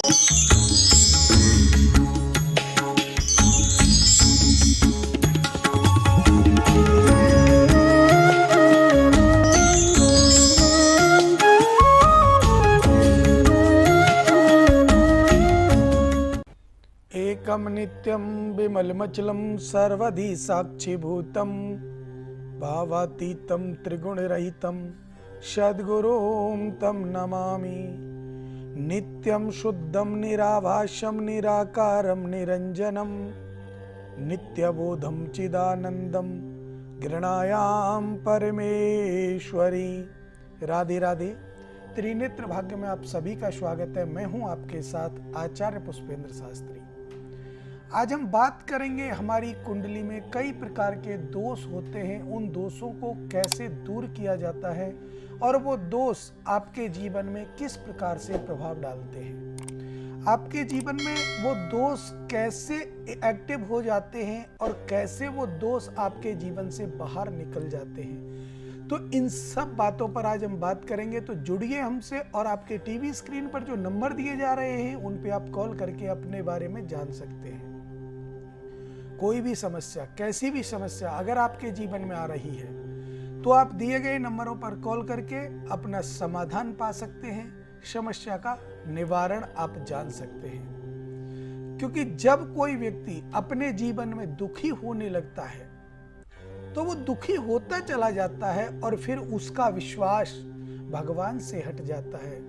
एकं नित्यं विमलमचलं सर्वधि साक्षिभूतं भावातीतं त्रिगुणरहितं सद्गुरुं तं नमामि। नित्यं शुद्धं निराभासं निराकारं निरञ्जनं नित्यबोधं चिदानन्दं गृह्णायां परमेश्वरी। राधे राधे। त्रिनेत्र भाग्य में आप सभी का स्वागत है। मैं हूं आपके साथ आचार्य पुष्पेंद्र शास्त्री। आज हम बात करेंगे हमारी कुंडली में कई प्रकार के दोष होते हैं, उन दोषों को कैसे दूर किया जाता है और वो दोष आपके जीवन में किस प्रकार से प्रभाव डालते हैं। आपके जीवन में वो दोष कैसे एक्टिव हो जाते हैं और कैसे वो दोष आपके जीवन से बाहर निकल जाते हैं। तो इन सब बातों पर आज हम बात करेंगे। तो जुड़िए हमसे और आपके टीवी स्क्रीन पर जो नंबर दिए जा रहे हैं उन पे आप कॉल करके अपने बारे में जान सकते हैं। कोई भी समस्या, कैसी भी समस्या अगर आपके जीवन में आ रही है तो आप दिए गए नंबरों पर कॉल करके अपना समाधान पा सकते हैं, समस्या का निवारण आप जान सकते हैं। क्योंकि जब कोई व्यक्ति अपने जीवन में दुखी होने लगता है तो वो दुखी होता चला जाता है और फिर उसका विश्वास भगवान से हट जाता है,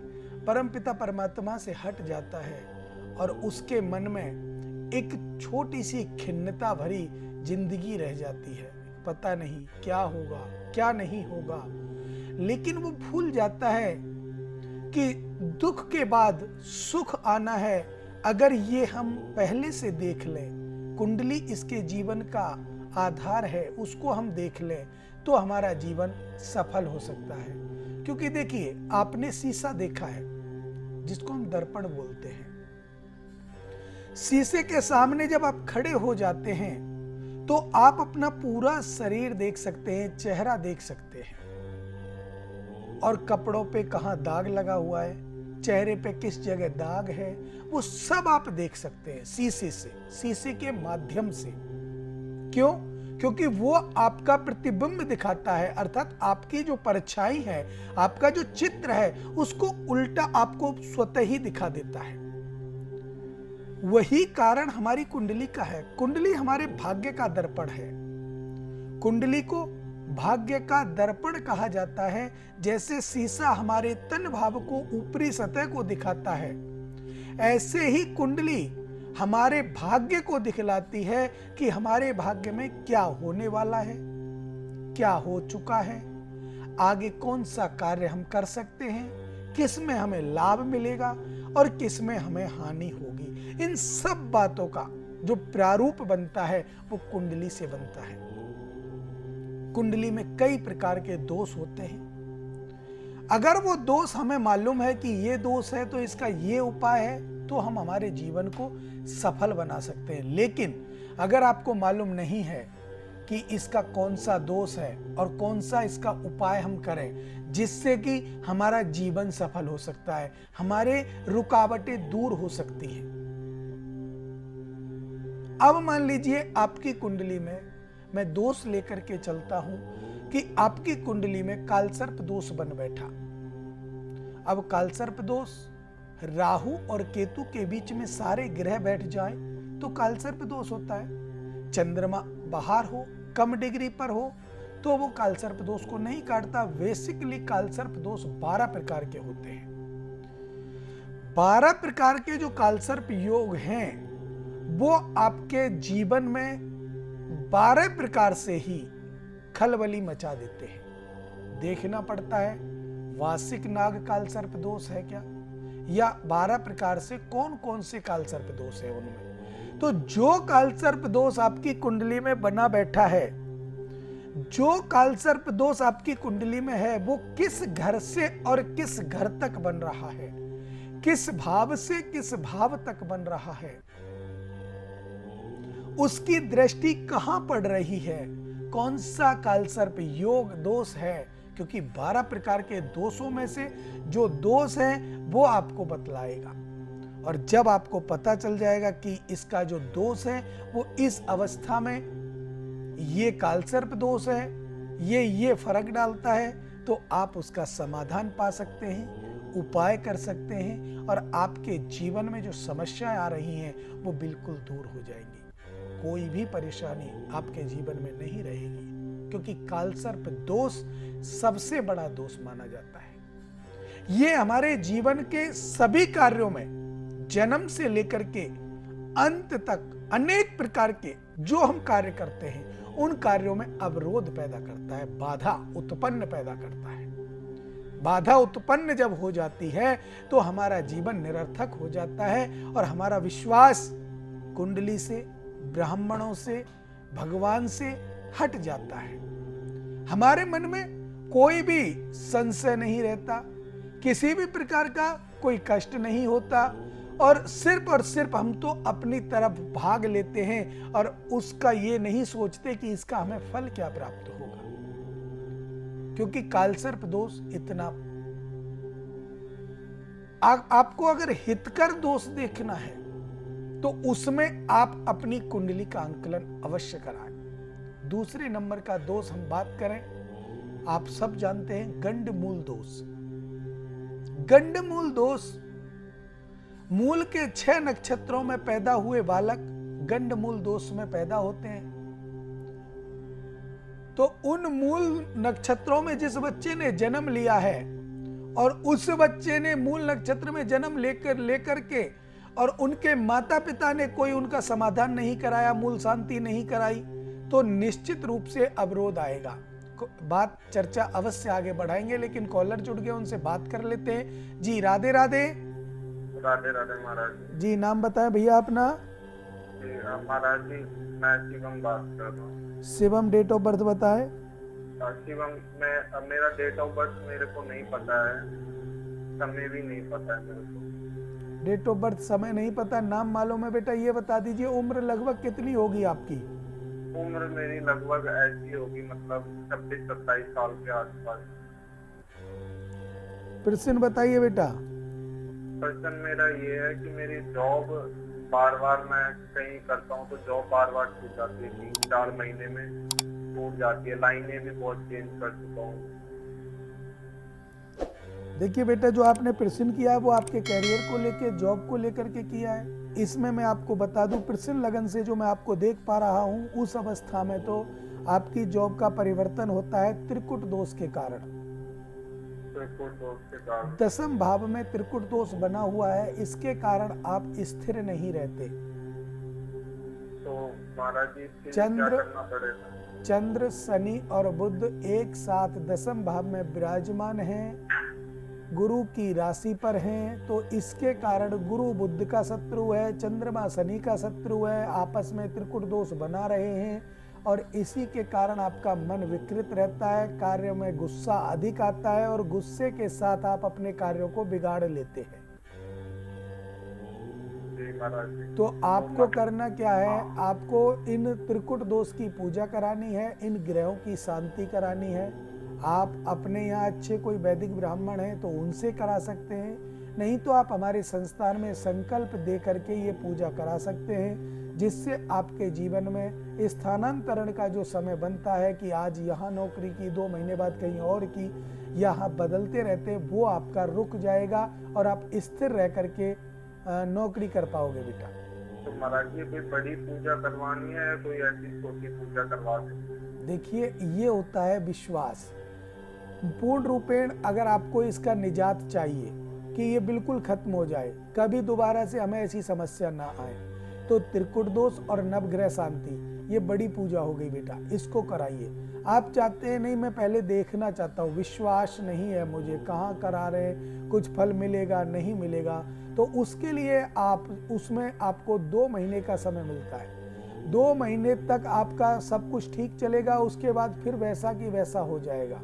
परमपिता परमात्मा से हट जाता है और उसके मन में एक छोटी सी खिन्नता भरी जिंदगी रह जाती है। पता नहीं क्या होगा क्या नहीं होगा, लेकिन वो भूल जाता है कि दुख के बाद सुख आना है। अगर ये हम पहले से देख लें, कुंडली इसके जीवन का आधार है, उसको हम देख लें तो हमारा जीवन सफल हो सकता है। क्योंकि देखिए, आपने शीशा देखा है जिसको हम दर्पण बोलते हैं। शीशे के सामने जब आप खड़े हो जाते हैं तो आप अपना पूरा शरीर देख सकते हैं, चेहरा देख सकते हैं और कपड़ों पे कहां दाग लगा हुआ है, चेहरे पे किस जगह दाग है, वो सब आप देख सकते हैं शीशे से, शीशे के माध्यम से। क्यों? क्योंकि वो आपका प्रतिबिंब दिखाता है, अर्थात आपकी जो परछाई है, आपका जो चित्र है, उसको उल्टा आपको स्वतः ही दिखा देता है। वही कारण हमारी कुंडली का है। कुंडली हमारे भाग्य का दर्पण है। कुंडली को भाग्य का दर्पण कहा जाता है। जैसे शीशा हमारे तन भाव को, ऊपरी सतह को दिखाता है, ऐसे ही कुंडली हमारे भाग्य को दिखलाती है कि हमारे भाग्य में क्या होने वाला है, क्या हो चुका है, आगे कौन सा कार्य हम कर सकते हैं, किस में हमें लाभ मिलेगा और किस में हमें हानि होगी। इन सब बातों का जो प्रारूप बनता है वो कुंडली से बनता है। कुंडली में कई प्रकार के दोष होते हैं। अगर वो दोष हमें मालूम है कि ये दोष है तो इसका ये उपाय है, तो हम हमारे जीवन को सफल बना सकते हैं। लेकिन अगर आपको मालूम नहीं है कि इसका कौन सा दोष है और कौन सा इसका उपाय हम करें जिससे कि हमारा जीवन सफल हो सकता है, हमारे रुकावटें दूर हो सकती हैं। अब मान लीजिए आपकी कुंडली में मैं दोष लेकर के चलता हूं कि आपकी कुंडली में कालसर्प दोष बन बैठा। अब कालसर्प दोष राहु और केतु के बीच में सारे ग्रह बैठ जाएं तो कालसर्प दोष होता है। चंद्रमा बाहर हो, कम डिग्री पर हो तो वो कालसर्प दोष को नहीं काटता। बेसिकली कालसर्प दोष 12 प्रकार के होते हैं। 12 प्रकार के जो कालसर्प योग हैं वो आपके जीवन में 12 प्रकार से ही खलबली मचा देते हैं। देखना पड़ता है वार्षिक नाग कालसर्प दोष है क्या, या 12 प्रकार से कौन कौन से कालसर्प दोष है उनमें। तो जो कालसर्प दोष आपकी कुंडली में बना बैठा है, जो कालसर्प दोष आपकी कुंडली में है, वो किस घर से और किस घर तक बन रहा है, किस भाव से किस भाव तक बन रहा है, उसकी दृष्टि कहां पड़ रही है, कौन सा कालसर्प योग दोष है। क्योंकि 12 प्रकार के दोषों में से जो दोष है वो आपको बतलाएगा और जब आपको पता चल जाएगा कि इसका जो दोष है वो इस अवस्था में ये कालसर्प दोष है, ये फर्क डालता है, तो आप उसका समाधान पा सकते हैं, उपाय कर सकते हैं और आपके जीवन में जो समस्याएं आ रही हैं वो बिल्कुल दूर हो जाएंगी। कोई भी परेशानी आपके जीवन में नहीं रहेगी, क्योंकि कालसर्प दोष सबसे बड़ा दोष माना जाता है। ये हमारे जीवन के सभी कार्यों में जन्म से लेकर के अंत तक अनेक प्रकार के जो हम कार्य करते हैं उन कार्यों में अवरोध पैदा करता है, बाधा उत्पन्न पैदा करता है। बाधा उत्पन्न जब हो जाती है तो हमारा जीवन निरर्थक हो जाता है और हमारा विश्वास कुंडली से, ब्राह्मणों से, भगवान से हट जाता है। हमारे मन में कोई भी संशय नहीं रहता, किसी भी प्रकार का कोई कष्ट नहीं होता और सिर्फ हम तो अपनी तरफ भाग लेते हैं और उसका ये नहीं सोचते कि इसका हमें फल क्या प्राप्त होगा। क्योंकि कालसर्प दोष इतना आपको अगर हितकर दोष देखना है तो उसमें आप अपनी कुंडली का आंकलन अवश्य कराएं। दूसरे नंबर का दोष हम बात करें, आप सब जानते हैं गंडमूल दोष। गंडमूल दोष, मूल के 6 नक्षत्रों में पैदा हुए बालक गंडमूल दोष में पैदा होते हैं। तो उन मूल नक्षत्रों में जिस बच्चे ने जन्म लिया है और उस बच्चे ने मूल नक्षत्र में जन्म लेकर के और उनके माता पिता ने कोई उनका समाधान नहीं कराया, मूल शांति नहीं कराई, तो निश्चित रूप से अवरोध आएगा। बात चर्चा अवश्य आगे बढ़ाएंगे, लेकिन कॉलर जुड़ गए, उनसे बात कर लेते हैं। जी राधे राधे। राधे राधे महाराज जी नाम बताएं भैया अपना। जी महाराज जी, मैं शिवम बात कर रहा हूँ। शिवम, डेट ऑफ बर्थ बताएं। शिवम, मेरा डेट ऑफ बर्थ मेरे को नहीं पता है, समय भी नहीं पता है मेरे को। डेट ऑफ बर्थ, समय नहीं पता, नाम मालूम है बेटा, ये बता दीजिए उम्र लगभग कितनी होगी आपकी? उम्र मेरी लगभग ऐसी होगी, मतलब 26-27 साल के आसपास। प्रश्न बताइए बेटा। प्रश्न मेरा ये है कि मेरी जॉब बार बार मैं कहीं करता हूँ तो जॉब बार बार छूट जाती है, 3-4 महीने में छूट जाती है। लाइनें भी बहुत चेंज कर चुका हूँ। देखिए बेटा, जो आपने प्रश्न किया है वो आपके कैरियर को लेके, जॉब को लेकर के किया है। इसमें मैं आपको बता दूं, प्रश्न लगन से जो मैं आपको देख पा रहा हूं, उस अवस्था में तो आपकी जॉब का परिवर्तन होता है त्रिकुट दोष के कारण। दसम भाव में त्रिकुट दोष बना हुआ है, इसके कारण आप स्थिर नहीं रहते। तो महाराज जी चंद्र, शनि और बुध एक साथ दसम भाव में विराजमान हैं, गुरु की राशि पर हैं, तो इसके कारण गुरु बुध का शत्रु है, चंद्रमा शनि का शत्रु है, आपस में त्रिकुट दोष बना रहे हैं और इसी के कारण आपका मन विकृत रहता है, कार्य में गुस्सा अधिक आता है और गुस्से के साथ आप अपने कार्यों को बिगाड़ लेते हैं। तो आपको करना क्या है, आपको इन त्रिकुट दोष की पूजा करानी है, इन ग्रहों की शांति करानी है। आप अपने यहाँ अच्छे कोई वैदिक ब्राह्मण हैं तो उनसे करा सकते हैं, नहीं तो आप हमारे संस्थान में संकल्प दे करके ये पूजा करा सकते हैं, जिससे आपके जीवन में स्थानांतरण का जो समय बनता है कि आज यहाँ नौकरी की, 2 महीने बाद कहीं और की, यहाँ बदलते रहते, वो आपका रुक जाएगा और आप स्थिर रह करके नौकरी कर पाओगे बेटा। तो महाराज जी, कोई बड़ी पूजा करवानी है या कोई ऐसी छोटी पूजा करवा सकते? देखिए, ये होता है विश्वास। पूर्ण रूपेण अगर आपको इसका निजात चाहिए कि ये बिल्कुल खत्म हो जाए, कभी दोबारा से हमें ऐसी समस्या ना आए, तो त्रिकुट दोष और नवग्रह शांति ये बड़ी पूजा हो गई बेटा, इसको कराइए। आप चाहते हैं नहीं मैं पहले देखना चाहता हूँ, विश्वास नहीं है मुझे, कहाँ करा रहे, कुछ फल मिलेगा नहीं मिलेगा, तो उसके लिए आप उसमें आपको 2 महीने का समय मिलता है। 2 महीने तक आपका सब कुछ ठीक चलेगा, उसके बाद फिर वैसा की वैसा हो जाएगा।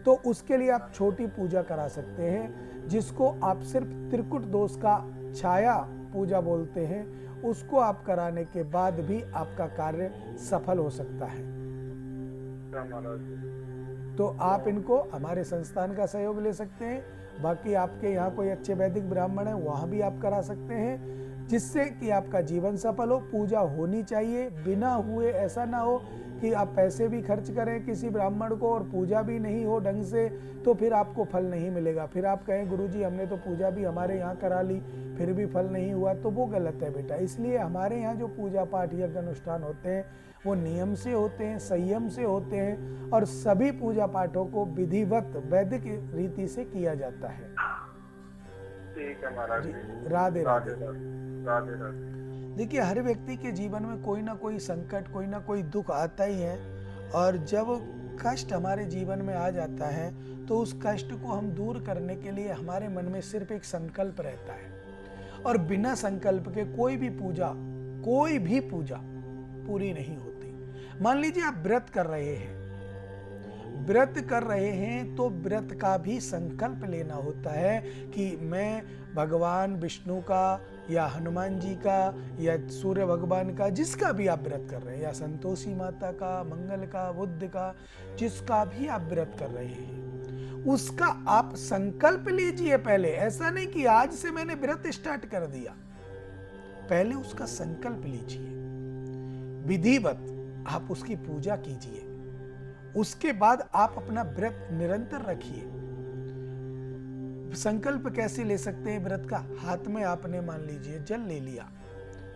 तो उसके लिए आप छोटी पूजा करा सकते हैं, जिसको आप सिर्फ त्रिकुट दोष का छाया पूजा बोलते हैं, उसको आप कराने के बाद भी आपका कार्य सफल हो सकता है। तो आप इनको हमारे संस्थान का सहयोग ले सकते हैं। बाकी आपके यहाँ कोई अच्छे वैदिक ब्राह्मण है, वहाँ भी आप करा सकते हैं, जिससे कि आपका जीवन सफल हो। पूजा होनी चाहिए, बिना हुए ऐसा ना हो कि आप पैसे भी खर्च करें किसी ब्राह्मण को और पूजा भी नहीं हो ढंग से, तो फिर आपको फल नहीं मिलेगा। फिर आप कहें गुरुजी हमने तो पूजा भी हमारे यहाँ करा ली फिर भी फल नहीं हुआ, तो वो गलत है बेटा। इसलिए हमारे यहाँ जो पूजा पाठ यज्ञ अनुष्ठान होते हैं वो नियम से होते हैं, संयम से होते हैं, और सभी पूजा पाठों को विधिवत वैदिक रीति से किया जाता है। ठीक है महाराज जी। राधे राधे। राधे राधे। देखिए, हर व्यक्ति के जीवन में कोई ना कोई संकट, कोई ना कोई दुख आता ही है, और जब कष्ट हमारे जीवन में आ जाता है तो उस कष्ट को हम दूर करने के लिए हमारे मन में सिर्फ एक संकल्प रहता है, और बिना संकल्प के कोई भी पूजा पूरी नहीं होती। मान लीजिए आप व्रत कर रहे हैं, तो व्रत का भी संकल्प लेना होता है कि मैं भगवान विष्णु का या हनुमान जी का या सूर्य भगवान का, जिसका भी आप व्रत कर रहे हैं, या संतोषी माता का, मंगल का, बुद्ध का, जिसका भी आप व्रत कर रहे हैं, उसका आप संकल्प लीजिए पहले। ऐसा नहीं कि आज से मैंने व्रत स्टार्ट कर दिया, पहले उसका संकल्प लीजिए, विधिवत आप उसकी पूजा कीजिए, उसके बाद आप अपना व्रत निरंतर रखिए। संकल्प कैसे ले सकते हैं व्रत का? हाथ में आपने मान लीजिए जल ले लिया,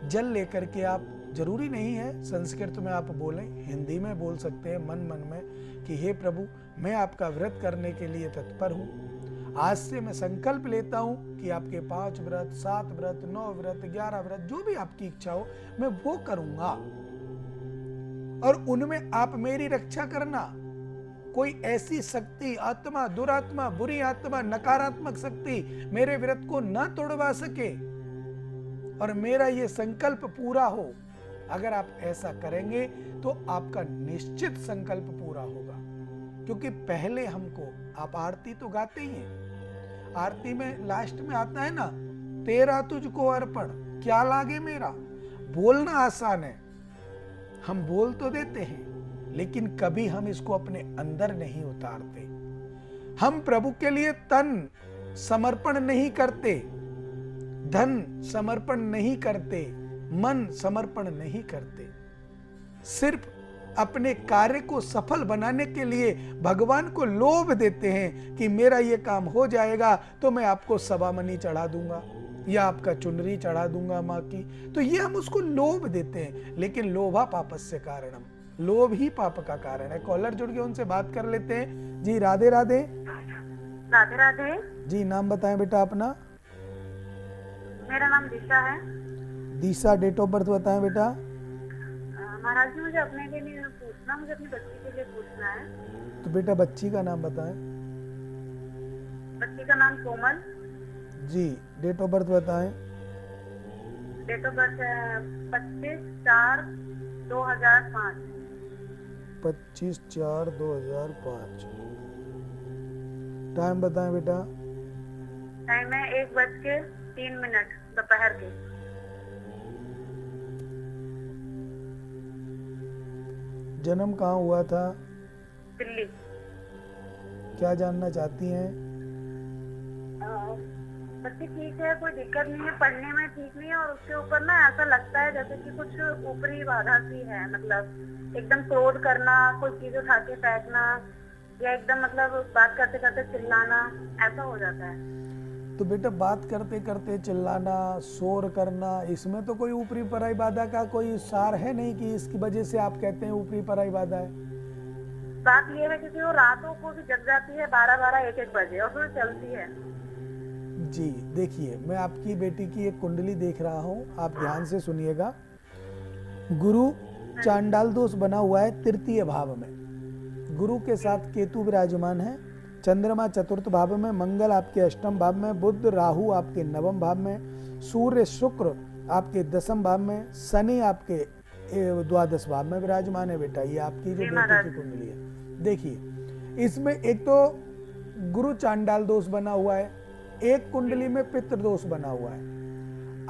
जल लेकर के आप, जरूरी नहीं है संस्कृत में आप बोलें, हिंदी में बोल सकते हैं मन मन में कि हे प्रभु मैं आपका व्रत करने के लिए तत्पर हूँ। आज से मैं संकल्प लेता हूँ कि आपके 5 व्रत, 7 व्रत, 9 व्रत, 11 व्रत, जो भी आपकी इच्छा हो मैं वो करूंगा, और उनमें आप मेरी रक्षा करना। कोई ऐसी शक्ति, आत्मा, दुरात्मा, बुरी आत्मा, नकारात्मक शक्ति मेरे व्रत को न तोड़वा सके, और मेरा ये संकल्प पूरा हो। अगर आप ऐसा करेंगे तो आपका निश्चित संकल्प पूरा होगा। क्योंकि पहले हमको, आप आरती तो गाते ही हैं, आरती में लास्ट में आता है ना, तेरा तुझको अर्पण क्या लागे मेरा। बोलना आसान है, हम बोल तो देते हैं, लेकिन कभी हम इसको अपने अंदर नहीं उतारते। हम प्रभु के लिए तन समर्पण नहीं करते, धन समर्पण नहीं करते, मन समर्पण नहीं करते। सिर्फ अपने कार्य को सफल बनाने के लिए भगवान को लोभ देते हैं कि मेरा ये काम हो जाएगा तो मैं आपको सवामनी चढ़ा दूंगा या आपका चुनरी चढ़ा दूंगा माँ की। तो ये हम उसको लोभ देते हैं, लेकिन लोभा पापस्य कारणम, लोभ ही पाप का कारण है। कॉलर जुड़ गए, उनसे बात कर लेते हैं। जी राधे राधे। राधे राधे। जी नाम बताएं बेटा अपना। मेरा नाम दिशा है। दिशा, डेट ऑफ बर्थ बताएं बेटा। महाराज जी मुझे अपने के लिए पूछना, मुझे अपनी बच्ची के लिए पूछना है। तो बेटा बच्ची का नाम बताएं। बच्ची का नाम कोमल। जी डेट ऑफ बर्थ बताएं। Date of birth 25/4/2005। 25/4/2005। टाइम बताएं बेटा। टाइम है 1:03 दोपहर के। जन्म कहाँ हुआ था? दिल्ली। क्या जानना चाहती हैं? बच्ची ठीक है, कोई दिक्कत नहीं है, पढ़ने में ठीक नहीं है, और उसके ऊपर ना ऐसा लगता है जैसे कि कुछ ऊपरी बाधा सी है। मतलब एकदम क्रोध करना, कोई चीज उठा के फेंकना, या एकदम मतलब बात करते करते चिल्लाना, ऐसा हो जाता है। तो बेटा बात करते करते चिल्लाना, शोर करना, इसमें तो कोई ऊपरी पराई बाधा का कोई सार है नहीं कि इसकी वजह से आप कहते हैं ऊपरी पराई बाधा है। बात ये है कि वो रातों को भी जग जाती है 12-12, 1-1 बजे, और फिर चलती है। जी देखिए, मैं आपकी बेटी की एक कुंडली देख रहा हूँ, आप ध्यान से सुनिएगा। गुरु चांडाल दोष बना हुआ है 3य भाव में, गुरु के साथ केतु विराजमान है, चंद्रमा 4th भाव में, मंगल आपके 8म भाव में, बुध राहु आपके 9वें भाव में, सूर्य शुक्र आपके 10वें भाव में, शनि आपके 12 भाव में विराजमान है। बेटा ये आपकी जो बेटी की कुंडली है, देखिए इसमें एक तो गुरु चांडाल दोष बना हुआ है, एक कुंडली में पितृ दोष बना हुआ है।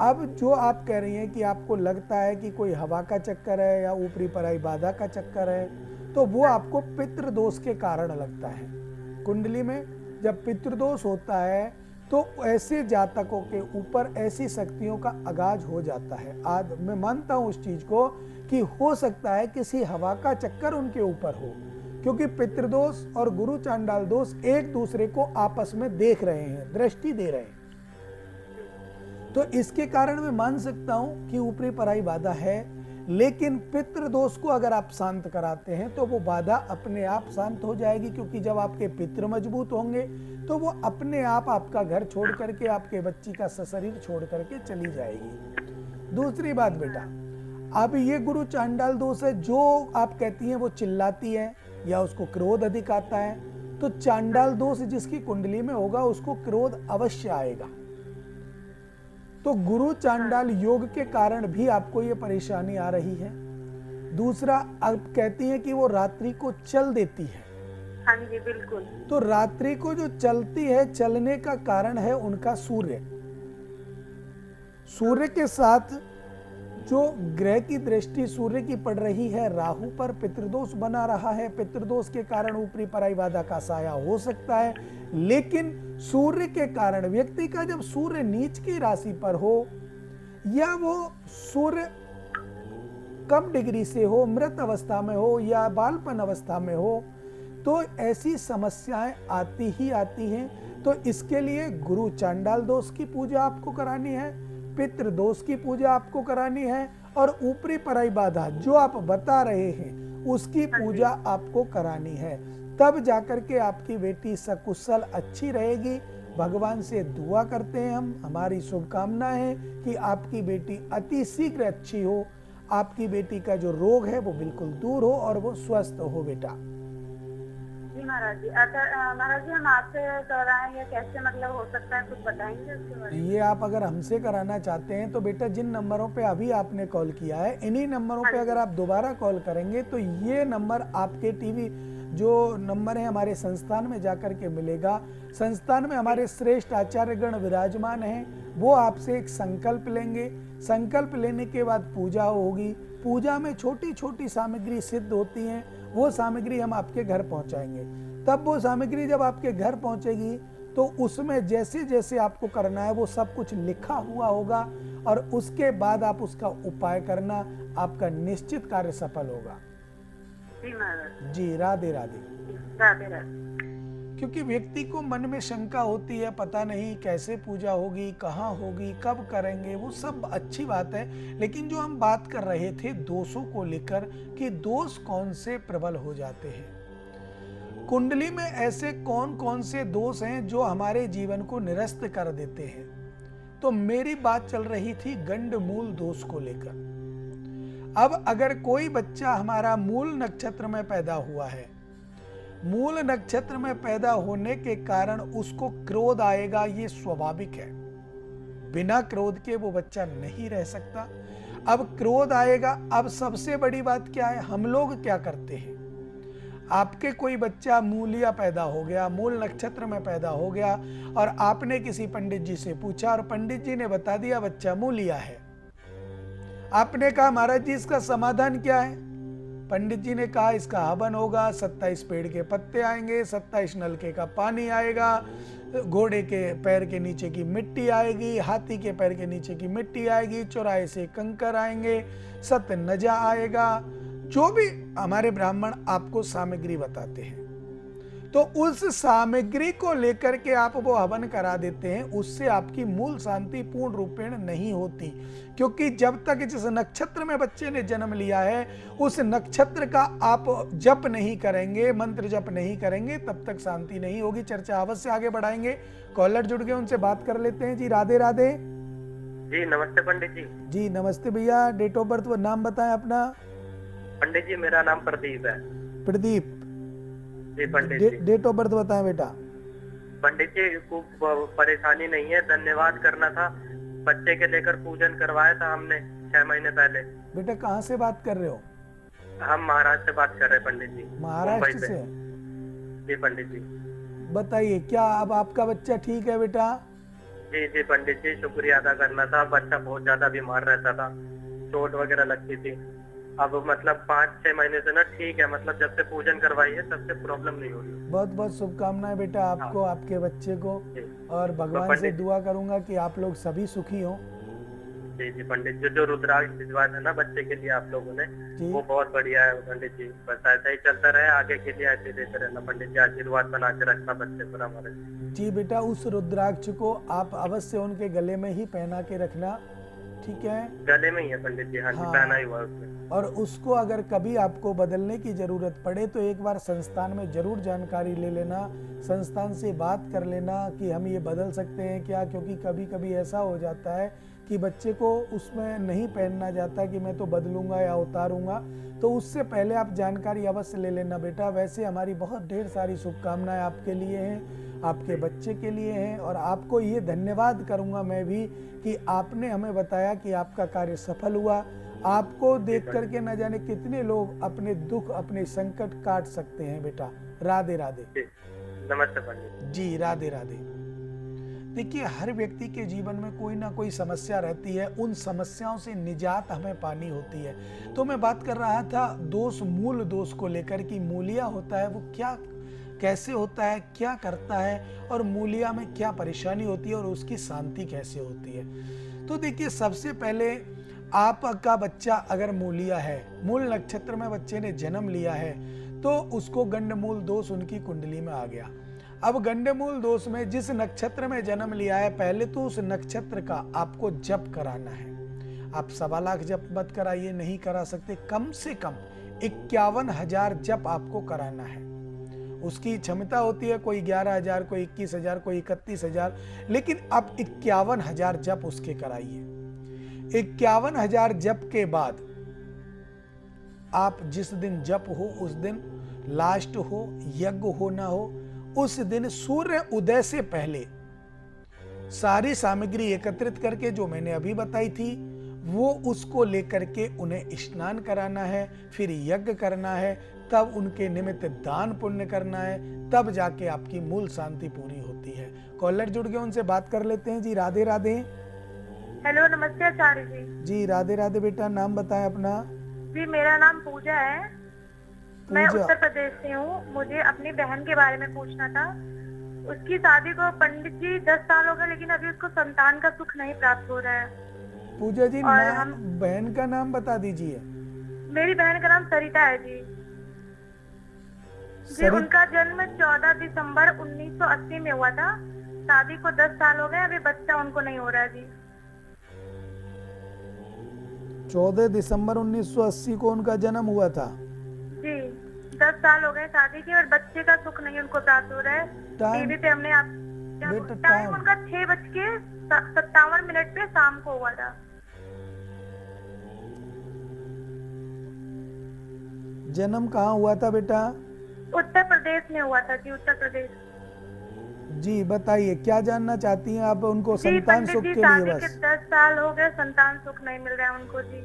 अब जो आप कह रही हैं कि आपको लगता है कि कोई हवा का चक्कर है या ऊपरी पराई बाधा का चक्कर है, तो वो आपको पितृ दोष के कारण लगता है। कुंडली में जब पितृदोष होता है तो ऐसे जातकों के ऊपर ऐसी शक्तियों का आगाज हो जाता है। आज मैं मानता हूं उस चीज को कि हो सकता है किसी हवा का चक्कर उनके ऊपर हो, क्योंकि पितृदोष और गुरु चांडाल दोष एक दूसरे को आपस में देख रहे हैं, दृष्टि दे रहे हैं। तो इसके कारण मैं मान सकता हूं कि ऊपरी पराई बाधा है, लेकिन पितृदोष को अगर आप शांत कराते हैं तो वो बाधा अपने आप शांत हो जाएगी, क्योंकि जब आपके पितृ मजबूत होंगे तो वो अपने आप आपका घर छोड़ करके, आपके बच्ची का सशरीर छोड़ करके चली जाएगी। दूसरी बात बेटा, अब ये गुरु चांडाल दोष है, जो आप कहती हैं वो चिल्लाती है या उसको क्रोध अधिक आता है, तो चांडाल दोष जिसकी कुंडली में होगा उसको क्रोध अवश्य आएगा। तो गुरु चांडाल योग के कारण भी आपको ये परेशानी आ रही है। दूसरा, आप कहती हैं कि वो रात्रि को चल देती है। हाँ जी बिल्कुल। तो रात्रि को जो चलती है, चलने का कारण है उनका सूर्य। सूर्य के साथ जो ग्रह की दृष्टि सूर्य की पड़ रही है राहु पर, पितृदोष बना रहा है। पितृदोष के कारण ऊपरी पराई बाधा का साया हो सकता है, लेकिन सूर्य के कारण व्यक्ति का जब सूर्य नीच की राशि पर हो या वो सूर्य कम डिग्री से हो, मृत अवस्था में हो या बालपन अवस्था में हो, तो ऐसी समस्याएं आती ही आती हैं। तो इसके लिए गुरु चांडाल दोष की पूजा आपको करानी है, पितृ दोष की पूजा आपको करानी है, और ऊपरी पराई बाधा जो आप बता रहे हैं उसकी पूजा आपको करानी है। तब जाकर के आपकी बेटी सकुशल अच्छी रहेगी। भगवान से दुआ करते हैं हम, हमारी शुभकामना है कि आपकी बेटी अति शीघ्र अच्छी हो, आपकी बेटी का जो रोग है वो बिल्कुल दूर हो और वो स्वस्थ हो बेटा। जी महाराज जी। अच्छा महाराज जी, हम आपसे कराएं या कैसे मतलब हो सकता है, कुछ बताएंगे उसके बारे में? ये आप अगर हमसे कराना चाहते हैं तो बेटा जिन नंबरों पे अभी आपने कॉल किया है, इन्हीं नंबरों पे अगर आप दोबारा कॉल करेंगे तो ये नंबर आपके टीवी जो नंबर है हमारे संस्थान में जाकर के मिलेगा। संस्थान में हमारे श्रेष्ठ आचार्यगण विराजमान हैं, वो आपसे एक संकल्प लेंगे। संकल्प लेने के बाद पूजा होगी। पूजा में छोटी छोटी सामग्री सिद्ध होती हैं, वो सामग्री हम आपके घर पहुंचाएंगे। तब वो सामग्री जब आपके घर पहुंचेगी तो उसमें जैसे जैसे आपको करना है वो सब कुछ लिखा हुआ होगा, और उसके बाद आप उसका उपाय करना, आपका निश्चित कार्य सफल होगा। जी महाराज जी, राधे राधे। राधे राधे। क्योंकि व्यक्ति को मन में शंका होती है, पता नहीं कैसे पूजा होगी, कहाँ होगी, कब करेंगे, वो सब अच्छी बात है, लेकिन जो हम बात कर रहे थे दोषों को लेकर कि दोष कौन से प्रबल हो जाते हैं, कुंडली में ऐसे कौन कौन से दोष हैं जो हमारे जीवन को निरस्त कर देते हैं। तो मेरी बात चल रही थी गंड मूल दोष को लेकर। अब अगर कोई बच्चा हमारा मूल नक्षत्र में पैदा हुआ है, मूल नक्षत्र में पैदा होने के कारण उसको क्रोध आएगा, ये स्वाभाविक है। बिना क्रोध के वो बच्चा नहीं रह सकता। अब क्रोध आएगा। अब सबसे बड़ी बात क्या है, हम लोग क्या करते हैं, आपके कोई बच्चा मूलिया पैदा हो गया, मूल नक्षत्र में पैदा हो गया, और आपने किसी पंडित जी से पूछा और पंडित जी ने बता दिया बच्चा मूलिया है। आपने कहा महाराज जी इसका समाधान क्या है? पंडित जी ने कहा इसका हवन होगा, 27 पेड़ के पत्ते आएंगे, 27 नलके का पानी आएगा, घोड़े के पैर के नीचे की मिट्टी आएगी, हाथी के पैर के नीचे की मिट्टी आएगी, चौराहे से कंकर आएंगे, सत्य नजा आएगा। जो भी हमारे ब्राह्मण आपको सामग्री बताते हैं, तो उस सामग्री को लेकर के आप वो हवन करा देते हैं। उससे आपकी मूल शांति पूर्ण रूपेण नहीं होती, क्योंकि जब तक जिस नक्षत्र में बच्चे ने जन्म लिया है उस नक्षत्र का आप जप नहीं करेंगे, मंत्र जप नहीं करेंगे, तब तक शांति नहीं होगी। चर्चा अवश्य आगे बढ़ाएंगे। कॉलर जुड़ गए, उनसे बात कर लेते हैं। जी राधे राधे। जी नमस्ते पंडित जी। जी नमस्ते भैया। डेट ऑफ बर्थ व नाम बताएं अपना। पंडित जी मेरा नाम प्रदीप है। प्रदीप जी पंडित जी। डेट ऑफ बर्थ बताएं बेटा। पंडित जी खूब परेशानी नहीं है, धन्यवाद करना था। बच्चे के लेकर पूजन करवाया था हमने 6 महीने पहले। बेटा कहाँ से बात कर रहे हो? हम महाराष्ट्र से बात कर रहे हैं पंडित जी। महाराष्ट्र से? जी पंडित जी। बताइए क्या अब आपका बच्चा ठीक है बेटा? जी जी पंडित जी, शुक्रिया अदा करना था। बच्चा बहुत ज्यादा बीमार रहता था, चोट वगैरह लगती थी। अब मतलब 5-6 महीने से ना ठीक है, मतलब जब से पूजन करवाई है तब से प्रॉब्लम नहीं हो रही। बहुत बहुत शुभकामनाएं बेटा आपको, आपके बच्चे को, जी। और तो भगवान से पंडित दुआ करूंगा कि आप लोग सभी सुखी हों। जी जी पंडित जी, जो रुद्राक्ष भिजवाया था ना बच्चे के लिए आप लोगों ने, जी। वो बहुत बढ़िया है पंडित जी। बस ऐसा ही चलता रहे, आगे के लिए ऐसे ही देते रहना पंडित जी, आशीर्वाद बना के रखना बच्चे पर हमारे। जी बेटा, उस रुद्राक्ष को आप अवश्य उनके गले में ही पहना के रखना, ठीक है? गले में ही है पंडित जी, हाँ जी, हाँ। पहना ही हुआ है उसमें। और उसको अगर कभी आपको बदलने की ज़रूरत पड़े तो एक बार संस्थान में ज़रूर जानकारी ले लेना, संस्थान से बात कर लेना कि हम ये बदल सकते हैं क्या, क्योंकि कभी कभी ऐसा हो जाता है कि बच्चे को उसमें नहीं पहनना जाता कि मैं तो बदलूंगा या उतारूंगा। तो उससे पहले आप जानकारी अवश्य ले लेना बेटा। वैसे हमारी बहुत ढेर सारी शुभकामनाएं आपके लिए हैं, आपके बच्चे के लिए हैं, और आपको ये धन्यवाद करूंगा मैं भी कि आपने हमें बताया कि आपका कार्य सफल हुआ। आपको देख करके न जाने कितने लोग अपने दुख, अपने संकट काट सकते हैं बेटा। राधे राधे। जी, नमस्ते पंडित जी, राधे राधे। देखिए, हर व्यक्ति के जीवन में कोई ना कोई समस्या रहती है, उन समस्याओं से निजात हमें पानी होती है। तो मैं बात कर रहा था दोष, मूल दोष को लेकर कि मूलिया होता है वो क्या, कैसे होता है, क्या करता है, और मूलिया में क्या परेशानी होती है और उसकी शांति कैसे होती है। तो देखिए, सबसे पहले आपका बच्चा अगर मूलिया है, मूल नक्षत्र में बच्चे ने जन्म लिया है, तो उसको गंडमूल दोष उनकी कुंडली में आ गया। अब गंडमूल दोष में जिस नक्षत्र में जन्म लिया है, पहले तो उस नक्षत्र का आपको जप कराना है। आप 1.25 लाख जप मत कराइए, नहीं करा सकते, कम से कम 51,000 जप आपको कराना है। उसकी क्षमता होती है, कोई 11,000, कोई 21,000, कोई 31,000, लेकिन आप 51,000 जप उसके कराइए। 51,000 जप के बाद आप जिस दिन जप हो उस दिन, लास्ट हो, यज्ञ हो ना हो, उस दिन सूर्य उदय से पहले सारी सामग्री एकत्रित करके, जो मैंने अभी बताई थी, वो उसको लेकर के उन्हें स्नान कराना है, फिर यज्ञ करना है, तब उनके निमित्त दान पुण्य करना है, तब जाके आपकी मूल शांति पूरी होती है। कॉलर जुड़ गए, उनसे बात कर लेते हैं। जी, राधे राधे। हेलो, नमस्ते आचार्य जी। जी, राधे राधे बेटा, नाम बताएं अपना। जी, मेरा नाम पूजा है, मैं पूजा। उत्तर प्रदेश से हूँ। मुझे अपनी बहन के बारे में पूछना था। उसकी शादी को पंडित जी 10 साल हो गए, लेकिन अभी उसको संतान का सुख नहीं प्राप्त हो रहा है। पूजा जी, और बहन का नाम बता दीजिए। मेरी बहन का नाम सरिता है जी। जी, उनका जन्म 14 दिसंबर 1980 में हुआ था। शादी को 10 साल हो गए, अभी बच्चा उनको नहीं हो रहा है जी। 14 दिसंबर 1980 को उनका जन्म हुआ था जी। 10 साल हो गए शादी के, और बच्चे का सुख नहीं उनको प्राप्त हो रहा है। टीवी पे हमने बेटा, टाइम उनका 6:57 पे शाम को हुआ था। जन्म कहाँ हुआ था बेटा? उत्तर प्रदेश में हुआ था जी, उत्तर प्रदेश। जी, बताइए क्या जानना चाहती हैं आप उनको जी संतान पंडित सुख जी, के शादी लिए? के बस 10 साल हो गए, संतान सुख नहीं मिल रहा है उनको जी।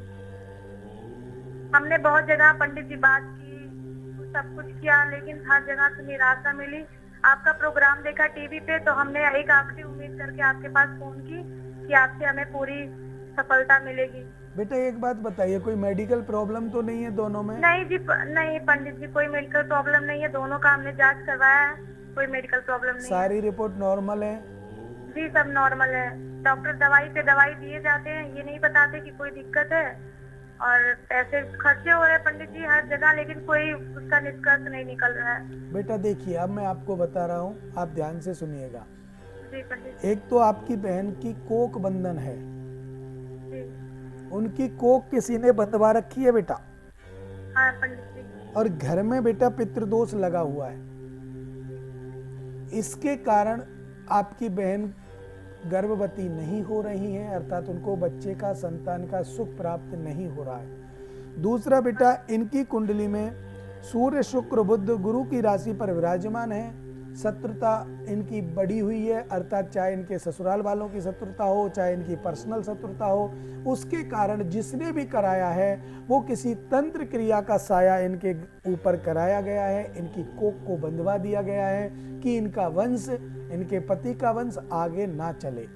हमने बहुत जगह पंडित जी बात की, सब कुछ किया, लेकिन हर जगह से निराशा मिली। आपका प्रोग्राम देखा टीवी पे, तो हमने एक आखिरी उम्मीद करके आपके पास फोन की कि आपसे हमें पूरी सफलता मिलेगी। बेटा, एक बात बताइए, कोई मेडिकल प्रॉब्लम तो नहीं है दोनों में? नहीं जी, नहीं पंडित जी, कोई मेडिकल प्रॉब्लम नहीं है। दोनों का हमने जांच करवाया है, कोई मेडिकल प्रॉब्लम नहीं है। सारी रिपोर्ट नॉर्मल है? जी, सब नॉर्मल है। डॉक्टर दवाई पे दवाई दिए जाते हैं, ये नहीं बताते कि कोई दिक्कत है, और पैसे खर्चे हो रहे हैं पंडित जी हर जगह, लेकिन कोई उसका निष्कर्ष नहीं निकल रहा है। बेटा देखिए, अब मैं आपको बता रहा हूँ, आप ध्यान से सुनिएगा। जी पंडित एक तो आपकी बहन की कोक बंधन है, जी। उनकी कोक किसी ने बंधवा रखी है बेटा, हाँ पंडित जी। और घर में बेटा पितृदोष लगा हुआ है। इसके कारण आपकी बहन गर्भवती नहीं हो रही है, अर्थात उनको बच्चे का, संतान का सुख प्राप्त नहीं हो रहा है। दूसरा बेटा, इनकी कुंडली में सूर्य, शुक्र, बुध गुरु की राशि पर विराजमान है। शत्रुता इनकी बढ़ी हुई है, अर्थात चाहे इनके ससुराल वालों की शत्रुता हो, चाहे इनकी पर्सनल शत्रुता हो, उसके कारण जिसने भी कराया है वो किसी तंत्र क्रिया का साया इनके ऊपर कराया गया है। इनकी कोक को बंधवा दिया गया है कि इनका वंश, इनके पति का वंश आगे ना चले।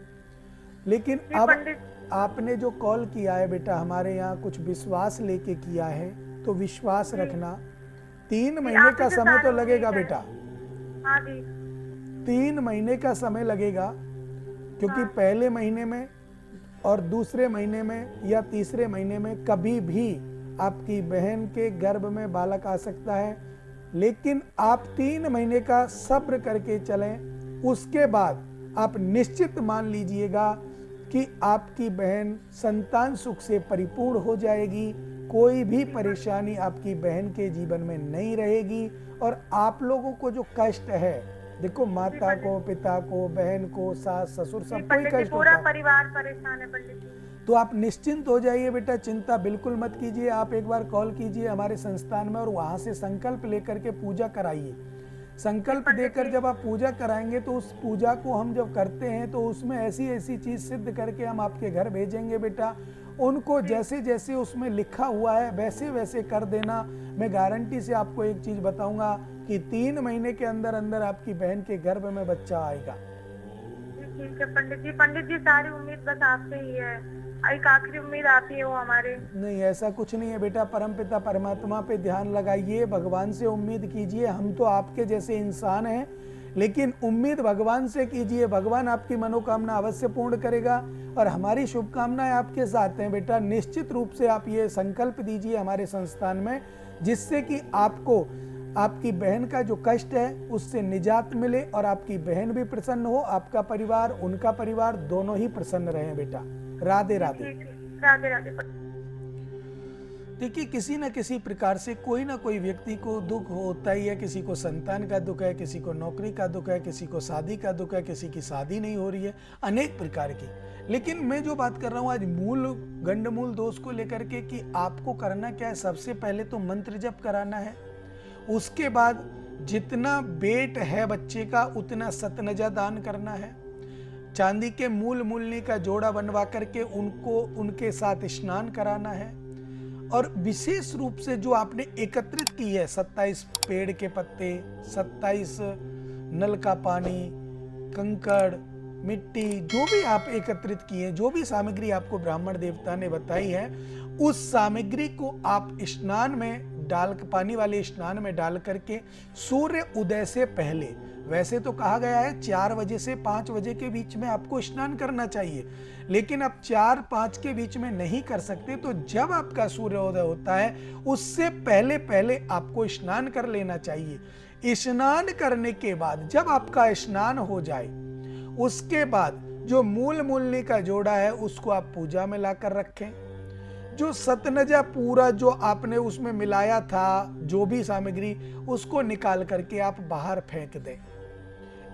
लेकिन जी अब पंडित, आपने जो कॉल किया है बेटा, हमारे यहाँ कुछ विश्वास लेके किया है, तो विश्वास रखना। 3 महीने आप का ही से समय तो सारी लगेगा उम्मीद है। बेटा, हाँ जी, 3 महीने का समय लगेगा, क्योंकि हाँ। पहले महीने में और दूसरे महीने में या तीसरे महीने में कभी भी आपकी बहन के गर्भ में बालक आ सकता है। लेकिन आप 3 महीने का सब्र करके चलें, उसके बाद आप निश्चित मान लीजिएगा कि आपकी बहन संतान सुख से परिपूर्ण हो जाएगी। कोई भी परेशानी आपकी बहन के जीवन में नहीं रहेगी। और आप लोगों को जो कष्ट है, देखो माता को, पिता को, बहन को, सास ससुर जी सबको ही पंडित जी, कष्ट पूरा होता है। परिवार परेशान है पंडित जी। तो आप निश्चिंत हो जाइए बेटा, चिंता बिल्कुल मत कीजिए। आप एक बार कॉल कीजिए हमारे संस्थान में और वहां से संकल्प लेकर के पूजा कराइए। संकल्प देकर जब आप पूजा कराएंगे तो उस पूजा को हम जब करते हैं तो उसमें ऐसी ऐसी चीज सिद्ध करके हम आपके घर भेजेंगे बेटा। उनको जैसे जैसे उसमें लिखा हुआ है वैसे वैसे कर देना। मैं गारंटी से आपको एक चीज बताऊंगा कि 3 महीने के अंदर अंदर आपकी बहन के गर्भ में बच्चा आएगा। जी ठीक है पंडित जी। पंडित जी, सारी उम्मीद बस आपसे ही है, एक आखिरी उम्मीद आप ही हो हमारे। नहीं, ऐसा कुछ नहीं है बेटा। परमपिता परमात्मा पे ध्यान लगाइए, भगवान से उम्मीद कीजिए। हम तो आपके जैसे इंसान हैं, लेकिन उम्मीद भगवान से कीजिए। भगवान आपकी मनोकामना अवश्य पूर्ण करेगा और हमारी शुभकामनाएं आपके साथ हैं बेटा। निश्चित रूप से आप ये संकल्प दीजिए हमारे संस्थान में, जिससे कि आपको आपकी बहन का जो कष्ट है उससे निजात मिले और आपकी बहन भी प्रसन्न हो, आपका परिवार, उनका परिवार दोनों ही प्रसन्न रहे बेटा। राधे राधे। ठीक है, राधे राधे पंडित। देखिए, किसी न किसी प्रकार से कोई ना कोई व्यक्ति को दुख होता ही है। किसी को संतान का दुख है, किसी को नौकरी का दुख है, किसी को शादी का दुख है, किसी की शादी नहीं हो रही है, अनेक प्रकार की। लेकिन मैं जो बात कर रहा हूँ आज मूल गंडमूल दोष को लेकर के कि आपको करना क्या है। सबसे पहले तो मंत्र जप कराना है। उसके बाद जितना वेट है बच्चे का उतना सतनजा दान करना है। चांदी के मूल्य का जोड़ा बनवा करके उनको उनके साथ स्नान कराना है। और विशेष रूप से जो आपने एकत्रित की है 27 पेड़ के पत्ते, 27 नल का पानी, कंकड़, मिट्टी, जो भी आप एकत्रित किए, जो भी सामग्री आपको ब्राह्मण देवता ने बताई है, उस सामग्री को आप स्नान में डाल, पानी वाले स्नान में डाल करके सूर्य उदय से पहले, वैसे तो कहा गया है 4 बजे से 5 बजे के बीच में आपको स्नान करना चाहिए, लेकिन आप 4-5 के बीच में नहीं कर सकते, तो जब आपका सूर्योदय होता है उससे पहले पहले आपको स्नान कर लेना चाहिए। स्नान करने के बाद जब आपका स्नान हो जाए, उसके बाद जो मूल्य का जोड़ा है उसको आप पूजा में लाकर रखें। जो सतनजा पूरा जो आपने उसमें मिलाया था, जो भी सामग्री, उसको निकाल करके आप बाहर फेंक दें।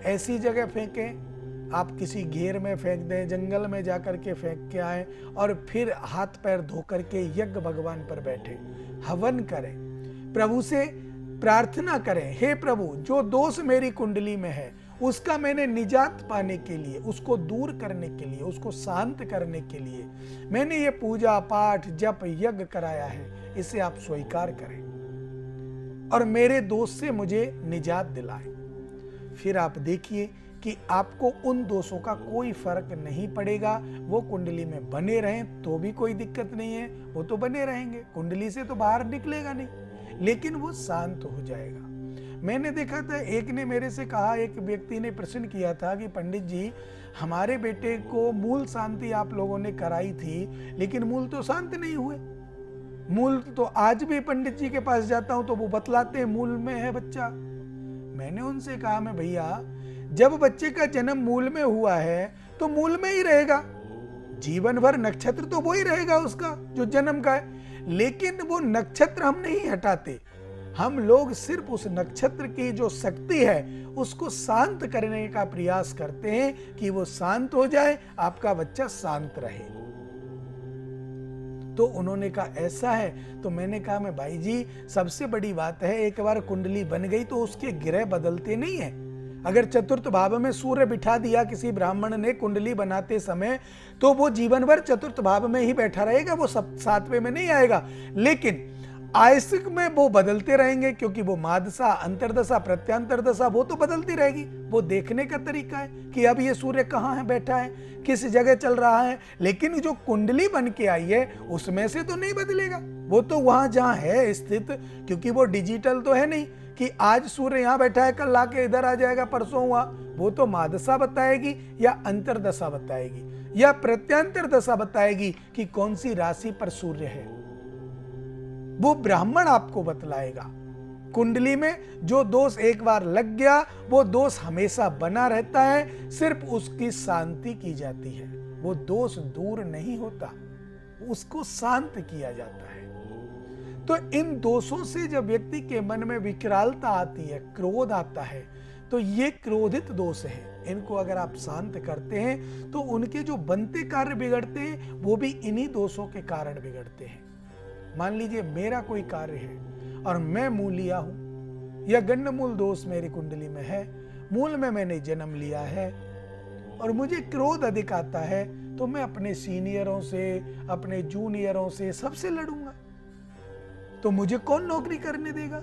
ऐसी जगह फेंकें, आप किसी घेर में फेंक दें, जंगल में जाकर के फेंक के आए और फिर हाथ पैर धो करके यज्ञ भगवान पर बैठे हवन करें, प्रभु से प्रार्थना करें, हे प्रभु जो दोष मेरी कुंडली में है उसका मैंने निजात पाने के लिए, उसको दूर करने के लिए, उसको शांत करने के लिए मैंने ये पूजा पाठ जप यज्ञ कराया है, इसे आप स्वीकार करें और मेरे दोष से मुझे निजात दिलाएं। फिर आप देखिए कि आपको उन दोषों का कोई फर्क नहीं पड़ेगा। वो कुंडली में बने रहें तो भी कोई दिक्कत नहीं है, वो तो बने रहेंगे, कुंडली से तो बाहर निकलेगा नहीं, लेकिन वो शांत हो जाएगा। मैंने देखा था, एक ने मेरे से कहा, एक व्यक्ति ने प्रश्न किया था कि पंडित जी हमारे बेटे को मूल शांति आप लोगों ने कराई थी, लेकिन मूल तो शांत नहीं हुए। मूल तो आज भी पंडित जी के पास जाता हूं तो वो बतलाते हैं मूल में है बच्चा। मैंने उनसे कहा, मैं भैया जब बच्चे का जन्म मूल में हुआ है तो मूल में ही रहेगा, जीवन भर नक्षत्र तो वो ही रहेगा उसका जो जन्म का है, लेकिन वो नक्षत्र हम नहीं हटाते। हम लोग सिर्फ उस नक्षत्र की जो शक्ति है उसको शांत करने का प्रयास करते हैं कि वो शांत हो जाए, आपका बच्चा शांत रहे। तो उन्होंने कहा ऐसा है, तो मैंने कहा मैं भाई जी सबसे बड़ी बात है, एक बार कुंडली बन गई तो उसके ग्रह बदलते नहीं है। अगर चतुर्थ भाव में सूर्य बिठा दिया किसी ब्राह्मण ने कुंडली बनाते समय, तो वो जीवन भर चतुर्थ भाव में ही बैठा रहेगा, वो 7वें में नहीं आएगा। लेकिन आयसिक में वो बदलते रहेंगे, क्योंकि वो महादशा, अंतरदशा, प्रत्यांतर दशा वो तो बदलती रहेगी। वो देखने का तरीका है कि अब ये सूर्य कहाँ है, बैठा है, किस जगह चल रहा है। लेकिन जो कुंडली बन के आई है उसमें से तो नहीं बदलेगा, वो तो वहां जहां है स्थित, क्योंकि वो डिजिटल तो है नहीं कि आज सूर्य यहाँ बैठा है, कल लाके इधर आ जाएगा, परसों हुआ। वो तो महादशा बताएगी या अंतरदशा बताएगी या प्रत्यांतर दशा बताएगी कि कौन सी राशि पर सूर्य है, वो ब्राह्मण आपको बतलाएगा। कुंडली में जो दोष एक बार लग गया वो दोष हमेशा बना रहता है, सिर्फ उसकी शांति की जाती है। वो दोष दूर नहीं होता, उसको शांत किया जाता है। तो इन दोषों से जब व्यक्ति के मन में विकरालता आती है, क्रोध आता है, तो ये क्रोधित दोष है। इनको अगर आप शांत करते हैं तो उनके जो बनते कार्य बिगड़ते हैं वो भी इन्हीं दोषों के कारण बिगड़ते हैं। मान लीजिए मेरा कोई कार्य है और मैं मूलिया हूं या गंडमूल दोष मेरी कुंडली में है, मूल में मैंने जन्म लिया है और मुझे क्रोध अधिक आता है, तो मैं अपने सीनियरों से, अपने जूनियरों से, सबसे लड़ूंगा, तो मुझे कौन नौकरी करने देगा।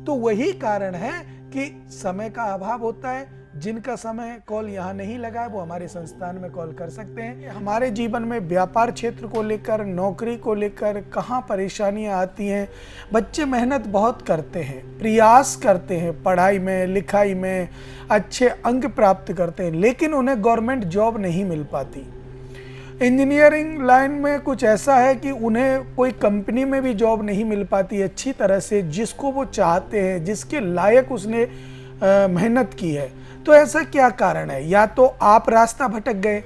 तो वही कारण है कि समय का अभाव होता है। जिनका समय कॉल यहाँ नहीं लगा है वो हमारे संस्थान में कॉल कर सकते हैं। हमारे जीवन में व्यापार क्षेत्र को लेकर, नौकरी को लेकर कहाँ परेशानियाँ आती हैं। बच्चे मेहनत बहुत करते हैं, प्रयास करते हैं, पढ़ाई में, लिखाई में अच्छे अंक प्राप्त करते हैं, लेकिन उन्हें गवर्नमेंट जॉब नहीं मिल पाती। इंजीनियरिंग लाइन में कुछ ऐसा है कि उन्हें कोई कंपनी में भी जॉब नहीं मिल पाती अच्छी तरह से, जिसको वो चाहते हैं, जिसके लायक उसने मेहनत की है। तो ऐसा क्या कारण है? या तो आप रास्ता भटक गए,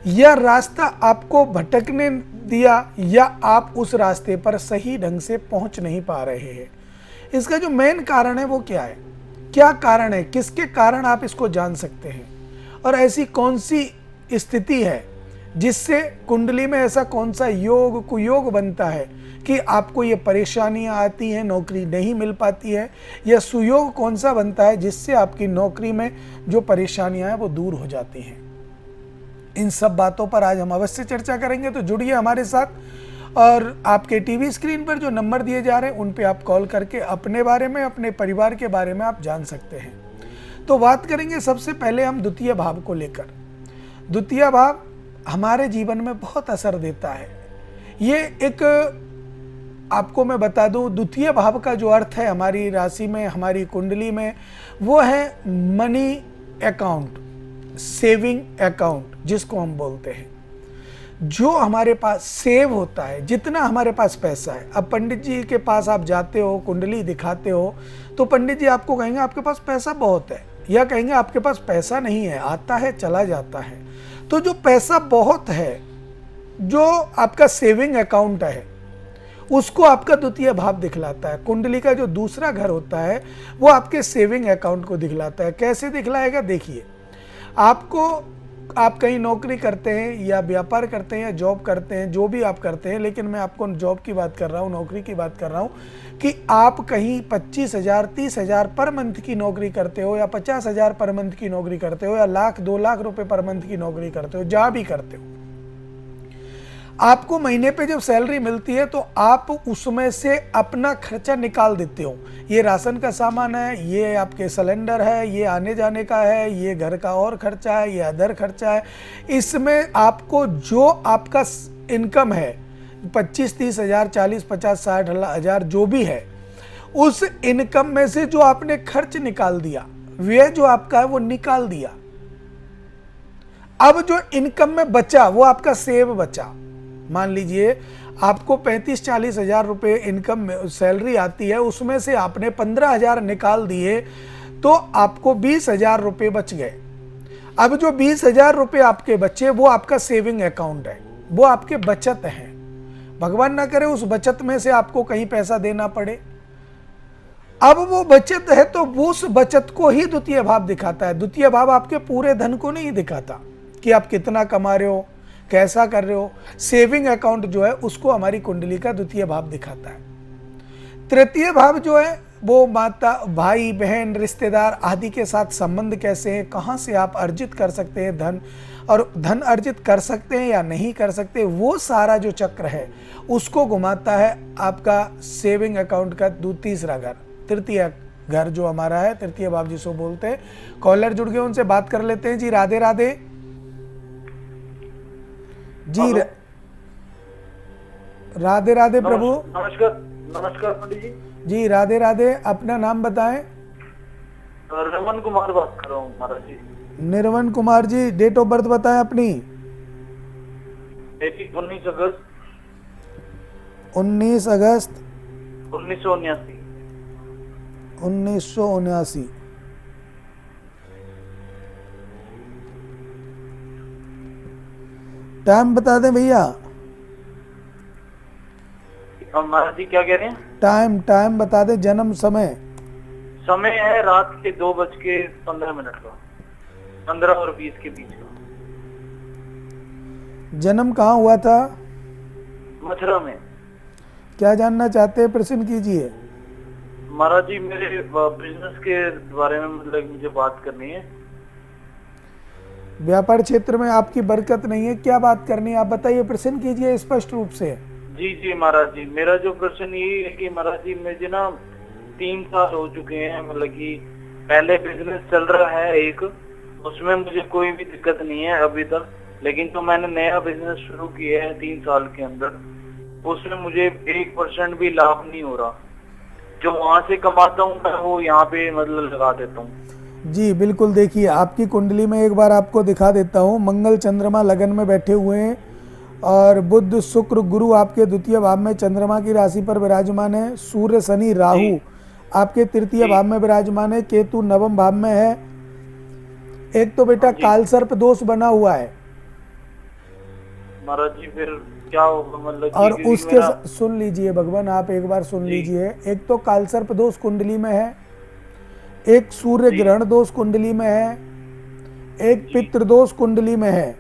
या रास्ता आपको भटकने दिया, या आप उस रास्ते पर सही ढंग से पहुंच नहीं पा रहे हैं। इसका जो मेन कारण है वो क्या है? क्या कारण है? किसके कारण आप इसको जान सकते हैं? और ऐसी कौन सी स्थिति है जिससे कुंडली में ऐसा कौन सा योग कुयोग बनता है कि आपको ये परेशानियां आती हैं, नौकरी नहीं मिल पाती है? या सुयोग कौन सा बनता है जिससे आपकी नौकरी में जो परेशानियां हैं वो दूर हो जाती हैं? इन सब बातों पर आज हम अवश्य चर्चा करेंगे, तो जुड़िए हमारे साथ। और आपके टीवी स्क्रीन पर जो नंबर दिए जा रहे हैं उन पे आप कॉल करके अपने बारे में, अपने परिवार के बारे में आप जान सकते हैं। तो बात करेंगे सबसे पहले हम द्वितीय भाव को लेकर। द्वितीय भाव हमारे जीवन में बहुत असर देता है। ये एक आपको मैं बता दूं, द्वितीय भाव का जो अर्थ है हमारी राशि में, हमारी कुंडली में, वो है मनी अकाउंट, सेविंग अकाउंट जिसको हम बोलते हैं। जो हमारे पास सेव होता है, जितना हमारे पास पैसा है। अब पंडित जी के पास आप जाते हो, कुंडली दिखाते हो, तो पंडित जी आपको कहेंगे आपके पास पैसा बहुत है, या कहेंगे आपके पास पैसा नहीं है, आता है चला जाता है। तो जो पैसा बहुत है, जो आपका सेविंग अकाउंट है, उसको आपका द्वितीय भाव दिखलाता है। कुंडली का जो दूसरा घर होता है वो आपके सेविंग अकाउंट को दिखलाता है। कैसे दिखलाएगा? देखिए, आप कहीं नौकरी करते हैं या व्यापार करते हैं या जॉब करते हैं, जो भी आप करते हैं, लेकिन मैं आपको जॉब की बात कर रहा हूँ, नौकरी की बात कर रहा हूँ, कि आप कहीं 25,000 30,000 पर मंथ की नौकरी करते हो, या 50,000 पर मंथ की नौकरी करते हो, या 1,00,000 2,00,000 रुपए पर मंथ की नौकरी करते हो, जहाँ भी करते हो, आपको महीने पे जब सैलरी मिलती है तो आप उसमें से अपना खर्चा निकाल देते हो। ये राशन का सामान है, ये आपके सिलेंडर है, ये आने जाने का है, ये घर का और खर्चा है, ये अदर खर्चा है। इसमें आपको जो आपका इनकम है 25-30 हज़ार, 40-50, 60 हज़ार जो भी है, उस इनकम में से जो आपने खर्च निकाल दिया, व्यय जो आपका है वो निकाल दिया। अब जो इनकम में बचा वो आपका सेव बचा। मान लीजिए आपको 35-40 हज़ार रुपये इनकम में सैलरी आती है, उसमें से आपने 15,000 निकाल दिए, तो आपको 20,000 रुपये बच गए। अब जो 20,000 रुपये आपके बचे वो आपका सेविंग अकाउंट है, वो आपके बचत है। भगवान ना करे उस बचत में से आपको कहीं पैसा देना पड़े। अब वो बचत है तो उस बचत को ही द्वितीय भाव दिखाता है। द्वितीय भाव आपके पूरे धन को नहीं दिखाता कि आप कितना कमा रहे हो, कैसा कर रहे हो। सेविंग अकाउंट जो है उसको हमारी कुंडली का द्वितीय भाव दिखाता है। तृतीय भाव जो है वो माता, भाई बहन, रिश्तेदार आदि के साथ संबंध कैसे हैं, कहाँ से आप अर्जित कर सकते हैं धन, और धन अर्जित कर सकते हैं या नहीं कर सकते, वो सारा जो चक्र है उसको घुमाता है आपका सेविंग अकाउंट का तीसरा घर, तृतीय घर जो हमारा है, तृतीय भाव जिसको बोलते हैं। कॉलर जुड़ गए, उनसे बात कर लेते हैं। जी राधे राधे। जी राधे राधे प्रभु। नमस्कार। नमस्कार पंडित जी। जी राधे राधे। अपना नाम बताएं। रमन कुमार बात कर रहा हूँ महाराज जी। निर्वन Kumar ji, date of birth बताएं अपनी। 19 अगस्त 19 अगस्त 1979। 1979। टाइम बता दें भैया। महाराज जी क्या कह रहे हैं? टाइम बता दें, जन्म समय। समय है रात के 2:15 का, 15 और 20 के बीच का। जन्म कहाँ हुआ था? मथुरा में। क्या जानना चाहते हैं, प्रश्न कीजिए। महाराज जी मेरे बिजनेस के बारे में मतलब मुझे बात करनी है। व्यापार क्षेत्र में आपकी बरकत नहीं है, क्या बात करनी है आप बताइए, प्रश्न कीजिए स्पष्ट रूप से। जी महाराज जी, मेरा जो प्रश्न ये है कि महाराज जी मुझे ना 3 साल हो चुके हैं, मतलब कि पहले बिजनेस चल रहा है एक, उसमें मुझे कोई भी दिक्कत नहीं है अभी तक, लेकिन जो मैंने नया बिजनेस शुरू किया है 3 साल के अंदर, उसमें मुझे 1% भी लाभ नहीं हो रहा। जो वहां से कमाता हूँ मैं वो यहाँ पे मतलब लगा देता हूँ। जी बिल्कुल, देखिए आपकी कुंडली में एक बार आपको दिखा देता हूँ। मंगल चंद्रमा लगन में बैठे हुए हैं और बुध शुक्र गुरु आपके द्वितीय भाव में चंद्रमा की राशि पर विराजमान है। सूर्य शनि राहु आपके तृतीय भाव में विराजमान है। केतु नवम भाव में है। एक तो बेटा काल सर्प दोष बना हुआ है महाराज जी, फिर क्या होगा मतलब? और उसके सुन लीजिए भगवान, आप एक बार सुन लीजिए। एक तो काल सर्प दोष कुंडली में है, एक सूर्य ग्रहण दोष कुंडली में है, एक पितृदोष कुंडली में है।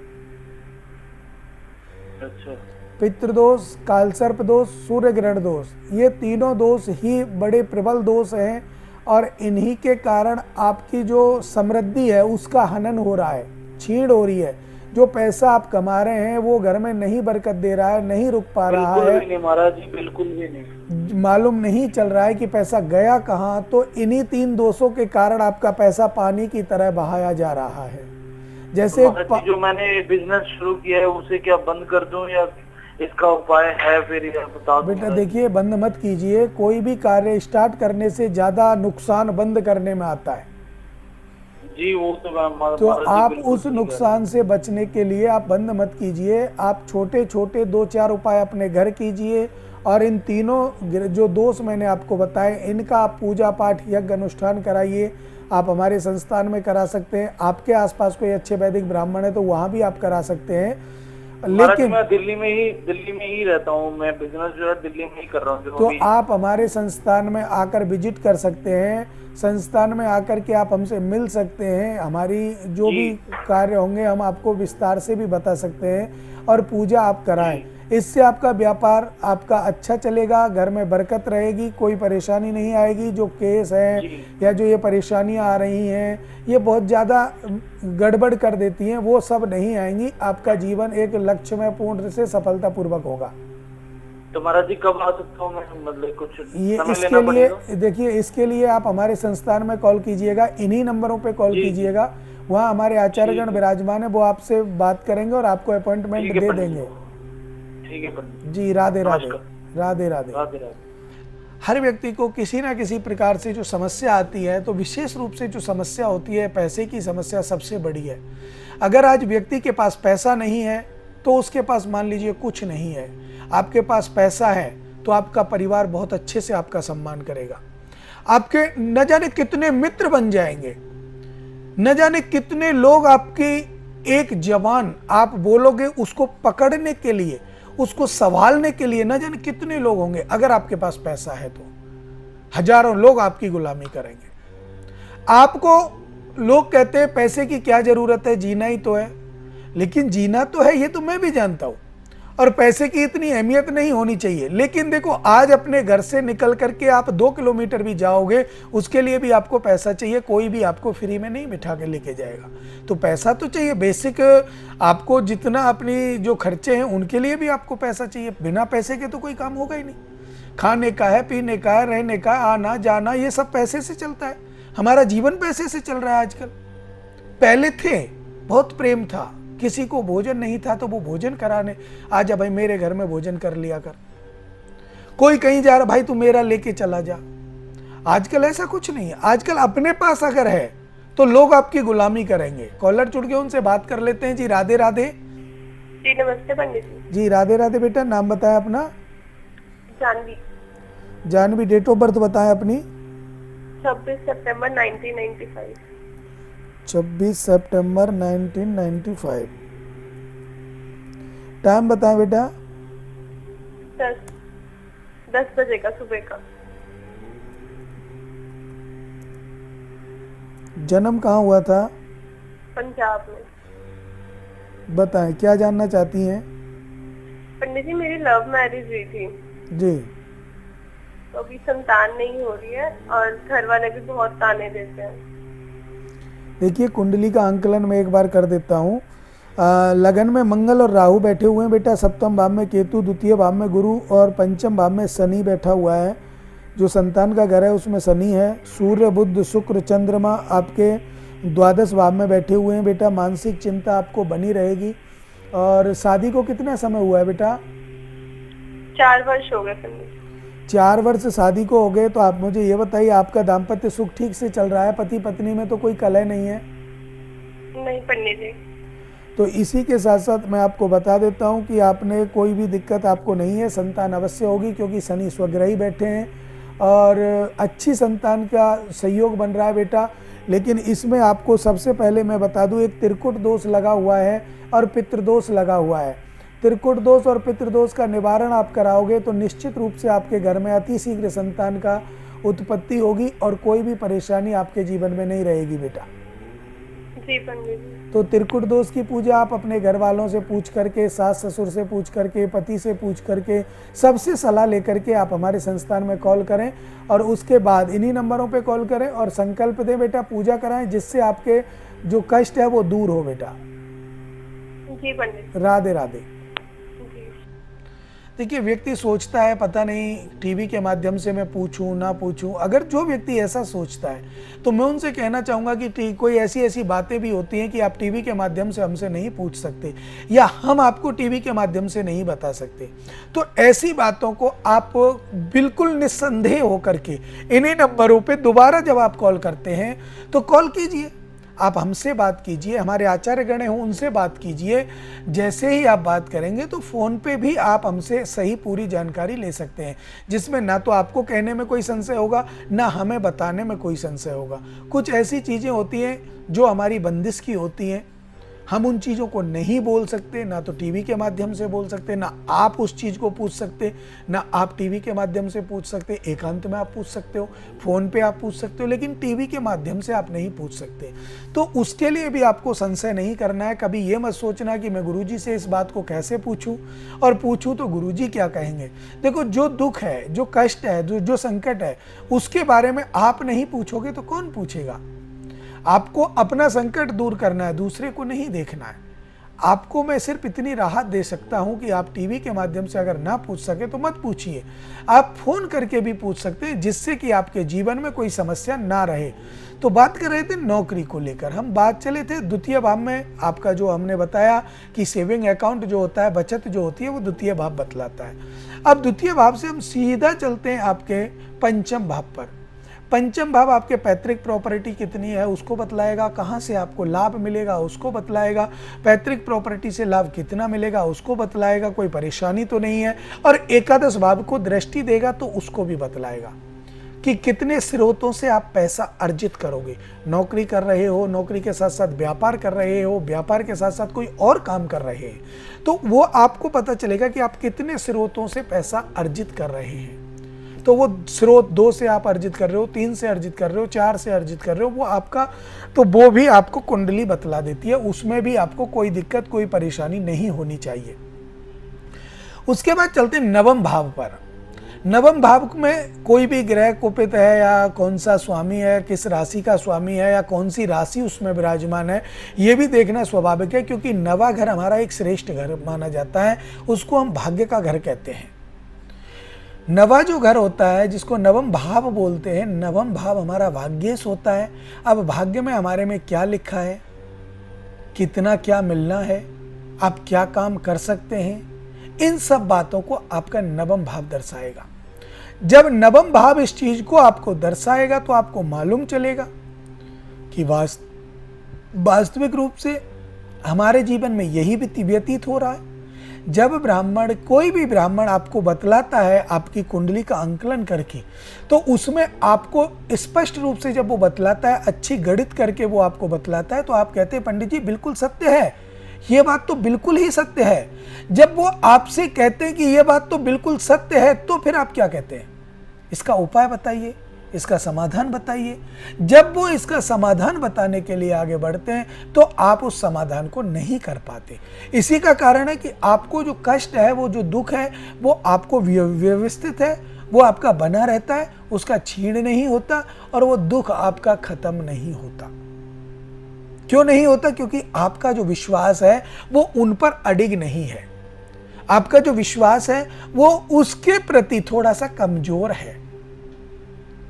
अच्छा। पितृदोष, काल सर्प दोष, सूर्य ग्रहण दोष, ये तीनों दोष ही बड़े प्रबल दोष हैं और इन्हीं के कारण आपकी जो समृद्धि है उसका हनन हो रहा है, छीण हो रही है। जो पैसा आप कमा रहे हैं वो घर में नहीं बरकत दे रहा है, नहीं रुक पा रहा है। बिल्कुल भी नहीं महाराज जी, बिल्कुल भी नहीं। मालूम नहीं चल रहा है कि पैसा गया कहाँ। तो इन्हीं 3 दोषों के कारण आपका पैसा पानी की तरह बहाया जा रहा है। जैसे जो मैंने बिजनेस शुरू किया है उसे क्या बंद कर दूं या इसका उपाय है फिर, या बता दो। बेटा देखिए, बंद मत कीजिए। कोई भी कार्य स्टार्ट करने से ज्यादा नुकसान बंद करने में आता है। जी वो तो आप उस नुकसान से बचने के लिए आप बंद मत कीजिए। आप छोटे छोटे 2-4 उपाय अपने घर कीजिए और इन तीनों जो दोष मैंने आपको बताए इनका आप पूजा पाठ यज्ञ अनुष्ठान कराइए। आप हमारे संस्थान में करा सकते हैं। आपके आसपास कोई अच्छे वैदिक ब्राह्मण है तो वहाँ भी आप करा सकते हैं। लेकिन मैं दिल्ली में ही रहता हूँ। मैं बिजनेस जो है दिल्ली में ही कर रहा हूँ। तो आप हमारे संस्थान में आकर विजिट कर सकते हैं। संस्थान में आकर के आप हमसे मिल सकते हैं। हमारी जो भी कार्य होंगे हम आपको विस्तार से भी बता सकते हैं और पूजा आप कराएं। इससे आपका व्यापार आपका अच्छा चलेगा, घर में बरकत रहेगी, कोई परेशानी नहीं आएगी। जो केस है या जो ये परेशानियां आ रही हैं ये बहुत ज़्यादा गड़बड़ कर देती हैं, वो सब नहीं आएंगी। आपका जीवन एक लक्ष्य में पूर्ण से सफलतापूर्वक होगा। तो महाराज जी कब आ सकता हूँ मैं, मतलब कुछ ये इसके लिए देखिए, इसके लिए आप हमारे संस्थान में कॉल कीजिएगा, इन्हीं नंबरों पे कॉल कीजिएगा। वहाँ हमारे आचार्यगण विराजमान है, वो आपसे बात करेंगे और आपको अपॉइंटमेंट दे देंगे। ठीक है जी राधे राधे। राधे राधे। राधे राधे। हर व्यक्ति को किसी ना किसी प्रकार से जो समस्या आती है, तो विशेष रूप से जो समस्या होती है पैसे की समस्या सबसे बड़ी है। अगर आज व्यक्ति के पास पैसा नहीं है तो उसके पास मान लीजिए कुछ नहीं है। आपके पास पैसा है तो आपका परिवार बहुत अच्छे से आपका सम्मान करेगा। आपके न जाने कितने मित्र बन जाएंगे, न जाने कितने लोग आपकी एक जवान आप बोलोगे उसको पकड़ने के लिए, उसको संभालने के लिए न जाने कितने लोग होंगे। अगर आपके पास पैसा है तो हजारों लोग आपकी गुलामी करेंगे। आपको लोग कहते हैं पैसे की क्या जरूरत है, जीना ही तो है। लेकिन जीना तो है, ये तो मैं भी जानता हूं। और पैसे की इतनी अहमियत नहीं होनी चाहिए। लेकिन देखो, आज अपने घर से निकल करके आप 2 किलोमीटर भी जाओगे, उसके लिए भी आपको पैसा चाहिए। कोई भी आपको फ्री में नहीं बिठा के लेके जाएगा, तो पैसा तो चाहिए। बेसिक आपको जितना अपनी जो खर्चे हैं उनके लिए भी आपको पैसा चाहिए। बिना पैसे के तो कोई काम होगा ही नहीं। खाने का है, पीने का है, रहने का, आना जाना, ये सब पैसे से चलता है। हमारा जीवन पैसे से चल रहा है आजकल। पहले थे, बहुत प्रेम था, किसी को भोजन नहीं था तो वो भोजन कराने आ जा भाई, मेरे घर में भोजन कर लिया कर। कोई कहीं जा रहा, भाई तू मेरा लेके चला जा। आजकल ऐसा कुछ नहीं है। आजकल अपने पास अगर है तो लोग आपकी गुलामी करेंगे। कॉलर जुड़ के उनसे बात कर लेते हैं। जी राधे राधे। जी नमस्ते पंडित जी। जी राधे राधे बेटा, नाम बताया अपना? Janvi. Janvi, date of birth बताएं अपनी? 26 सितंबर 1995। 26 सितंबर 1995। टाइम बताएं बेटा? 10 बजे का, सुबह का। जन्म कहाँ हुआ था? पंजाब में। बताएं, क्या जानना चाहती हैं? पंडित जी, मेरी लव मैरिज हुई थी, जी। तो अभी संतान नहीं हो रही है और घर वाले भी बहुत ताने देते हैं। देखिए, कुंडली का आंकलन मैं एक बार कर देता हूँ। लगन में मंगल और राहु बैठे हुए हैं बेटा। सप्तम भाव में केतु, द्वितीय भाव में गुरु और पंचम भाव में शनि बैठा हुआ है। जो संतान का घर है उसमें शनि है। सूर्य, बुध, शुक्र, चंद्रमा आपके द्वादश भाव में बैठे हुए हैं बेटा। मानसिक चिंता आपको बनी रहेगी। और शादी को कितना समय हुआ है बेटा? 4 वर्ष हो गए पंडित। 4 वर्ष शादी को हो गए। तो आप मुझे ये बताइए, आपका दाम्पत्य सुख ठीक से चल रहा है? पति पत्नी में तो कोई कलह नहीं है? नहीं पंडित जी। तो इसी के साथ साथ मैं आपको बता देता हूं कि आपने कोई भी दिक्कत आपको नहीं है। संतान अवश्य होगी, क्योंकि शनि स्वग्रही बैठे हैं और अच्छी संतान का सहयोग बन रहा है बेटा। लेकिन इसमें आपको सबसे पहले मैं बता दूं, एक त्रिकुट दोष लगा हुआ है और पितृदोष लगा हुआ है। त्रिकुट दोष और पितृदोष का निवारण आप कराओगे तो निश्चित रूप से आपके घर में अति शीघ्र संतान का उत्पत्ति होगी और कोई भी परेशानी आपके जीवन में नहीं रहेगी बेटा। जी पंडित जी। तो त्रिकुट दोष की पूजा आप अपने घर वालों से पूछ करके, सास ससुर से पूछ करके, पति से पूछ करके, सबसे सलाह लेकर के आप हमारे संस्थान में कॉल करें और उसके बाद इन्हीं नंबरों पे कॉल करें और संकल्प दें बेटा, पूजा कराएं, जिससे आपके जो कष्ट है वो दूर हो बेटा। जी पंडित। राधे राधे। जी। देखिए, व्यक्ति सोचता है पता नहीं टीवी के माध्यम से मैं पूछूं ना पूछूं। अगर जो व्यक्ति ऐसा सोचता है तो मैं उनसे कहना चाहूँगा कि कोई ऐसी बातें भी होती हैं कि आप टीवी के माध्यम से हमसे नहीं पूछ सकते या हम आपको टीवी के माध्यम से नहीं बता सकते। तो ऐसी बातों को आप बिल्कुल निस्संदेह होकर के इन्हीं नंबरों पर दोबारा जब आप कॉल करते हैं तो कॉल कीजिए, आप हमसे बात कीजिए, हमारे आचार्यगण हैं उनसे बात कीजिए। जैसे ही आप बात करेंगे तो फ़ोन पे भी आप हमसे सही पूरी जानकारी ले सकते हैं, जिसमें ना तो आपको कहने में कोई संशय होगा ना हमें बताने में कोई संशय होगा। कुछ ऐसी चीज़ें होती हैं जो हमारी बंदिश की होती हैं, हम उन चीज़ों को नहीं बोल सकते, ना तो टीवी के माध्यम से बोल सकते, ना आप उस चीज़ को पूछ सकते, ना आप टीवी के माध्यम से पूछ सकते। एकांत में आप पूछ सकते हो, फ़ोन पे आप पूछ सकते हो, लेकिन टीवी के माध्यम से आप नहीं पूछ सकते। तो उसके लिए भी आपको संशय नहीं करना है। कभी ये मत सोचना कि मैं गुरुजी से इस बात को कैसे पूछूं और पूछूं तो गुरुजी क्या कहेंगे। देखो, जो दुख है, जो कष्ट है, जो संकट है, उसके बारे में आप नहीं पूछोगे तो कौन पूछेगा। आपको अपना संकट दूर करना है, दूसरे को नहीं देखना है। आपको मैं सिर्फ इतनी राहत दे सकता हूं कि आप टीवी के माध्यम से अगर ना पूछ सके तो मत पूछिए, आप फोन करके भी पूछ सकते हैं, जिससे कि आपके जीवन में कोई समस्या ना रहे। तो बात कर रहे थे नौकरी को लेकर, हम बात चले थे द्वितीय भाव में। आपका जो हमने बताया कि सेविंग अकाउंट जो होता है, बचत जो होती है, वो द्वितीय भाव बतलाता है। अब द्वितीय भाव से हम सीधा चलते हैं आपके पंचम भाव पर। पंचम भाव आपके पैतृक प्रॉपर्टी कितनी है उसको बतलाएगा, कहाँ से आपको लाभ मिलेगा उसको बतलाएगा, पैतृक प्रॉपर्टी से लाभ कितना मिलेगा उसको बतलाएगा, कोई परेशानी तो नहीं है, और एकादश भाव को दृष्टि देगा तो उसको भी बतलाएगा कि कितने स्रोतों से आप पैसा अर्जित करोगे। नौकरी कर रहे हो, नौकरी के साथ साथ व्यापार कर रहे हो, व्यापार के साथ साथ कोई और काम कर रहे हैं, तो वो आपको पता चलेगा कि आप कितने स्रोतों से पैसा अर्जित कर रहे हैं। तो वो स्रोत 2 से आप अर्जित कर रहे हो, 3 से अर्जित कर रहे हो, 4 से अर्जित कर रहे हो, वो आपका, तो वो भी आपको कुंडली बतला देती है। उसमें भी आपको कोई दिक्कत, कोई परेशानी नहीं होनी चाहिए। उसके बाद चलते हैं नवम भाव पर। नवम भाव में कोई भी ग्रह कुपित है या कौन सा स्वामी है, किस राशि का स्वामी है या कौन सी राशि उसमें विराजमान है, ये भी देखना स्वाभाविक है, क्योंकि नवा घर हमारा एक श्रेष्ठ घर माना जाता है, उसको हम भाग्य का घर कहते हैं। नवा जो घर होता है जिसको नवम भाव बोलते हैं, नवम भाव हमारा भाग्येश होता है। अब भाग्य में हमारे में क्या लिखा है, कितना क्या मिलना है, आप क्या काम कर सकते हैं, इन सब बातों को आपका नवम भाव दर्शाएगा। जब नवम भाव इस चीज को आपको दर्शाएगा तो आपको मालूम चलेगा कि वास्तविक रूप से हमारे जीवन में यही व्यतीत हो रहा है। जब ब्राह्मण, कोई भी ब्राह्मण आपको बतलाता है आपकी कुंडली का आंकलन करके, तो उसमें आपको स्पष्ट रूप से जब वो बतलाता है, अच्छी गणित करके वो आपको बतलाता है, तो आप कहते हैं पंडित जी बिल्कुल सत्य है, ये बात तो बिल्कुल ही सत्य है। जब वो आपसे कहते हैं कि ये बात तो बिल्कुल सत्य है, तो फिर आप क्या कहते हैं, इसका उपाय बताइए, इसका समाधान बताइए। जब वो इसका समाधान बताने के लिए आगे बढ़ते हैं तो आप उस समाधान को नहीं कर पाते। इसी का कारण है कि आपको जो कष्ट है, वो जो दुख है, वो आपको व्यवस्थित है, वो आपका बना रहता है, उसका छीण नहीं होता और वो दुख आपका खत्म नहीं होता। क्यों नहीं होता? क्योंकि आपका जो विश्वास है वो उन पर अडिग नहीं है। आपका जो विश्वास है वो उसके प्रति थोड़ा सा कमजोर है।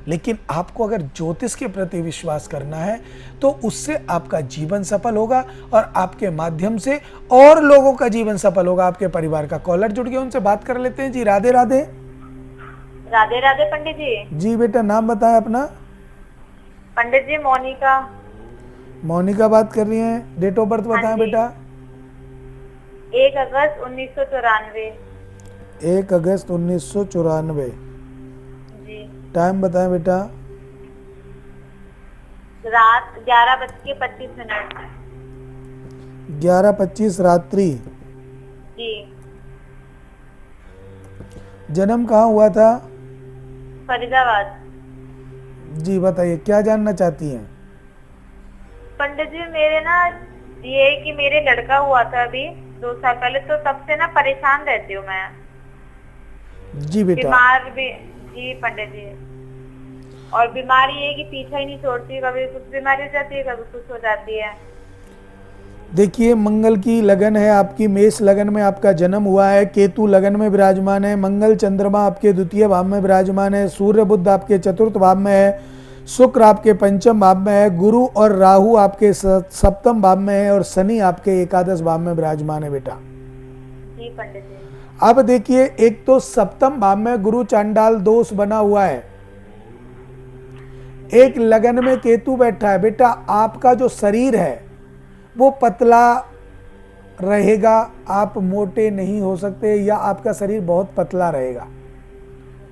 लेकिन आपको अगर ज्योतिष के प्रति विश्वास करना है तो उससे आपका जीवन सफल होगा और आपके माध्यम से और लोगों का जीवन सफल होगा। आपके परिवार का कॉलर जुड़ गया, उनसे बात कर लेते हैं। जी राधे राधे। राधे राधे पंडित जी। जी बेटा, नाम बताएं अपना। पंडित जी मोनिका। मोनिका बात कर रही हैं, डेट ऑफ बर्थ बताएं बेटा। 1 अगस्त 1994। 1 अगस्त 1994। जी। टाइम बताएं बेटा। रात 11:25। 11:25 रात्रि। जी। जन्म कहाँ हुआ था? फरीदाबाद। जी बताइए, क्या जानना चाहती हैं? पंडित जी मेरे ना ये कि मेरे लड़का हुआ था अभी 2 साल पहले, तो तब से ना परेशान रहती हूँ मैं। जी बेटा। बीमार भी। जी पंडित जी। और बीमारी ये कि पीछा ही नहीं छोड़ती, कभी कुछ बीमारी हो जाती है, कभी कुछ हो जाती है। देखिए, मंगल की लगन है आपकी, मेष लगन में आपका जन्म हुआ है, केतु लगन में विराजमान है, मंगल चंद्रमा आपके द्वितीय भाव में विराजमान है, सूर्य बुध आपके चतुर्थ भाव में है, शुक्र आपके पंचम भाव में है, गुरु और राहु आपके सप्तम भाव में है और शनि आपके एकादश भाव में विराजमान है बेटा। जी पंडित जी। अब देखिए, एक तो सप्तम भाव में गुरु चांडाल दोष बना हुआ है, एक लगन में केतु बैठा है। बेटा आपका जो शरीर है वो पतला रहेगा, आप मोटे नहीं हो सकते, या आपका शरीर बहुत पतला रहेगा।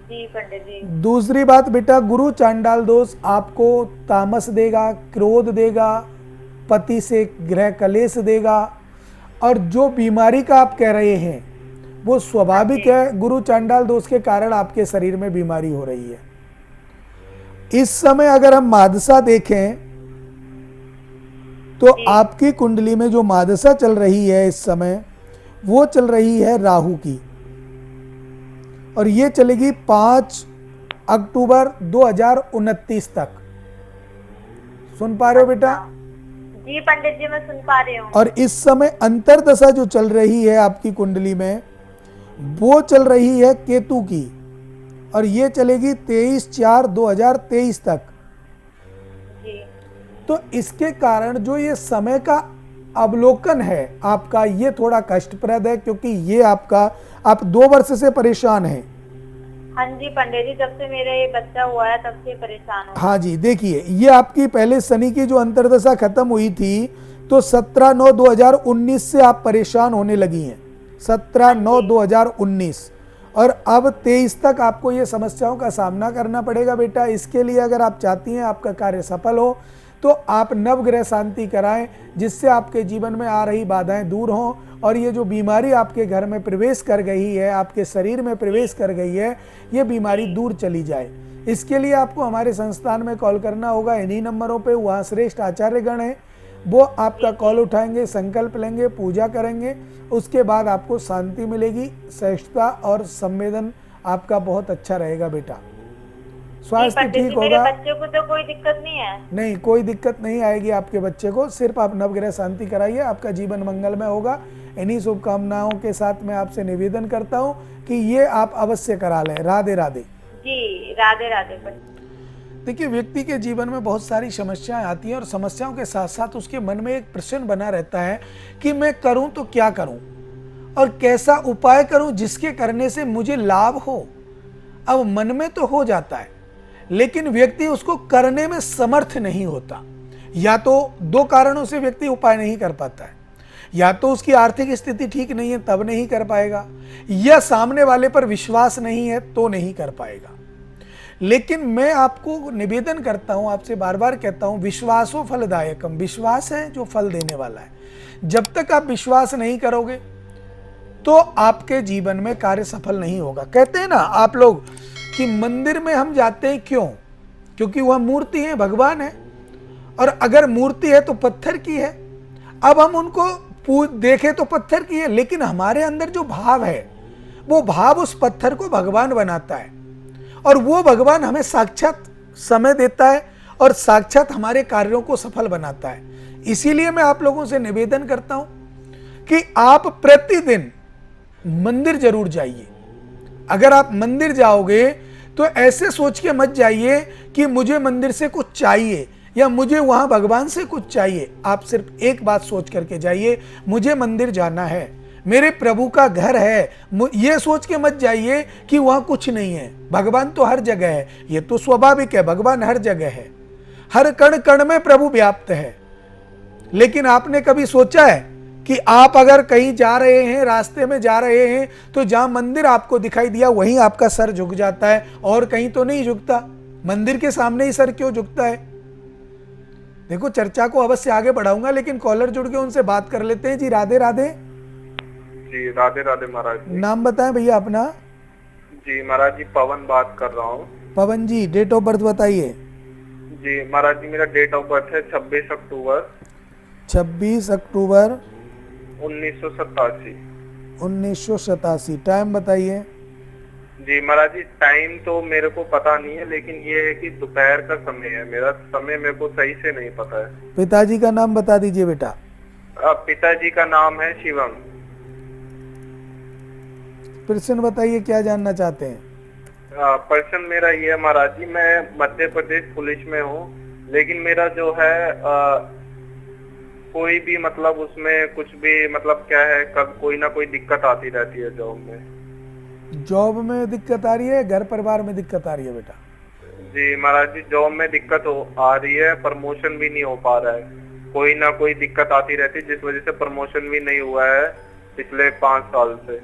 जी पंडित जी। दूसरी बात बेटा, गुरु चांडाल दोष आपको तामस देगा, क्रोध देगा, पति से ग्रह कलेश देगा, और जो बीमारी का आप कह रहे हैं वो स्वाभाविक है। गुरु चांडाल दोष के कारण आपके शरीर में बीमारी हो रही है। इस समय अगर हम मादशा देखें तो आपकी कुंडली में जो मादशा चल रही है इस समय, वो चल रही है राहु की, और ये चलेगी 5 अक्टूबर 2029 तक। सुन पा रहे हो बेटा? जी पंडित जी मैं सुन पा रही हूँ। और इस समय अंतरदशा जो चल रही है आपकी कुंडली में, वो चल रही है केतु की, और ये चलेगी 23/4/2023 तक। जी। तो इसके कारण जो ये समय का अवलोकन है आपका, ये थोड़ा कष्टप्रद है, क्योंकि ये आप 2 वर्ष से परेशान हैं। हाँ जी पंडित जी, जब से मेरा ये बच्चा हुआ है तब से परेशान हूँ। हाँ जी, देखिए, ये आपकी पहले शनि की जो अंतर्दशा खत्म हुई थी, तो 17/9/2019 से आप परेशान होने लगी हैं। 17/9/2019, और अब 23 तक आपको ये समस्याओं का सामना करना पड़ेगा बेटा। इसके लिए अगर आप चाहती हैं आपका कार्य सफल हो, तो आप नवग्रह शांति कराएं, जिससे आपके जीवन में आ रही बाधाएं दूर हों, और ये जो बीमारी आपके घर में प्रवेश कर गई है, आपके शरीर में प्रवेश कर गई है, ये बीमारी दूर चली जाए। इसके लिए आपको हमारे संस्थान में कॉल करना होगा, इन्हीं नंबरों पे। वहाँ श्रेष्ठ आचार्यगण हैं, वो आपका कॉल उठाएंगे, संकल्प लेंगे, पूजा करेंगे, उसके बाद आपको शांति मिलेगी, सहिष्णुता और संवेदन आपका बहुत अच्छा रहेगा बेटा। स्वास्थ्य पंडित जी, ठीक मेरे होगा। बच्चे को तो कोई दिक्कत नहीं है? नहीं, कोई दिक्कत नहीं आएगी आपके बच्चे को, सिर्फ आप नवग्रह शांति कराइए, आपका जीवन मंगलमय होगा। इन्हीं शुभकामनाओं के साथ मैं आपसे निवेदन करता हूँ कि ये आप अवश्य करा लें। राधे राधे। जी, राधे राधे। देखिए, व्यक्ति के जीवन में बहुत सारी समस्याएं आती हैं और समस्याओं के साथ साथ उसके मन में एक प्रश्न बना रहता है कि मैं करूं तो क्या करूं और कैसा उपाय करूं जिसके करने से मुझे लाभ हो। अब मन में तो हो जाता है, लेकिन व्यक्ति उसको करने में समर्थ नहीं होता। या तो दो कारणों से व्यक्ति उपाय नहीं कर पाता है, या तो उसकी आर्थिक स्थिति ठीक नहीं है तब नहीं कर पाएगा, या सामने वाले पर विश्वास नहीं है तो नहीं कर पाएगा। लेकिन मैं आपको निवेदन करता हूं, आपसे बार बार कहता हूं, विश्वासो फलदायकम, विश्वास है जो फल देने वाला है। जब तक आप विश्वास नहीं करोगे तो आपके जीवन में कार्य सफल नहीं होगा। कहते हैं ना आप लोग कि मंदिर में हम जाते हैं क्यों? क्योंकि वह मूर्ति है, भगवान है, और अगर मूर्ति है तो पत्थर की है। अब हम उनको देखें तो पत्थर की है, लेकिन हमारे अंदर जो भाव है वो भाव उस पत्थर को भगवान बनाता है, और वो भगवान हमें साक्षात समय देता है और साक्षात हमारे कार्यों को सफल बनाता है। इसीलिए मैं आप लोगों से निवेदन करता हूं कि आप प्रतिदिन मंदिर जरूर जाइए। अगर आप मंदिर जाओगे तो ऐसे सोच के मत जाइए कि मुझे मंदिर से कुछ चाहिए या मुझे वहां भगवान से कुछ चाहिए। आप सिर्फ एक बात सोच करके जाइए, मुझे मंदिर जाना है, मेरे प्रभु का घर है। ये सोच के मत जाइए कि वहां कुछ नहीं है। भगवान तो हर जगह है, ये तो स्वाभाविक है, भगवान हर जगह है, हर कण कण में प्रभु व्याप्त है। लेकिन आपने कभी सोचा है कि आप अगर कहीं जा रहे हैं, रास्ते में जा रहे हैं, तो जहां मंदिर आपको दिखाई दिया वहीं आपका सर झुक जाता है और कहीं तो नहीं झुकता? मंदिर के सामने ही सर क्यों झुकता है? देखो, चर्चा को अवश्य आगे बढ़ाऊंगा, लेकिन कॉलर जुड़ के उनसे बात कर लेते हैं। जी राधे राधे। जी राधे राधे महाराज जी। नाम बताएं भैया अपना। जी महाराज जी, पवन बात कर रहा हूँ। पवन जी, डेट ऑफ बर्थ बताइए। जी महाराज जी, मेरा डेट ऑफ बर्थ है 26 अक्टूबर 1987। 1987। टाइम बताइए। जी महाराज जी, टाइम तो मेरे को पता नहीं है, लेकिन ये है कि दोपहर का समय है। मेरा समय मेरे को सही से नहीं पता है। पिताजी का नाम बता दीजिए बेटा। पिताजी का नाम है शिवम। प्रश्न बताइए, क्या जानना चाहते हैं? प्रश्न मेरा ये है महाराज जी, मैं मध्य प्रदेश पुलिस में हूँ, लेकिन मेरा जो है कोई भी मतलब उसमें कुछ भी मतलब क्या है, कब कोई ना कोई दिक्कत आती रहती है जॉब में। जॉब में दिक्कत आ रही है, घर परिवार में दिक्कत आ रही है बेटा? जी महाराज जी, जॉब में दिक्कत आ रही है, प्रमोशन भी नहीं हो पा रहा है। कोई ना कोई दिक्कत आती रहती है, जिस वजह से प्रमोशन भी नहीं हुआ है पिछले 5 साल से।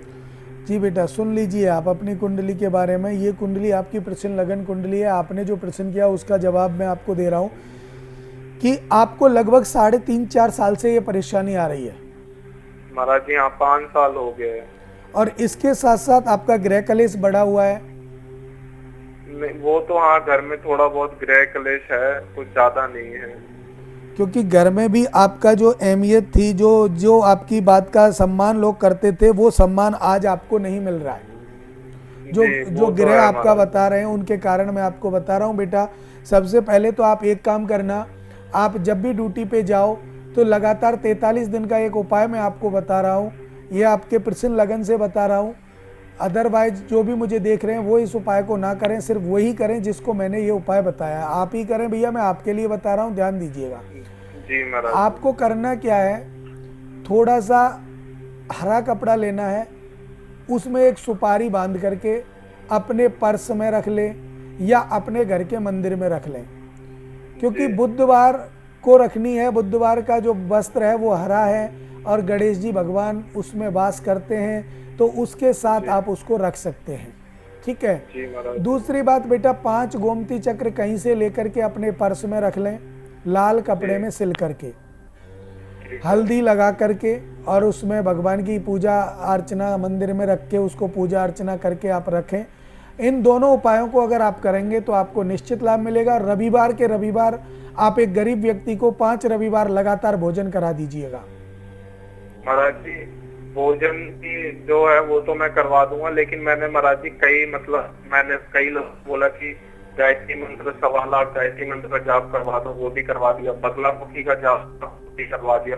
जी बेटा, सुन लीजिए आप अपनी कुंडली के बारे में। ये कुंडली आपकी प्रश्न लगन कुंडली है। आपने जो प्रश्न किया उसका जवाब मैं आपको दे रहा हूँ कि आपको लगभग 3.5-4 साल से ये परेशानी आ रही है महाराज जी। हाँ, 5 साल हो गए। और इसके साथ साथ आपका गृह कलेश बढ़ा हुआ है। वो तो हाँ, घर में थोड़ा बहुत गृह कलेश है, कुछ ज्यादा नहीं है। क्योंकि घर में भी आपका जो अहमियत थी, जो आपकी बात का सम्मान लोग करते थे, वो सम्मान आज आपको नहीं मिल रहा है। जो गृह आपका बता रहे हैं उनके कारण मैं आपको बता रहा हूँ बेटा। सबसे पहले तो आप एक काम करना, आप जब भी ड्यूटी पे जाओ तो लगातार 43 दिन का एक उपाय मैं आपको बता रहा हूँ। ये आपके प्रश्न लगन से बता रहा हूँ। अदरवाइज जो भी मुझे देख रहे हैं वो इस उपाय को ना करें, सिर्फ वही करें जिसको मैंने ये उपाय बताया। आप ही करें भैया, मैं आपके लिए बता रहा हूँ, ध्यान दीजिएगा। जी महाराज। आपको करना क्या है, थोड़ा सा हरा कपड़ा लेना है, उसमें एक सुपारी बांध करके अपने पर्स में रख लें या अपने घर के मंदिर में रख लें, क्योंकि बुधवार को रखनी है। बुधवार का जो वस्त्र है वो हरा है और गणेश जी भगवान उसमें वास करते हैं, तो उसके साथ आप उसको रख सकते हैं। ठीक है। दूसरी बात बेटा, 5 गोमती चक्र कहीं से लेकर के अपने पर्स में रख लें, लाल कपड़े में सिल करके, हल्दी लगा करके, और उसमें भगवान की पूजा अर्चना मंदिर में रख के उसको पूजा अर्चना करके आप रखें। इन दोनों उपायों को अगर आप करेंगे तो आपको निश्चित लाभ मिलेगा। रविवार के रविवार आप एक गरीब व्यक्ति को 5 रविवार लगातार भोजन करा दीजिएगा। महाराज जी भोजन की जो है वो तो मैं करवा दूंगा, लेकिन मैंने महाराज जी मैंने कई लोग बोला कि गायत्री मंत्र 1.25 लाख गायत्री मंत्र का जाप करवा दो, वो भी करवा दिया, बगलामुखी का जाप भी करवा दिया,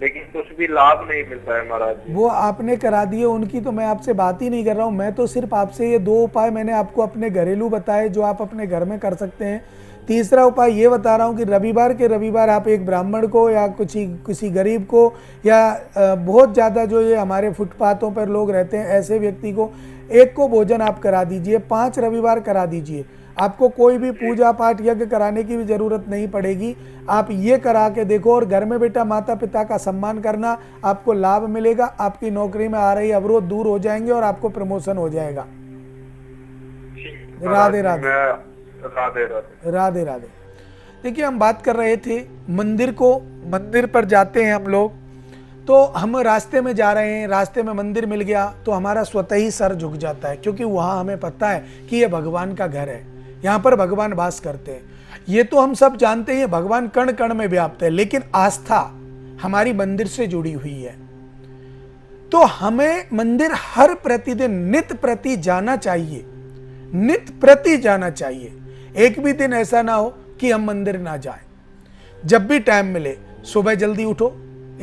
लेकिन कुछ भी लाभ नहीं मिल रहा है महाराज जी। वो आपने करा दिए, उनकी तो मैं आपसे बात ही नहीं कर रहा हूँ। मैं तो सिर्फ आपसे ये 2 उपाय मैंने आपको अपने घरेलू बताए जो आप अपने घर में कर सकते हैं। तीसरा उपाय ये बता रहा हूँ कि रविवार के रविवार आप एक ब्राह्मण को या किसी गरीब को या बहुत ज़्यादा जो ये हमारे फुटपाथों पर लोग रहते हैं ऐसे व्यक्ति को एक को भोजन आप करा दीजिए। 5 रविवार करा दीजिए। आपको कोई भी पूजा पाठ यज्ञ कराने की भी ज़रूरत नहीं पड़ेगी। आप ये करा के देखो और घर में बेटा माता पिता का सम्मान करना, आपको लाभ मिलेगा। आपकी नौकरी में आ रही अवरोध दूर हो जाएंगे और आपको प्रमोशन हो जाएगा। राधे राधे राधे राधे राधे राधे। देखिए हम बात कर रहे थे मंदिर पर जाते हैं हम लोग, तो हम रास्ते में जा रहे हैं, रास्ते में मंदिर मिल गया तो हमारा स्वतः ही सर झुक जाता है, क्योंकि वहाँ हमें पता है कि ये भगवान का घर है, यहाँ पर भगवान वास करते हैं। ये तो हम सब जानते हैं, भगवान कण कण में व्याप्त है, लेकिन आस्था हमारी मंदिर से जुड़ी हुई है। तो हमें मंदिर हर प्रतिदिन नित प्रति जाना चाहिए, नित प्रति जाना चाहिए। एक भी दिन ऐसा ना हो कि हम मंदिर ना जाएं। जब भी टाइम मिले सुबह जल्दी उठो,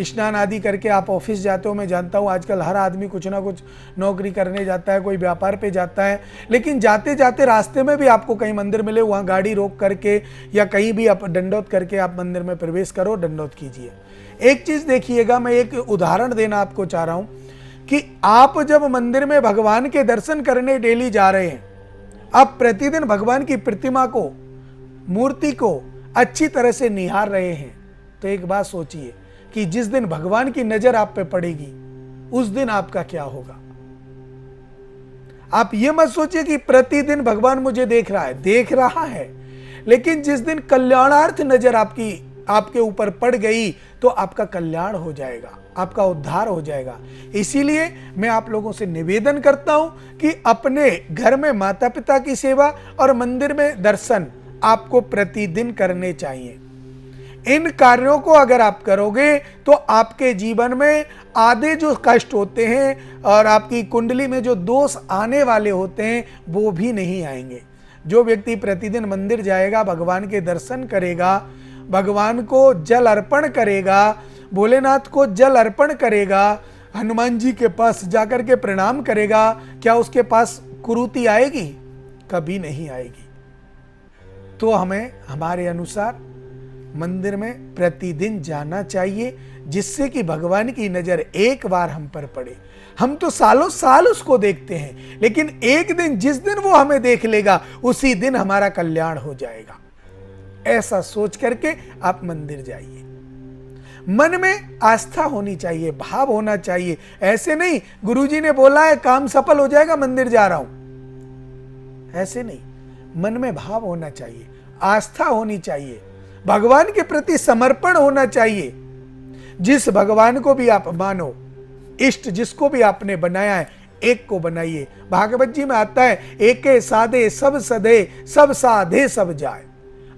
स्नान आदि करके आप ऑफिस जाते हो। मैं जानता हूँ आजकल हर आदमी कुछ ना कुछ नौकरी करने जाता है, कोई व्यापार पे जाता है, लेकिन जाते जाते रास्ते में भी आपको कहीं मंदिर मिले, वहाँ गाड़ी रोक करके या कहीं भी आप दंडोत करके आप मंदिर में प्रवेश करो, दंडोत कीजिए। एक चीज़ देखिएगा, मैं एक उदाहरण देना आपको चाह रहा हूँ कि आप जब मंदिर में भगवान के दर्शन करने डेली जा रहे हैं, आप प्रतिदिन भगवान की प्रतिमा को, मूर्ति को अच्छी तरह से निहार रहे हैं, तो एक बात सोचिए कि जिस दिन भगवान की नजर आप पे पड़ेगी उस दिन आपका क्या होगा। आप ये मत सोचिए कि प्रतिदिन भगवान मुझे देख रहा है, लेकिन जिस दिन कल्याणार्थ नजर आपके ऊपर पड़ गई तो आपका कल्याण हो जाएगा, आपका उद्धार हो जाएगा। इसीलिए मैं आप लोगों से निवेदन करता हूं कि अपने घर में माता पिता की सेवा और मंदिर में दर्शन आपको प्रतिदिन करने चाहिए। इन कार्यों को अगर आप करोगे तो आपके जीवन में आधे जो कष्ट होते हैं और आपकी कुंडली में जो दोष आने वाले होते हैं वो भी नहीं आएंगे। जो व्यक्ति प्रतिदिन मंदिर जाएगा, भगवान के दर्शन करेगा, भगवान को जल अर्पण करेगा, भोलेनाथ को जल अर्पण करेगा, हनुमान जी के पास जाकर के प्रणाम करेगा, क्या उसके पास कुरीति आएगी? कभी नहीं आएगी। तो हमें हमारे अनुसार मंदिर में प्रतिदिन जाना चाहिए, जिससे कि भगवान की नजर एक बार हम पर पड़े। हम तो सालों साल उसको देखते हैं, लेकिन एक दिन जिस दिन वो हमें देख लेगा उसी दिन हमारा कल्याण हो जाएगा। ऐसा सोच करके आप मंदिर जाइए। मन में आस्था होनी चाहिए, भाव होना चाहिए। ऐसे नहीं गुरुजी ने बोला है काम सफल हो जाएगा मंदिर जा रहा हूं, ऐसे नहीं। मन में भाव होना चाहिए, आस्था होनी चाहिए, भगवान के प्रति समर्पण होना चाहिए। जिस भगवान को भी आप मानो, इष्ट जिसको भी आपने बनाया है, एक को बनाइए। भागवत जी में आता है एक साधे सब सधे, सब साधे सब जाए।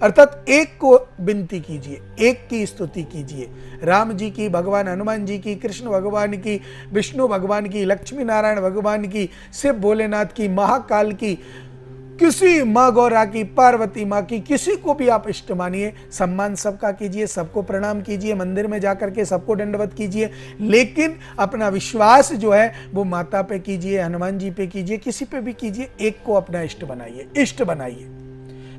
अर्थात एक को विनती कीजिए, एक की स्तुति कीजिए। राम जी की, भगवान हनुमान जी की, कृष्ण भगवान की, विष्णु भगवान की, लक्ष्मी नारायण भगवान की, शिव भोलेनाथ की, महाकाल की, किसी माँ गौरा की, पार्वती माँ की, किसी को भी आप इष्ट मानिए। सम्मान सबका कीजिए, सबको प्रणाम कीजिए, मंदिर में जाकर के सबको दंडवत कीजिए, लेकिन अपना विश्वास जो है वो माता पे कीजिए, हनुमान जी पे कीजिए, किसी पे भी कीजिए। एक को अपना इष्ट बनाइए, इष्ट बनाइए।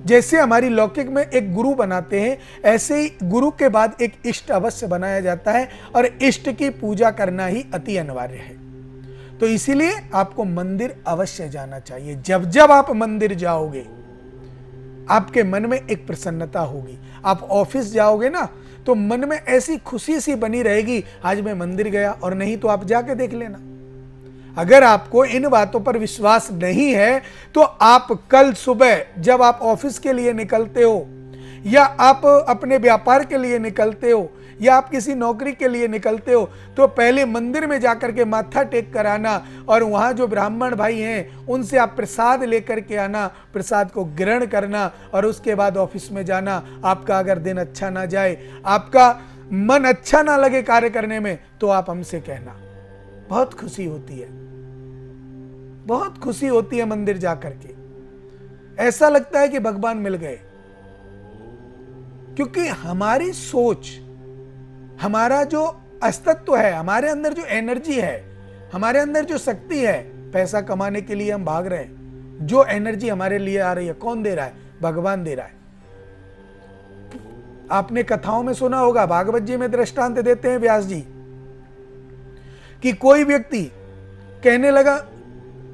जैसे हमारी लौकिक में एक गुरु बनाते हैं, ऐसे ही गुरु के बाद एक इष्ट अवश्य बनाया जाता है, और इष्ट की पूजा करना ही अति अनिवार्य है। तो इसीलिए आपको मंदिर अवश्य जाना चाहिए। जब जब आप मंदिर जाओगे आपके मन में एक प्रसन्नता होगी। आप ऑफिस जाओगे ना तो मन में ऐसी खुशी सी बनी रहेगी, आज मैं मंदिर गया, और नहीं तो आप जाके देख लेना। अगर आपको इन बातों पर विश्वास नहीं है तो आप कल सुबह जब आप ऑफिस के लिए निकलते हो, या आप अपने व्यापार के लिए निकलते हो, या आप किसी नौकरी के लिए निकलते हो तो पहले मंदिर में जाकर के माथा टेक कर आना और वहाँ जो ब्राह्मण भाई हैं उनसे आप प्रसाद लेकर के आना, प्रसाद को ग्रहण करना और उसके बाद ऑफिस में जाना। आपका अगर दिन अच्छा ना जाए, आपका मन अच्छा ना लगे कार्य करने में, तो आप हमसे कहना। बहुत खुशी होती है, बहुत खुशी होती है मंदिर जाकर के। ऐसा लगता है कि भगवान मिल गए, क्योंकि हमारी सोच, हमारा जो अस्तित्व है, हमारे अंदर जो एनर्जी है, हमारे अंदर जो शक्ति है, पैसा कमाने के लिए हम भाग रहे हैं, जो एनर्जी हमारे लिए आ रही है कौन दे रहा है? भगवान दे रहा है। आपने कथाओं में सुना होगा, भागवत जी में दृष्टांत देते हैं व्यास जी कि कोई व्यक्ति कहने लगा,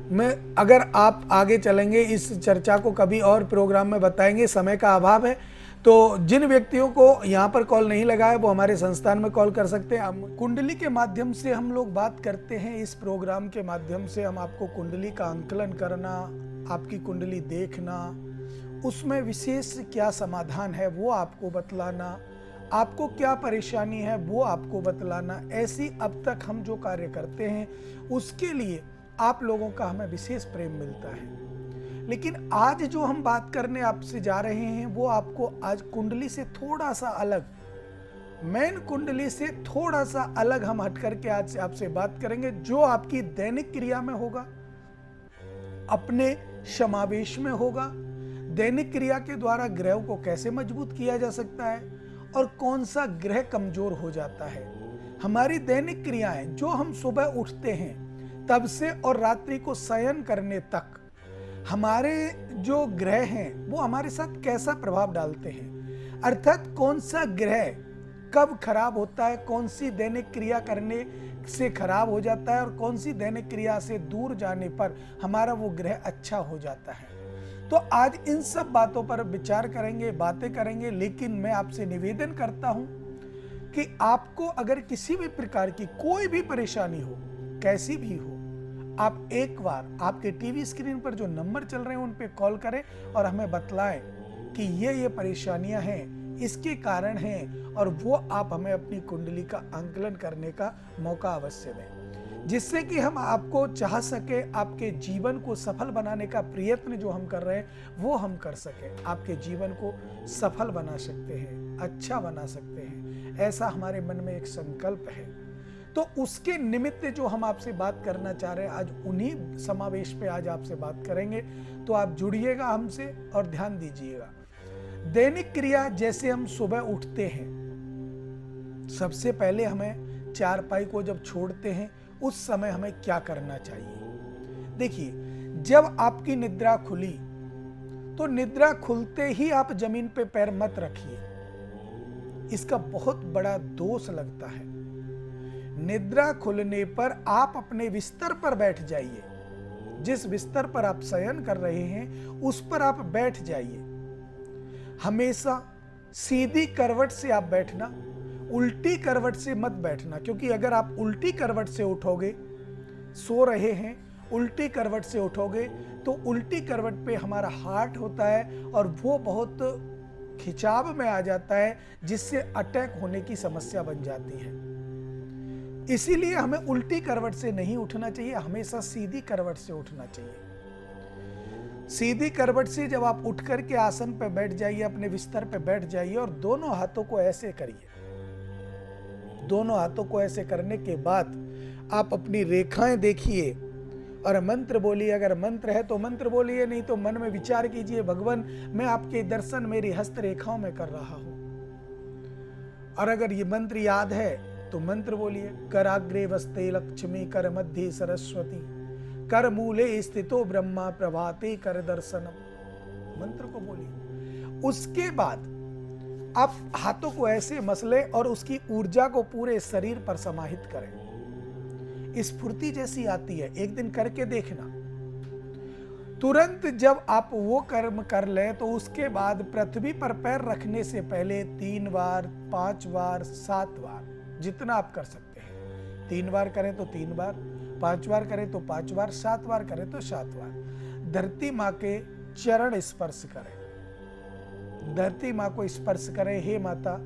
मैं, अगर आप आगे चलेंगे इस चर्चा को कभी और प्रोग्राम में बताएंगे, समय का अभाव है, तो जिन व्यक्तियों को यहाँ पर कॉल नहीं लगा है वो हमारे संस्थान में कॉल कर सकते हैं। हम कुंडली के माध्यम से हम लोग बात करते हैं। इस प्रोग्राम के माध्यम से हम आपको कुंडली का आंकलन करना, आपकी कुंडली देखना, उसमें विशेष क्या समाधान है वो आपको बतलाना, आपको क्या परेशानी है वो आपको बतलाना, ऐसी अब तक हम जो कार्य करते हैं उसके लिए आप लोगों का हमें विशेष प्रेम मिलता है। लेकिन आज जो हम बात करने आपसे जा रहे हैं वो आपको आज कुंडली से थोड़ा सा अलग, मेन कुंडली से थोड़ा सा अलग हम हट करके आज से आपसे बात करेंगे, जो आपकी दैनिक क्रिया में होगा, अपने समावेश में होगा। दैनिक क्रिया के द्वारा ग्रहों को कैसे मजबूत किया जा सकता है और कौन सा ग्रह कमजोर हो जाता है। हमारी दैनिक क्रियाएं जो हम सुबह उठते हैं तब से और रात्रि को शयन करने तक, हमारे जो ग्रह हैं वो हमारे साथ कैसा प्रभाव डालते हैं, अर्थात कौन सा ग्रह कब खराब होता है, कौन सी दैनिक क्रिया करने से खराब हो जाता है और कौन सी दैनिक क्रिया से दूर जाने पर हमारा वो ग्रह अच्छा हो जाता है। तो आज इन सब बातों पर विचार करेंगे, बातें करेंगे। लेकिन मैं आपसे निवेदन करता हूं कि आपको अगर किसी भी प्रकार की कोई भी परेशानी हो, कैसी भी हो, आप एक बार आपके टीवी स्क्रीन पर जो नंबर चल रहे हैं उन पे कॉल करें और हमें बतलाएं कि ये परेशानियां हैं, इसके कारण हैं, और वो आप हमें अपनी कुंडली का आंकलन करने का मौका अवश्य दें, जिससे कि हम आपको चाह सके, आपके जीवन को सफल बनाने का प्रयत्न जो हम कर रहे हैं वो हम कर सके, आपके जीवन को सफल बना सकते हैं, अच्छा बना सकते हैं, ऐसा हमारे मन में एक संकल्प है। तो उसके निमित्त जो हम आपसे बात करना चाह रहे हैं, आज उन्हीं समावेश पे आज आपसे बात करेंगे। तो आप जुड़िएगा हमसे और ध्यान दीजिएगा। दैनिक क्रिया, जैसे हम सुबह उठते हैं, सबसे पहले हमें चारपाई को जब छोड़ते हैं उस समय हमें क्या करना चाहिए। देखिए, जब आपकी निद्रा खुली तो निद्रा खुलते ही आप जमीन पे पैर मत रखिए, इसका बहुत बड़ा दोष लगता है। निद्रा खुलने पर आप अपने बिस्तर पर बैठ जाइए, जिस बिस्तर पर आप शयन कर रहे हैं उस पर आप बैठ जाइए। हमेशा सीधी करवट से आप बैठना, उल्टी करवट से मत बैठना, क्योंकि अगर आप उल्टी करवट से उठोगे, सो रहे हैं उल्टी करवट से उठोगे, तो उल्टी करवट पे हमारा हार्ट होता है और वो बहुत खिंचाव में आ जाता है, जिससे अटैक होने की समस्या बन जाती है। इसीलिए हमें उल्टी करवट से नहीं उठना चाहिए, हमेशा सीधी करवट से उठना चाहिए। सीधी करवट से जब आप उठ करके आसन पर बैठ जाइए, अपने बिस्तर पर बैठ जाइए और दोनों हाथों को ऐसे करिए। दोनों हाथों को ऐसे करने के बाद आप अपनी रेखाएं देखिए और मंत्र बोलिए। अगर मंत्र है तो मंत्र बोलिए, नहीं तो मन में विचार कीजिए, भगवान मैं आपके दर्शन मेरी हस्त रेखाओं में कर रहा हूं। और अगर ये मंत्र याद है तो मंत्र बोलिए, कराग्रे वस्ते लक्ष्मी, कर मध्य सरस्वती, कर मूले स्थितो ब्रह्मा, प्रभाते कर दर्शनम। मंत्र को बोलिए। उसके बाद आप हाथों को ऐसे मसले और उसकी ऊर्जा को पूरे शरीर पर समाहित करें। स्फूर्ति जैसी आती है, एक दिन करके देखना। तुरंत जब आप वो कर्म कर लें तो उसके बाद पृथ्वी पर पैर रखने से पहले 3 बार, 5 बार, 7 बार, जितना आप कर सकते हैं। 3 बार करें तो 3 बार, 5 बार करें तो 5 बार, 7 बार करें तो 7 बार धरती माँ के चरण स्पर्श करें। धरती माँ को स्पर्श करें, हे माता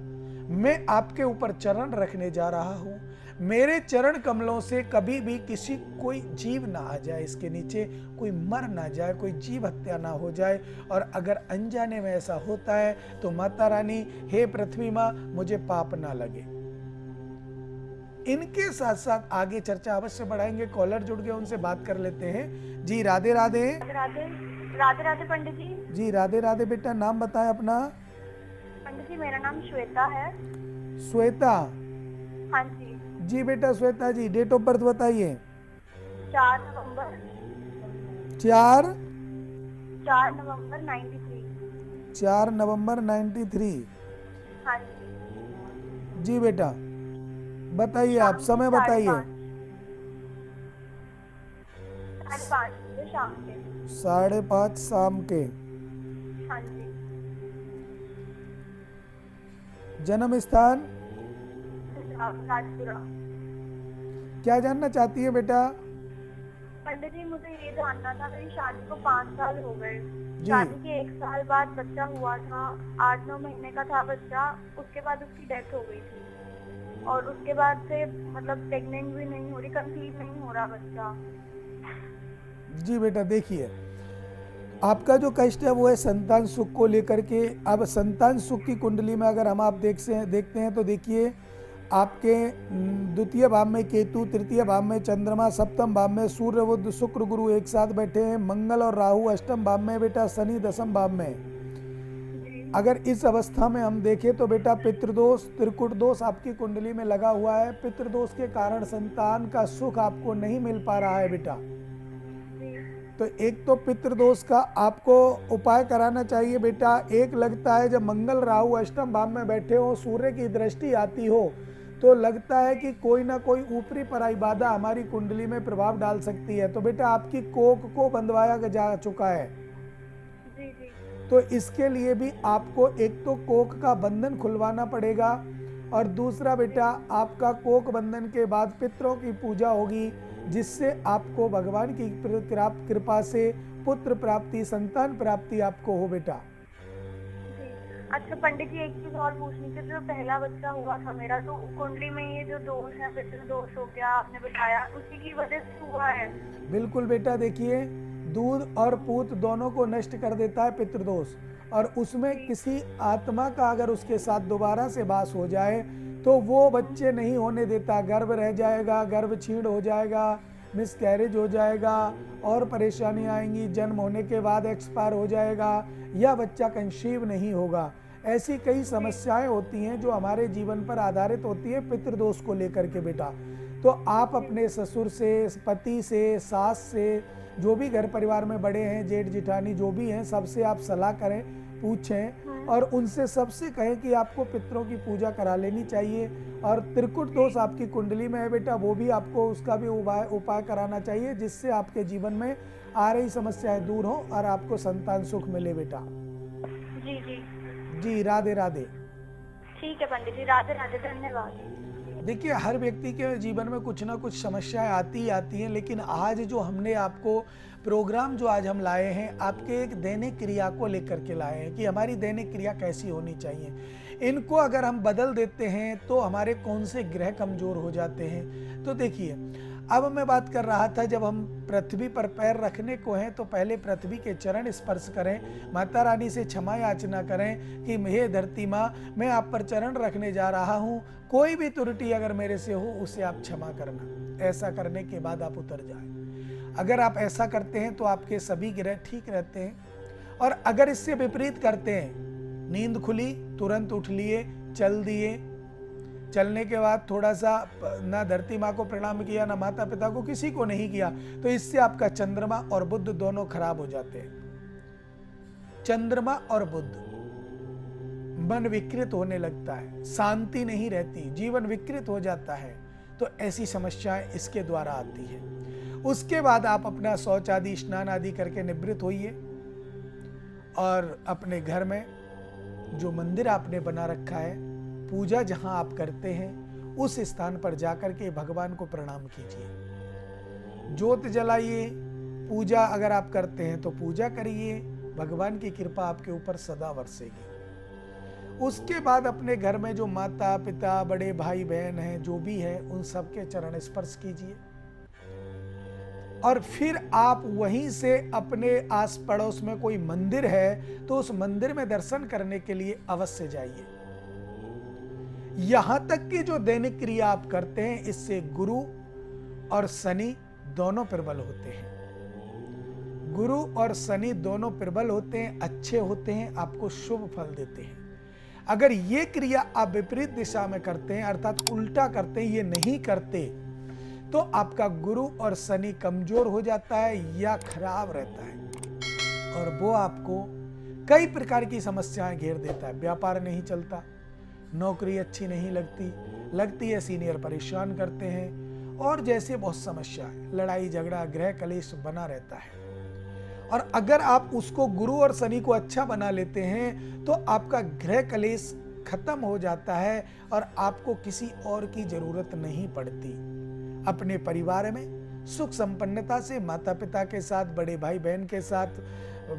मैं आपके ऊपर चरण रखने जा रहा हूं। मेरे चरण कमलों से कभी भी किसी कोई जीव ना आ जाए, इसके नीचे कोई मर ना जाए, कोई जीव हत्या ना हो जाए। और अगर अनजाने में ऐसा होता है तो माता रानी, हे पृथ्वी माँ, मुझे पाप ना लगे। इनके साथ साथ आगे चर्चा अवश्य बढ़ाएंगे। कॉलर जुड़ गए, उनसे बात कर लेते हैं। जी राधे राधे। राधे राधे राधे पंडित जी। जी राधे राधे। बेटा नाम बताएं अपना। पंडित जी मेरा नाम श्वेता है। श्वेता। हाँ जी। जी बेटा श्वेता जी, डेट ऑफ बर्थ बताइए। 4 नवंबर 4 नवंबर 93। 4 नवंबर 93। हाँ जी। जी बेटा बताइए, आप समय शाम के बताइए। 5:30 बजे शाम के। 5:30 शाम के। हाँ जी। जन्म स्थान राजपुरा। क्या जानना चाहती है बेटा? पंडित जी मुझे ये जानना था, मेरी शादी को 5 साल हो गए। जी। शादी के 1 साल बाद बच्चा हुआ था, 8-9 महीने का था बच्चा। उसके बाद उसकी डेथ हो गई थी और उसके बाद से मतलब प्रेग्नेंट भी नहीं हो रही, कंसीव नहीं हो रहा बच्चा। जी बेटा देखिए, आपका जो कष्ट है वो है संतान सुख को लेकर के। अब संतान सुख की कुंडली में अगर हम आप देखते हैं तो देखिए, आपके द्वितीय भाव में केतु, तृतीय भाव में चंद्रमा, सप्तम भाव में सूर्य, बुध, शुक्र, गुरु एक साथ बैठे हैं। मंगल और राहु अष्टम भाव में बेटा, शनि दशम भाव में। अगर इस अवस्था में हम देखें तो बेटा पितृदोष, त्रिकुट दोष आपकी कुंडली में लगा हुआ है। पितृदोष के कारण संतान का सुख आपको नहीं मिल पा रहा है बेटा। तो एक तो पितृदोष का आपको उपाय कराना चाहिए बेटा। एक लगता है जब मंगल राहु अष्टम भाव में बैठे हो, सूर्य की दृष्टि आती हो, तो लगता है कि कोई ना कोई ऊपरी पराई बाधा हमारी कुंडली में प्रभाव डाल सकती है। तो बेटा आपकी कोख को बंधवाया जा चुका है। जी जी। तो इसके लिए भी आपको एक तो कोख का बंधन खुलवाना पड़ेगा, और दूसरा बेटा आपका कोख बंधन के बाद पितरों की पूजा होगी, जिससे आपको भगवान की कृपा से पुत्र प्राप्ति, संतान प्राप्ति आपको हो बेटा। अच्छा पंडित जी एक चीज और पूछनी थी, जो पहला बच्चा हुआ था मेरा, तो कुंडली में ये जो दोष है, पितृ दोष हो गया आपने बताया, उसी की वजह से हुआ है? बिल्कुल बेटा, देखिए दूध और पूत दोनों को नष्ट कर देता है पितृदोष, और उसमें किसी आत्मा का अगर उसके साथ दोबारा से वास हो जाए तो वो बच्चे नहीं होने देता, गर्भ रह जाएगा, गर्भ छीण हो जाएगा, मिसकैरेज हो जाएगा और परेशानी आएंगी, जन्म होने के बाद एक्सपायर हो जाएगा या बच्चा कंसीव नहीं होगा। ऐसी कई समस्याएं होती हैं जो हमारे जीवन पर आधारित होती है पितृदोष को लेकर के बेटा। तो आप अपने ससुर से, पति से, सास से, जो भी घर परिवार में बड़े हैं, जेठ जिठानी जो भी हैं, सबसे आप सलाह करें, पूछें और उनसे सबसे कहें कि आपको पितरों की पूजा करा लेनी चाहिए। और त्रिकुट दोष आपकी कुंडली में है बेटा, वो भी आपको उसका भी उपाय कराना चाहिए, जिससे आपके जीवन में आ रही समस्याएं दूर हो और आपको संतान सुख मिले बेटा। जी जी जी राधे राधे। ठीक है पंडित जी, राधे राधे, धन्यवाद। देखिए हर व्यक्ति के जीवन में कुछ ना कुछ समस्याएं आती हैं, लेकिन आज जो हमने आपको प्रोग्राम जो आज हम लाए हैं, आपके एक दैनिक क्रिया को लेकर के लाए हैं कि हमारी दैनिक क्रिया कैसी होनी चाहिए। इनको अगर हम बदल देते हैं तो हमारे कौन से ग्रह कमजोर हो जाते हैं। तो देखिए अब मैं बात कर रहा था, जब हम पृथ्वी पर पैर रखने को हैं तो पहले पृथ्वी के चरण स्पर्श करें, माता रानी से क्षमा याचना करें कि हे धरती माँ, मैं आप पर चरण रखने जा रहा हूँ, कोई भी त्रुटि अगर मेरे से हो उसे आप क्षमा करना। ऐसा करने के बाद आप उतर जाएं। अगर आप ऐसा करते हैं तो आपके सभी ग्रह ठीक रहते हैं। और अगर इससे विपरीत करते हैं, नींद खुली तुरंत उठ लिए, चल दिए, चलने के बाद थोड़ा सा ना धरती माँ को प्रणाम किया, ना माता पिता को, किसी को नहीं किया, तो इससे आपका चंद्रमा और बुध दोनों खराब हो जाते हैं। चंद्रमा और बुध, मन विकृत होने लगता है, शांति नहीं रहती, जीवन विकृत हो जाता है। तो ऐसी समस्याएं इसके द्वारा आती है। उसके बाद आप अपना शौच आदि, स्नान आदि करके निवृत्त होइए और अपने घर में जो मंदिर आपने बना रखा है, पूजा जहां आप करते हैं, उस स्थान पर जाकर के भगवान को प्रणाम कीजिए, ज्योत जलाइए। पूजा अगर आप करते हैं तो पूजा करिए, भगवान की कृपा आपके ऊपर सदा बरसेगी। उसके बाद अपने घर में जो माता पिता बड़े भाई बहन हैं जो भी हैं उन सबके चरण स्पर्श कीजिए और फिर आप वहीं से अपने आस पड़ोस में कोई मंदिर है तो उस मंदिर में दर्शन करने के लिए अवश्य जाइए। यहां तक कि जो दैनिक क्रिया आप करते हैं इससे गुरु और शनि दोनों प्रबल होते हैं। गुरु और शनि दोनों प्रबल होते हैं, अच्छे होते हैं, आपको शुभ फल देते हैं। अगर ये क्रिया आप विपरीत दिशा में करते हैं अर्थात उल्टा करते हैं, ये नहीं करते तो आपका गुरु और शनि कमजोर हो जाता है या खराब रहता है और वो आपको कई प्रकार की समस्याएं घेर देता है। व्यापार नहीं चलता, नौकरी अच्छी नहीं लगती है, सीनियर परेशान करते हैं और जैसे बहुत समस्या है, लड़ाई झगड़ा गृह कलेश बना रहता है। और अगर आप उसको गुरु और शनि को अच्छा बना लेते हैं तो आपका गृह कलेश खत्म हो जाता है और आपको किसी और की जरूरत नहीं पड़ती। अपने परिवार में सुख संपन्नता से माता पिता के साथ, बड़े भाई बहन के साथ,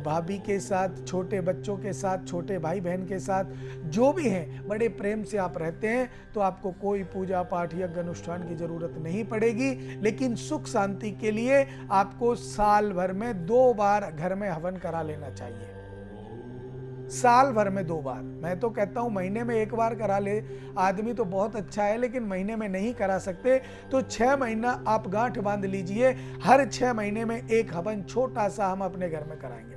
भाभी के साथ, छोटे बच्चों के साथ, छोटे भाई बहन के साथ, जो भी हैं बड़े प्रेम से आप रहते हैं तो आपको कोई पूजा पाठ यज्ञ अनुष्ठान की जरूरत नहीं पड़ेगी। लेकिन सुख शांति के लिए आपको साल भर में 2 बार घर में हवन करा लेना चाहिए। साल भर में 2 बार, मैं तो कहता हूं महीने में 1 बार करा ले आदमी तो बहुत अच्छा है, लेकिन महीने में नहीं करा सकते तो 6 महीना आप गांठ बांध लीजिए, हर 6 महीने में एक हवन छोटा सा हम अपने घर में कराएंगे।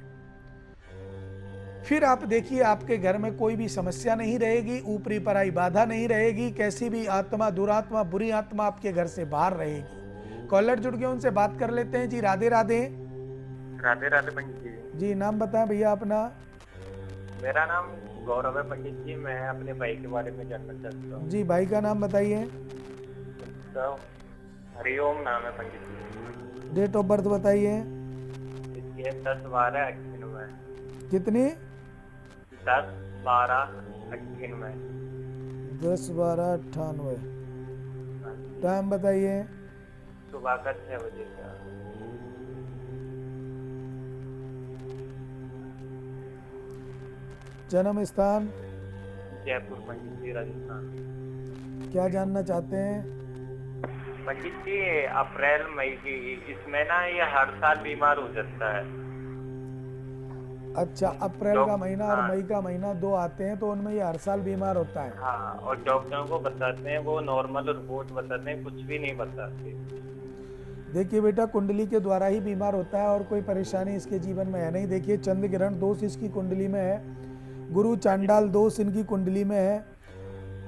फिर आप देखिए आपके घर में कोई भी समस्या नहीं रहेगी, ऊपरी पराई बाधा नहीं रहेगी, कैसी भी आत्मा, दुरात्मा, बुरी आत्मा आपके घर से बाहर रहेगी। कॉलर जुड़ गए, उनसे बात कर लेते हैं जी। राधे राधे। राधे राधे पंडित जी नाम बताएं भैया अपना। मेरा नाम गौरव है पंडित जी। मैं अपने भाई के बारे में जानना चाहता हूँ। जी भाई का नाम बताइए। तो हरिओम नाम है पंडित जी। डेट ऑफ बर्थ बताइए। इसकी है 10/12/98। कितनी? 10/12/98। 10/12/98। टाइम बताइए। सुबह का 6 बजे का। जन्म स्थान? जयपुर पंडित जी, राजस्थान। क्या जानना चाहते हैं? पंडित जी अप्रैल मई की इसमें ना ये हर साल बीमार हो जाता है। अच्छा, अप्रैल का महीना और मई का महीना 2 आते हैं तो उनमें ये हर साल बीमार होता है। हाँ, और डॉक्टरों को बताते हैं वो नॉर्मल रिपोर्ट बताते हैं, कुछ भी नहीं बताते। देखिए बेटा, कुंडली के द्वारा ही बीमार होता है और कोई परेशानी इसके जीवन में है नहीं। देखिए चंद्र ग्रहण दोष इसकी कुंडली में है, गुरु चांडाल दोष इनकी कुंडली में है।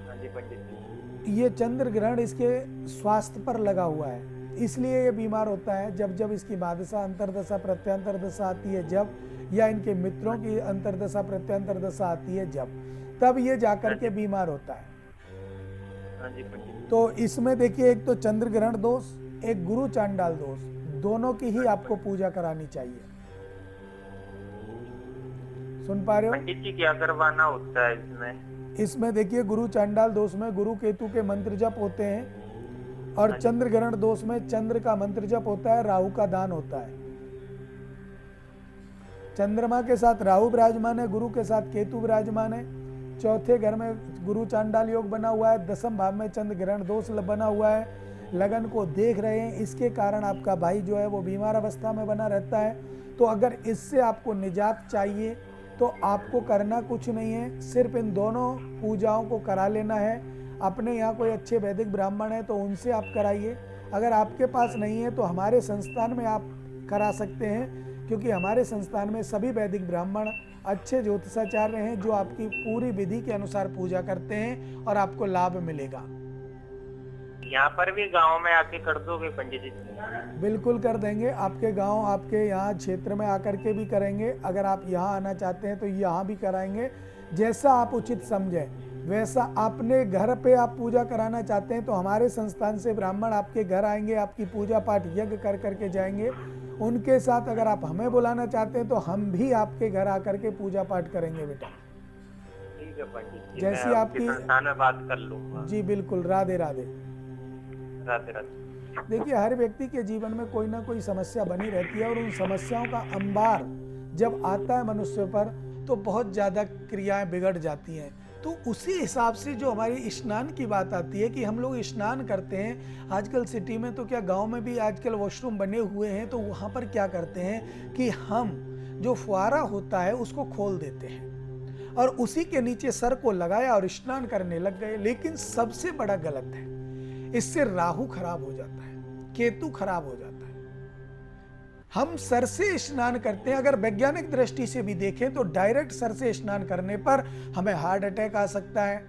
हाँ जी पंडित जी। ये चंद्र ग्रहण इसके स्वास्थ्य पर लगा हुआ है, इसलिए ये बीमार होता है। जब जब इसकी बादशा अंतरदशा प्रत्यंतर दशा आती है जब, या इनके मित्रों की अंतरदशा प्रत्यंतर दशा आती है जब, तब ये जाकर के बीमार होता है। हाँ जी पंडित जी। तो इसमें देखिए एक तो चंद्र ग्रहण दोष, एक गुरु चांडाल दोष, दोनों की ही आपको पूजा करानी चाहिए। सुन पा रहे हो? पंडित जी क्या करवाना होता है इसमें? इसमें देखिए गुरु चांडाल दोष में गुरु केतु के मंत्र जप होते हैं और चंद्र ग्रहण दोष में चंद्र का मंत्र जप होता है, राहु का दान होता है। चंद्रमा के साथ राहु विराजमान है, गुरु के साथ केतु विराजमान है। चौथे घर में गुरु चांडाल योग बना हुआ है, 10वें भाव में चंद्र ग्रहण दोष बना हुआ है, लगन को देख रहे हैं। इसके कारण आपका भाई जो है वो बीमार अवस्था में बना रहता है। तो अगर इससे आपको निजात चाहिए तो आपको करना कुछ नहीं है, सिर्फ इन दोनों पूजाओं को करा लेना है। अपने यहाँ कोई अच्छे वैदिक ब्राह्मण है तो उनसे आप कराइए। अगर आपके पास नहीं है तो हमारे संस्थान में आप करा सकते हैं, क्योंकि हमारे संस्थान में सभी वैदिक ब्राह्मण अच्छे ज्योतिषाचार्य हैं जो आपकी पूरी विधि के अनुसार पूजा करते हैं और आपको लाभ मिलेगा। यहाँ पर भी गांव में आके कर दोगे पंडित जी? बिल्कुल कर देंगे, आपके गांव, आपके यहाँ क्षेत्र में आकर के भी करेंगे। अगर आप यहाँ आना चाहते हैं तो यहाँ भी कराएंगे, जैसा आप उचित समझें वैसा। अपने घर पे आप पूजा कराना चाहते हैं तो हमारे संस्थान से ब्राह्मण आपके घर आएंगे, आपकी पूजा पाठ यज्ञ कर करके जाएंगे। उनके साथ अगर आप हमें बुलाना चाहते हैं तो हम भी आपके घर आकर के पूजा पाठ करेंगे बेटा। ठीक है पंडित जी, जैसी मैं आपकी संस्थान में बात कर लूंगा। जी बिल्कुल। राधे राधे। राधे राधे। देखिए हर व्यक्ति के जीवन में कोई ना कोई समस्या बनी रहती है और उन समस्याओं का अंबार जब आता है मनुष्य पर तो बहुत ज़्यादा क्रियाएं बिगड़ जाती हैं। तो उसी हिसाब से जो हमारी स्नान की बात आती है कि हम लोग स्नान करते हैं, आजकल सिटी में तो क्या गांव में भी आजकल वॉशरूम बने हुए हैं, तो वहाँ पर क्या करते हैं कि हम जो फुहारा होता है उसको खोल देते हैं और उसी के नीचे सर को लगाया और स्नान करने लग गए। लेकिन सबसे बड़ा गलत है, इससे राहु खराब हो जाता है, केतु खराब हो जाता है। हम सर से स्नान करते हैं, अगर वैज्ञानिक दृष्टि से भी देखें तो डायरेक्ट सर से स्नान करने पर हमें हार्ट अटैक आ सकता है,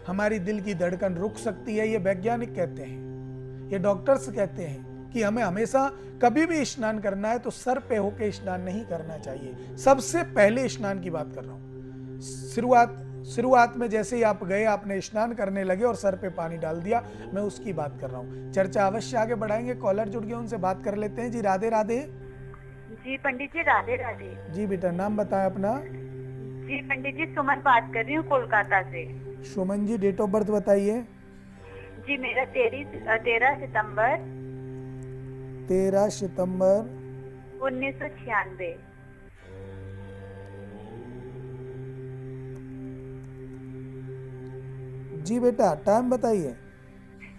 हमारी दिल की धड़कन रुक सकती है। ये वैज्ञानिक कहते हैं, ये डॉक्टर्स कहते हैं कि हमें हमेशा कभी भी स्नान करना है तो सर पे होके स्नान नहीं करना चाहिए। सबसे पहले स्नान की बात कर रहा हूं। शुरुआत में जैसे ही आप गए, आपने स्नान करने लगे और सर पे पानी डाल दिया, मैं उसकी बात कर रहा हूँ। चर्चा अवश्य आगे बढ़ाएंगे। कॉलर जुड़ गए, उनसे बात कर लेते हैं। जी राधे राधे। जी पंडित जी राधे राधे। जी बेटा, नाम बताएं अपना। जी पंडित जी सुमन बात कर रही हूँ कोलकाता से। Suman ji, date of birth बताइए। जी मेरा 13 सितंबर 1996। जी बेटा, टाइम बताइए।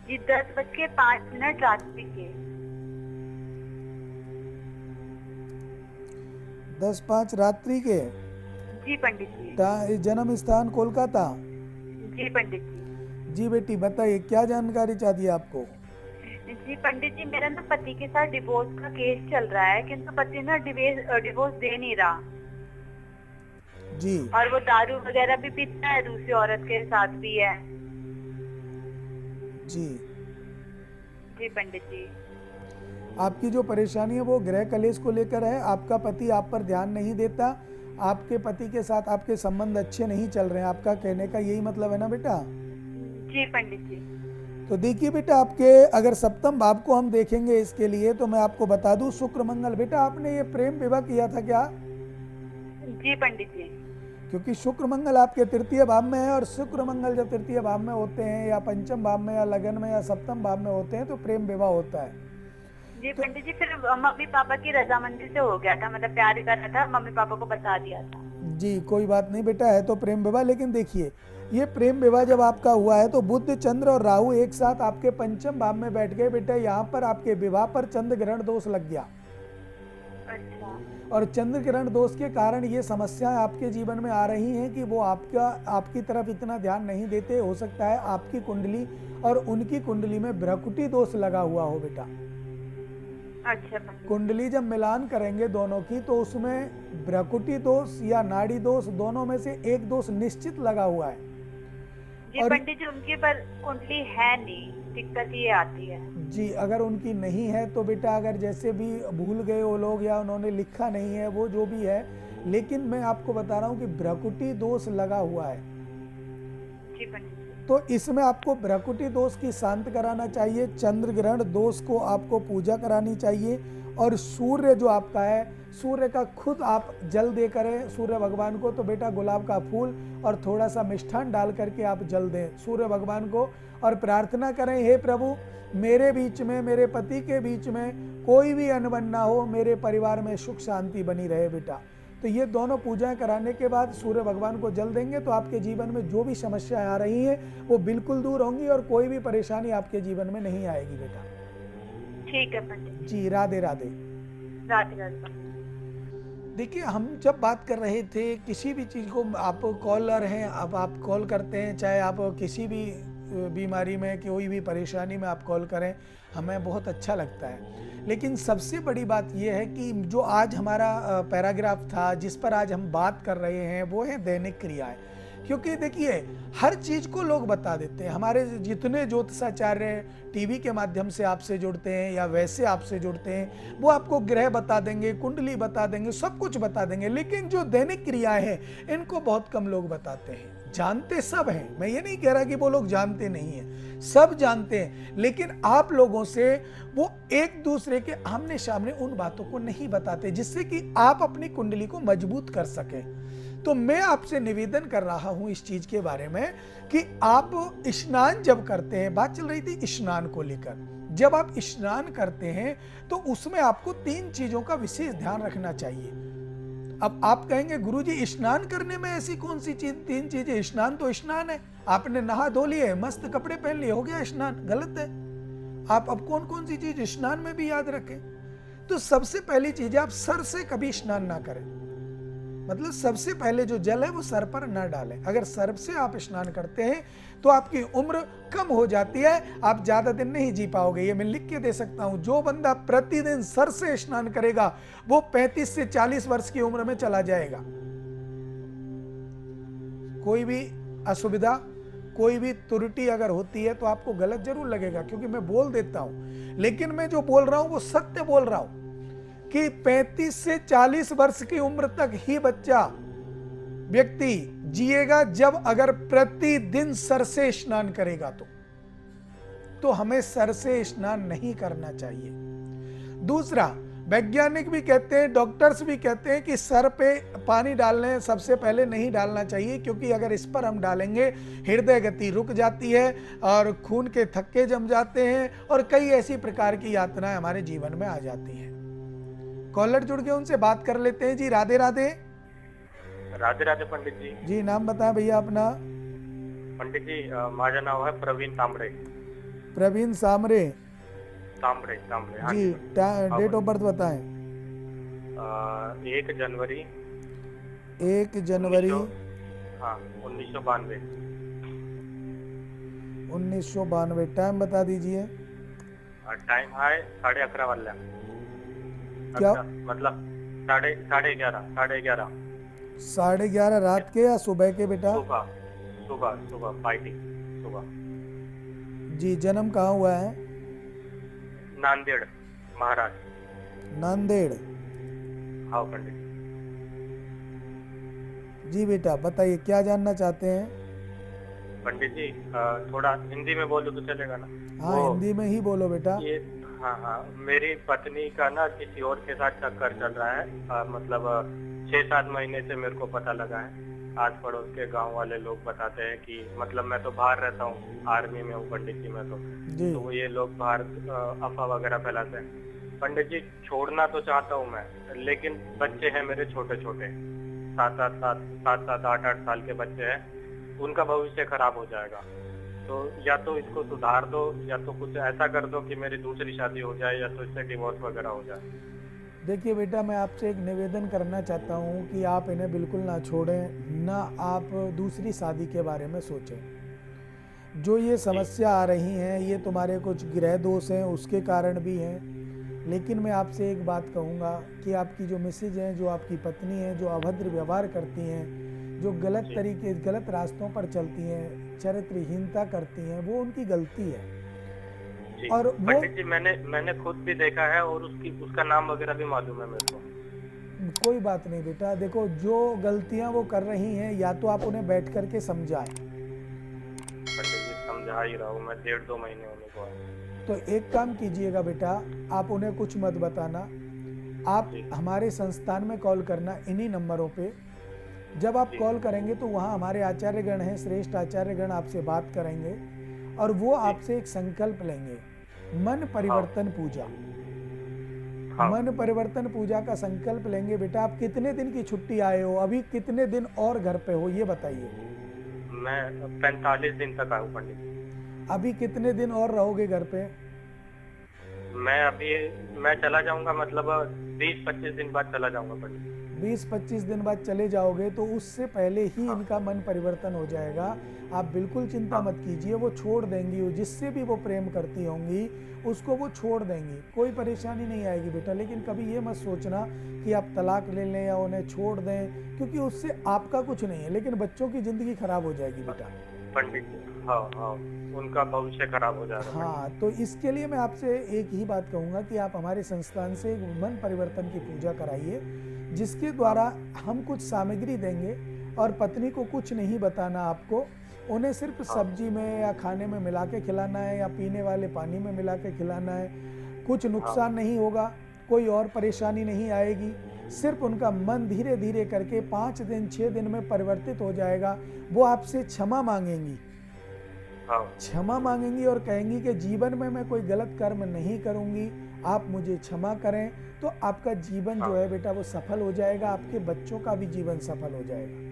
जी 10:05 रात्रि के। 10:05 रात्रि के। जी पंडित जी। जन्म स्थान कोलकाता। जी पंडित जी। जी बेटी बताइए, क्या जानकारी चाहती है आपको? जी पंडित जी, मेरा ना पति के साथ डिवोर्स का केस चल रहा है, किंतु पति ना डिवोर्स दे नहीं रहा जी, और वो दारू वगैरह भी पीता है, दूसरी औरत के साथ भी है। जी जी पंडित जी। आपकी जो परेशानी है वो गृह कलेश को लेकर है। आपका पति आप पर ध्यान नहीं देता, आपके पति के साथ आपके संबंध अच्छे नहीं चल रहे हैं, आपका कहने का यही मतलब है ना बेटा? जी पंडित जी। तो देखिए बेटा, आपके अगर सप्तम भाव को हम देखेंगे इसके लिए, तो मैं आपको बता दूं शुक्र मंगल। बेटा आपने ये प्रेम विवाह किया था क्या? जी पंडित जी। क्योंकि शुक्र मंगल आपके तृतीय भाव में है, और शुक्र मंगल जब तृतीय भाव में होते हैं या पंचम भाव में या लगन में या सप्तम भाव में होते हैं तो प्रेम विवाह होता है। जी पंडित जी, फिर मम्मी पापा की रजामंदी से हो गया था, मतलब प्यार कर रहा था, मम्मी पापा को बता दिया था। जी कोई बात नहीं बेटा, है तो प्रेम विवाह। लेकिन देखिए, ये प्रेम विवाह जब आपका हुआ है तो बुध, चंद्र और राहु एक साथ आपके पंचम भाव में बैठ गए। बेटा यहाँ पर आपके विवाह पर चंद्र ग्रहण दोष लग गया, अच्छा। और चंद्र ग्रहण दोष के कारण ये समस्याएं आपके जीवन में आ रही हैं कि वो आपकी तरफ इतना ध्यान नहीं देते। हो सकता है आपकी कुंडली और उनकी कुंडली में बृहस्पति दोष लगा हुआ हो बेटा। अच्छा पंडित। कुंडली जब मिलान करेंगे दोनों की तो उसमें बृहस्पति दोष या नाड़ी दोष, दोनों में से एक दोष निश्चित लगा हुआ है। जी पंडित जी, उनके पर कुंडली है नहीं, दिक्कत ये आती है। जी अगर उनकी नहीं है तो बेटा, अगर जैसे भी भूल गए वो लोग या उन्होंने लिखा नहीं है, वो जो भी है, लेकिन मैं आपको बता रहा हूँ कि बृहस्पति दोष लगा हुआ है। जी पंडित। तो इसमें आपको बृहस्पति दोष की शांत कराना चाहिए, चंद्र ग्रहण दोष को आपको पूजा करानी चाहिए, और सूर्य जो आपका है, सूर्य का खुद आप जल दे करें सूर्य भगवान को। तो बेटा गुलाब का फूल और थोड़ा सा मिष्ठान डाल करके आप जल दें सूर्य भगवान को, और प्रार्थना करें, हे प्रभु मेरे बीच में, मेरे पति के बीच में कोई भी अनबन ना हो, मेरे परिवार में सुख शांति बनी रहे बेटा। तो ये दोनों पूजाएं कराने के बाद सूर्य भगवान को जल देंगे तो आपके जीवन में जो भी समस्याएं आ रही हैं वो बिल्कुल दूर होंगी और कोई भी परेशानी आपके जीवन में नहीं आएगी बेटा। ठीक है पंडित जी राधे राधे। राधे राधे। देखिए, हम जब बात कर रहे थे किसी भी चीज़ को, आप कॉलर हैं, अब आप कॉल करते हैं, चाहे आप किसी भी बीमारी में, कोई भी परेशानी में आप कॉल करें, हमें बहुत अच्छा लगता है। लेकिन सबसे बड़ी बात यह है कि जो आज हमारा पैराग्राफ था, जिस पर आज हम बात कर रहे हैं, वो है दैनिक क्रियाएं। क्योंकि देखिए, हर चीज़ को लोग बता देते हैं। हमारे जितने ज्योतिषाचार्य टीवी के माध्यम से आपसे जुड़ते हैं या वैसे आपसे जुड़ते हैं, वो आपको ग्रह बता देंगे, कुंडली बता देंगे, सब कुछ बता देंगे। लेकिन जो दैनिक क्रियाएं हैं, इनको बहुत कम लोग बताते हैं। जानते सब हैं, मैं ये नहीं कह रहा कि वो लोग जानते नहीं हैं, सब जानते हैं, लेकिन आप लोगों से वो एक दूसरे के आमने सामने उन बातों को नहीं बताते, जिससे कि आप अपनी कुंडली को मजबूत कर सकें। तो मैं आपसे निवेदन कर रहा हूं इस चीज के बारे में कि आप स्नान जब करते हैं, बात चल रही थी स्नान को लेकर, जब आप स्नान करते हैं तो उसमें आपको 3 चीजों का विशेष ध्यान रखना चाहिए। अब आप कहेंगे गुरुजी स्नान करने में ऐसी कौन सी चीज, 3 चीजें, स्नान तो स्नान है, आपने नहा धो लिए, मस्त कपड़े पहन लिए, हो गया स्नान, गलत है। आप अब कौन कौन सी चीज स्नान में भी याद रखें। तो सबसे पहली चीज है, आप सर से कभी स्नान ना करें, मतलब सबसे पहले जो जल है वो सर पर न डालें। अगर सर से आप स्नान करते हैं तो आपकी उम्र कम हो जाती है, आप ज्यादा दिन नहीं जी पाओगे। ये मैं लिख के दे सकता हूं, जो बंदा प्रतिदिन सर से स्नान करेगा वो 35 से 40 वर्ष की उम्र में चला जाएगा। कोई भी असुविधा, कोई भी त्रुटि अगर होती है तो आपको गलत जरूर लगेगा, क्योंकि मैं बोल देता हूं, लेकिन मैं जो बोल रहा हूं वो सत्य बोल रहा हूं कि 35 से 40 वर्ष की उम्र तक ही बच्चा, व्यक्ति जिएगा जब अगर प्रतिदिन सर से स्नान करेगा। तो हमें सर से स्नान नहीं करना चाहिए। दूसरा, वैज्ञानिक भी कहते हैं, डॉक्टर्स भी कहते हैं कि सर पे पानी डालने सबसे पहले नहीं डालना चाहिए, क्योंकि अगर इस पर हम डालेंगे हृदय गति रुक जाती है और खून के थक्के जम जाते हैं और कई ऐसी प्रकार की यातनाएं हमारे जीवन में आ जाती हैं। कॉलर जुड़ गए, उनसे बात कर लेते हैं जी। राधे राधे। राधे राधे पंडित जी। जी, नाम बताएं भैया अपना। पंडित जी माझं नाव है प्रवीण तांबडे। प्रवीण सामरे तांबडे तांबडे, हाँ जी। डेट ऑफ बर्थ बताएं। 1 जनवरी 1 जनवरी 1992। 1992। टाइम बता दीजिए। टाइम है 11:30 वाला। क्या? मतलब 11:30 11:30 रात के या सुबह के बेटा? सुबह फाइटिंग सुबह। जी, जन्म कहाँ हुआ है? नांदेड़ महाराष्ट्र। नांदेड़। हाँ पंडित जी बेटा बताइए, क्या जानना चाहते हैं? पंडित जी थोड़ा हिंदी में बोलो तो चलेगा ना? हाँ, हिंदी में ही बोलो बेटा। ये हाँ, मेरी पत्नी का ना किसी और के साथ चक्कर चल रहा है। मतलब 6-7 महीने से मेरे को पता लगा है। आस पड़ोस के गांव वाले लोग बताते हैं कि मतलब मैं तो बाहर रहता हूँ, आर्मी में हूँ पंडित जी मैं तो ये लोग बाहर अफवाह वगैरह फैलाते हैं। पंडित जी छोड़ना तो चाहता हूँ मैं, लेकिन बच्चे हैं मेरे छोटे छोटे, 7-7 8-8 साल के बच्चे हैं, उनका भविष्य खराब हो जाएगा। तो या तो इसको सुधार दो या तो कुछ ऐसा कर दो कि मेरी दूसरी शादी हो जाए या तो इससे डिवोर्स वगैरह हो जाए। देखिए बेटा, मैं आपसे एक निवेदन करना चाहता हूँ कि आप इन्हें बिल्कुल ना छोड़ें, ना आप दूसरी शादी के बारे में सोचें। जो ये समस्या आ रही हैं ये तुम्हारे कुछ गृह दोष हैं, उसके कारण भी हैं। लेकिन मैं आपसे एक बात कहूँगा कि आपकी जो मिसेज हैं, जो आपकी पत्नी हैं, जो अभद्र व्यवहार करती हैं, जो गलत रास्तों पर चलती हैं, चरित्रहीनता करती हैं, वो उनकी गलती है। और पंडित जी मैंने खुद भी देखा है और उसका नाम वगैरह भी मालूम है मेरे को। कोई बात नहीं बेटा, देखो जो गलतियां वो कर रही हैं या तो आप उन्हें बैठ करके समझाएं। पंडित जी समझा ही रहा हूँ मैं, 1.5-2 महीने होने को है। तो एक काम कीजिएगा बेटा, आप उन्हें कुछ मत बताना, आप हमारे संस्थान में कॉल करना इन्हीं नंबरों पे। जब आप कॉल करेंगे तो वहाँ हमारे आचार्यगण हैं, श्रेष्ठ आचार्यगण आपसे बात करेंगे और वो आपसे एक संकल्प लेंगे, मन परिवर्तन पूजा। मन परिवर्तन पूजा का संकल्प लेंगे। बेटा आप कितने दिन की छुट्टी आए हो, अभी कितने दिन और घर पे हो ये बताइए? मैं 45 दिन तक आया हूँ पंडित। अभी कितने दिन और रहोगे घर पे? मैं चला जाऊंगा, मतलब 20-25 दिन बाद चला जाऊंगा पंडित। 20-25 दिन बाद चले जाओगे तो उससे पहले ही इनका मन परिवर्तन हो जाएगा। आप बिल्कुल चिंता मत कीजिए, वो छोड़ देंगी, जिससे भी वो प्रेम करती होंगी उसको वो छोड़ देंगी, कोई परेशानी नहीं आएगी बेटा। लेकिन कभी ये मत सोचना कि आप तलाक ले लें या उन्हें छोड़ दें, क्योंकि उससे आपका कुछ नहीं है, लेकिन बच्चों की जिंदगी खराब हो जाएगी बेटा। पंडित हाँ, उनका भविष्य खराब हो जाएगा। हाँ, तो इसके लिए मैं आपसे एक ही बात कहूँगा कि आप हमारे संस्थान से मन परिवर्तन की पूजा कराइए, जिसके द्वारा हम कुछ सामग्री देंगे और पत्नी को कुछ नहीं बताना आपको, उन्हें सिर्फ सब्जी में या खाने में मिला के खिलाना है या पीने वाले पानी में मिला के खिलाना है। कुछ नुकसान नहीं होगा, कोई और परेशानी नहीं आएगी, सिर्फ उनका मन धीरे धीरे करके 5 दिन 6 दिन में परिवर्तित हो जाएगा। वो आपसे क्षमा मांगेंगी, क्षमा मांगेंगी और कहेंगी कि जीवन में मैं कोई गलत कर्म नहीं करूंगी, आप मुझे क्षमा करें, तो आपका जीवन जो है बेटा वो सफल हो जाएगा, आपके बच्चों का भी जीवन सफल हो जाएगा।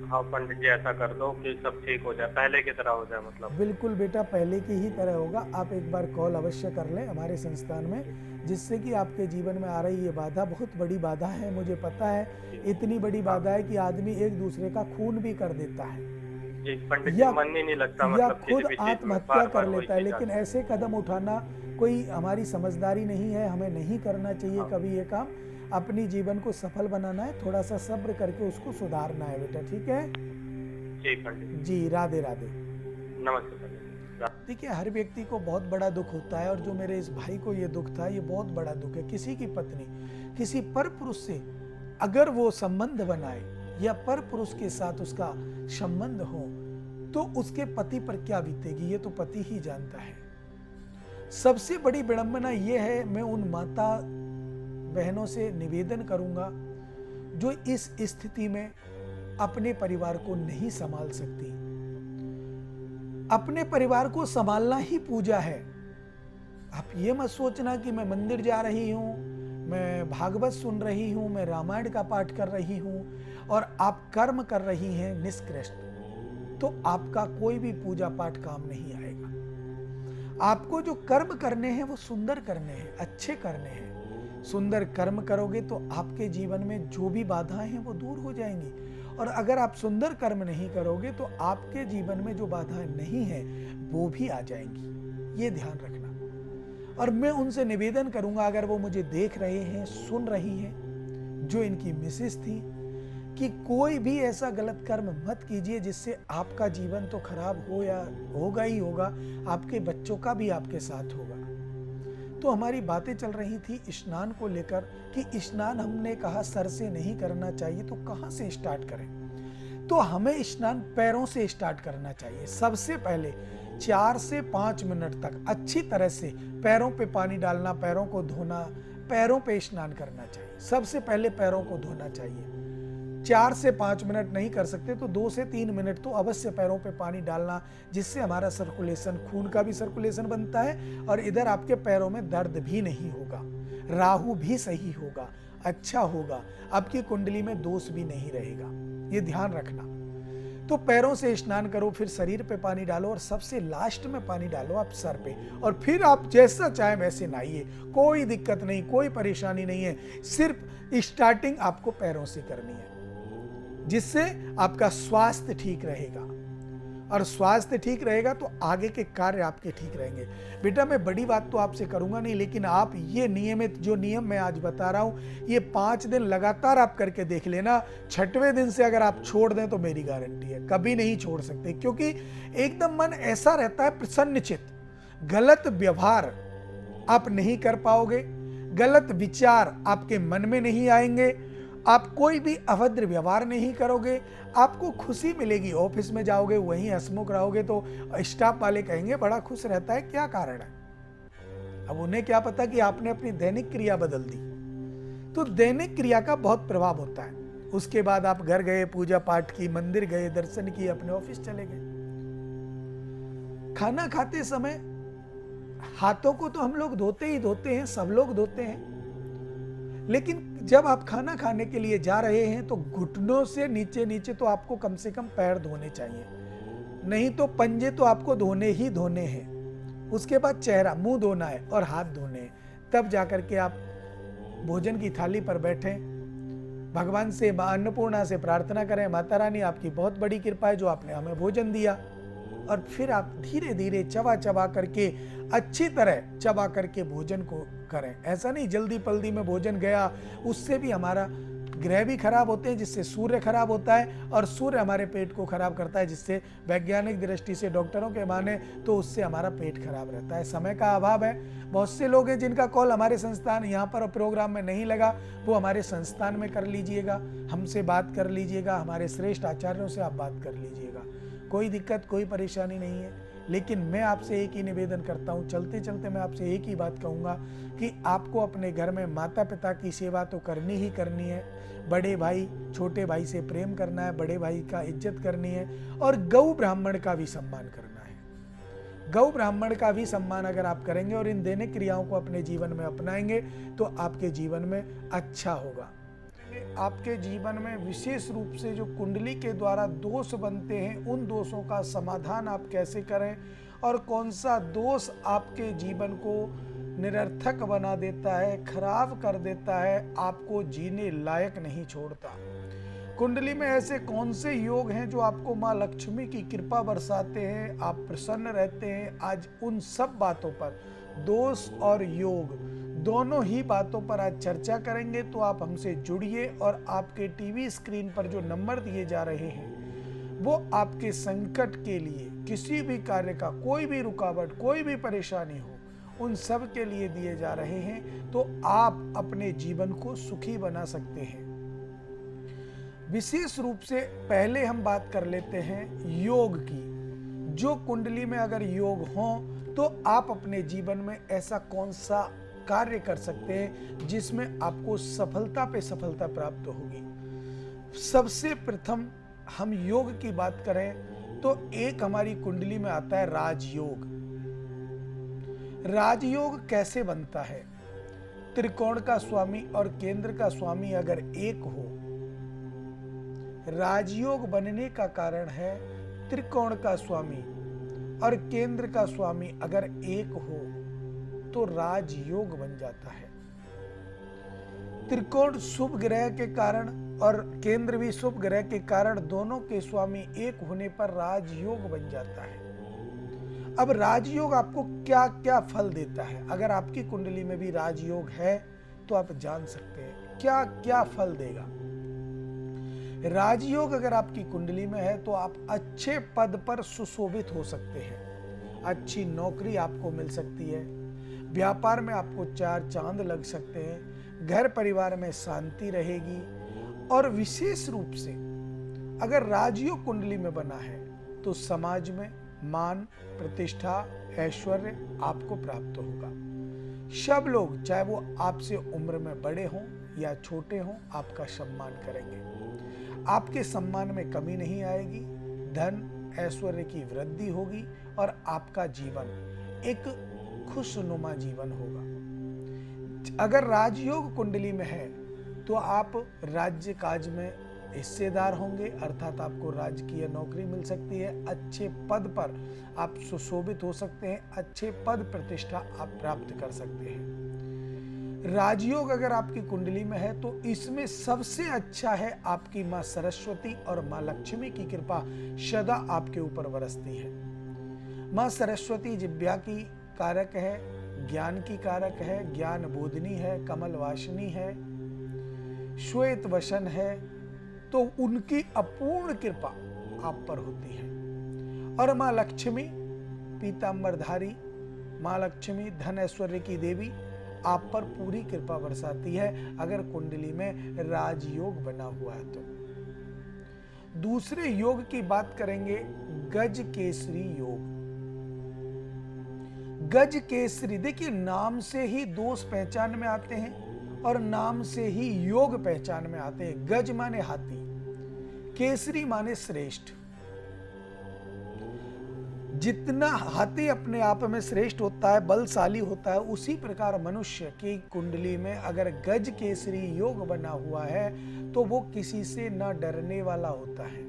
हाँ पंडित जी, ऐसा कर दो कि सब ठीक हो जाए, पहले की तरह हो जाए मतलब। बिल्कुल बेटा, पहले की ही तरह होगा। आप एक बार कॉल अवश्य कर लें हमारे संस्थान में, जिससे कि आपके जीवन में आ रही ये बाधा बहुत बड़ी बाधा है, मुझे पता है। इतनी बड़ी बाधा है कि आदमी एक दूसरे का खून भी कर देता है, जी पंडित जी, मन ही नहीं लगता या मतलब खुद किसी भी चीज में, आत्महत्या बार कर बार वही लेता है। चीज लेकिन आती है। ऐसे कदम उठाना कोई हमारी समझदारी नहीं है, हमें नहीं करना चाहिए हाँ। कभी ये काम। अपनी जीवन को सफल बनाना है, थोड़ा सा सब्र करके उसको सुधारना है बेटा, ठीक है जी पंडित जी। राधे राधे। जी, नमस्ते पंडित जी। देखिए, हर व्यक्ति को बहुत बड़ा दुख होता है, और जो मेरे इस भाई को ये दुख था, ये बहुत बड़ा दुख है। किसी की पत्नी किसी पर पुरुष से अगर वो संबंध बनाए, या पर पुरुष के साथ उसका संबंध हो, तो उसके पति पर क्या बीतेगी ये तो पति ही जानता है। सबसे बड़ी विडंबना ये है, मैं उन माता बहनों से निवेदन करूंगा जो इस स्थिति में अपने परिवार को नहीं संभाल सकती। अपने परिवार को संभालना ही पूजा है। आप ये मत सोचना कि मैं मंदिर जा रही हूं, मैं भागवत सुन रही हूं, मैं रामायण का पाठ कर रही हूं और आप कर्म कर रही हैं निष्कृष्ट, तो आपका कोई भी पूजा पाठ काम नहीं आएगा। आपको जो कर्म करने हैं वो सुंदर करने हैं, अच्छे करने हैं। सुंदर कर्म करोगे तो आपके जीवन में जो भी बाधाएं हैं वो दूर हो जाएंगी, और अगर आप सुंदर कर्म नहीं करोगे तो आपके जीवन में जो बाधाएं नहीं हैं वो भी आ जाएंगी। ये ध्यान रखना। और मैं उनसे निवेदन करूंगा, अगर वो मुझे देख रहे हैं, सुन रही हैं, जो इनकी मिसेस थी, कि कोई भी ऐसा गलत कर्म मत कीजिए जिससे आपका जीवन तो खराब हो या होगा ही होगा, आपके बच्चों का भी आपके साथ होगा। तो हमारी बातें चल रही थी स्नान को लेकर, कि स्नान हमने कहा सर से नहीं करना चाहिए, तो कहां से स्टार्ट करें? तो हमें स्नान पैरों से स्टार्ट करना चाहिए। सबसे पहले 4 से 5 मिनट तक अच्छी तरह से पैरों पे पानी डालना, पैरों को धोना, पैरों पे स्नान करना चाहिए। सबसे पहले पैरों को धोना चाहिए। 4 से 5 मिनट नहीं कर सकते तो 2 से 3 मिनट तो अवश्य पैरों पे पानी डालना, जिससे हमारा सर्कुलेशन, खून का भी सर्कुलेशन बनता है, और इधर आपके पैरों में दर्द भी नहीं होगा, राहु भी सही होगा, अच्छा होगा, आपकी कुंडली में दोष भी नहीं रहेगा। ये ध्यान रखना। तो पैरों से स्नान करो, फिर शरीर पे पानी डालो, और सबसे लास्ट में पानी डालो आप सर पे, और फिर आप जैसा चाहे वैसे नहाइए। कोई दिक्कत नहीं, कोई परेशानी नहीं है। सिर्फ स्टार्टिंग आपको पैरों से करनी है, जिससे आपका स्वास्थ्य ठीक रहेगा, और स्वास्थ्य ठीक रहेगा तो आगे के कार्य आपके ठीक रहेंगे। बेटा, मैं बड़ी बात तो आपसे करूंगा नहीं, लेकिन आप ये नियमित, जो नियम मैं आज बता रहा हूं, ये 5 दिन लगातार आप करके देख लेना। 6वें दिन से अगर आप छोड़ दें तो मेरी गारंटी है कभी नहीं छोड़ सकते, क्योंकि एकदम मन ऐसा रहता है प्रसन्नचित्त। गलत व्यवहार आप नहीं कर पाओगे, गलत विचार आपके मन में नहीं आएंगे, आप कोई भी अभद्र व्यवहार नहीं करोगे, आपको खुशी मिलेगी। ऑफिस में जाओगे, वहीं हंसमुख रहोगे तो स्टाफ वाले कहेंगे बड़ा खुश रहता है, क्या कारण है? अब उन्हें क्या पता कि आपने अपनी दैनिक क्रिया बदल दी। तो दैनिक क्रिया का बहुत प्रभाव होता है। उसके बाद आप घर गए, पूजा पाठ की, मंदिर गए, दर्शन किए, अपने ऑफिस चले गए। खाना खाते समय हाथों को तो हम लोग धोते ही धोते हैं, सब लोग धोते हैं, लेकिन जब आप खाना खाने के लिए जा रहे हैं तो घुटनों से नीचे नीचे तो आपको कम से कम पैर धोने चाहिए, नहीं तो पंजे तो आपको धोने ही धोने हैं। उसके बाद चेहरा, मुंह धोना है और हाथ धोने हैं। तब जाकर के आप भोजन की थाली पर बैठें, भगवान से, मां अन्नपूर्णा से प्रार्थना करें, माता रानी आपकी बहुत बड़ी कृपा है जो आपने हमें भोजन दिया, और फिर आप धीरे धीरे चबा चबा करके, अच्छी तरह चबा करके भोजन को करें। ऐसा नहीं जल्दी पल्दी में भोजन गया, उससे भी हमारा ग्रह भी खराब होते हैं, जिससे सूर्य खराब होता है, और सूर्य हमारे पेट को खराब करता है, जिससे वैज्ञानिक दृष्टि से, डॉक्टरों के माने तो उससे हमारा पेट खराब रहता है। समय का अभाव है। बहुत से लोग हैं जिनका कॉल हमारे संस्थान यहाँ पर प्रोग्राम में नहीं लगा, वो हमारे संस्थान में कर लीजिएगा, हमसे बात कर लीजिएगा, हमारे श्रेष्ठ आचार्यों से आप बात कर लीजिएगा। कोई दिक्कत, कोई परेशानी नहीं है। लेकिन मैं आपसे एक ही निवेदन करता हूँ, चलते चलते मैं आपसे एक ही बात कहूँगा कि आपको अपने घर में माता पिता की सेवा तो करनी ही करनी है, बड़े भाई छोटे भाई से प्रेम करना है, बड़े भाई का इज्जत करनी है, और गौ ब्राह्मण का भी सम्मान करना है। गौ ब्राह्मण का भी सम्मान अगर आप करेंगे और इन दैनिक क्रियाओं को अपने जीवन में अपनाएंगे तो आपके जीवन में अच्छा होगा। आपके जीवन में विशेष रूप से जो कुंडली के द्वारा दोष बनते हैं, उन दोषों का समाधान आप कैसे करें और कौन सा दोष आपके जीवन को निरर्थक बना देता है, खराब कर देता है, आपको जीने लायक नहीं छोड़ता। कुंडली में ऐसे कौन से योग हैं जो आपको माँ लक्ष्मी की कृपा बरसाते हैं, आप प्रसन्न रहते हैं। आज उन सब बातों पर, दोष और योग दोनों ही बातों पर आज चर्चा करेंगे। तो आप हमसे जुड़िए और आपके टीवी स्क्रीन पर जो नंबर दिए जा रहे हैं वो आपके संकट के लिए, किसी भी कार्य का कोई भी रुकावट, कोई भी परेशानी हो, उन सब के लिए दिए जा रहे हैं। तो आप अपने जीवन को सुखी बना सकते हैं। विशेष रूप से पहले हम बात कर लेते हैं योग की। जो कुंडली में अगर योग हो तो आप अपने जीवन में ऐसा कौन सा कार्य कर सकते हैं जिसमें आपको सफलता पे सफलता प्राप्त होगी। सबसे प्रथम हम योग की बात करें तो एक हमारी कुंडली में आता है राजयोग। राजयोग कैसे बनता है? त्रिकोण का स्वामी और केंद्र का स्वामी अगर एक हो, राजयोग बनने का कारण है त्रिकोण का स्वामी और केंद्र का स्वामी अगर एक हो तो राजयोग बन जाता है। त्रिकोण शुभ ग्रह के कारण और केंद्र भी शुभ ग्रह के कारण दोनों के स्वामी एक होने पर राजयोग बन जाता है। अब राजयोग आपको क्या क्या फल देता है? अगर आपकी कुंडली में भी राजयोग है तो आप जान सकते हैं क्या क्या फल देगा। राजयोग अगर आपकी कुंडली में है तो आप अच्छे पद पर सुशोभित हो सकते हैं, अच्छी नौकरी आपको मिल सकती है, व्यापार में आपको चार चांद लग सकते हैं, घर परिवार में शांति रहेगी और विशेष रूप से अगर राजयोग कुंडली में बना है तो समाज में मान, प्रतिष्ठा, ऐश्वर्य आपको प्राप्त होगा। सब लोग, चाहे वो आपसे उम्र में बड़े हों या छोटे हों, आपका सम्मान करेंगे। आपके सम्मान में कमी नहीं आएगी, धन ऐश्वर्य की वृद्धि होगी और आपका जीवन एक खुशनुमा जीवन होगा। अगर राजयोग कुंडली में है तो आप राज्य काज में हिस्सेदार होंगे, अर्थात आपको राजकीय नौकरी मिल सकती है, अच्छे पद पर आप सुशोभित हो सकते हैं, अच्छे पद प्रतिष्ठा आप प्राप्त कर सकते हैं। राजयोग अगर आपकी कुंडली में है तो इसमें सबसे अच्छा है आपकी मां सरस्वती और मां लक्ष्मी की कृपा सदा आपके ऊपर बरसती है। मां सरस्वती जिब्या की कारक है, ज्ञान की कारक है, ज्ञान बोधनी है, कमल वासनी है, श्वेत वसन है, तो उनकी अपूर्ण कृपा आप पर होती है। और मां लक्ष्मी पीतांबरधारी, मां लक्ष्मी धन ऐश्वर्य की देवी आप पर पूरी कृपा बरसाती है अगर कुंडली में राजयोग बना हुआ है तो। दूसरे योग की बात करेंगे गज केसरी योग। गज केसरी, देखिए नाम से ही दोष पहचान में आते हैं और नाम से ही योग पहचान में आते हैं। गज माने हाथी, केसरी माने श्रेष्ठ। जितना हाथी अपने आप में श्रेष्ठ होता है, बलशाली होता है, उसी प्रकार मनुष्य की कुंडली में अगर गज केसरी योग बना हुआ है तो वो किसी से न डरने वाला होता है,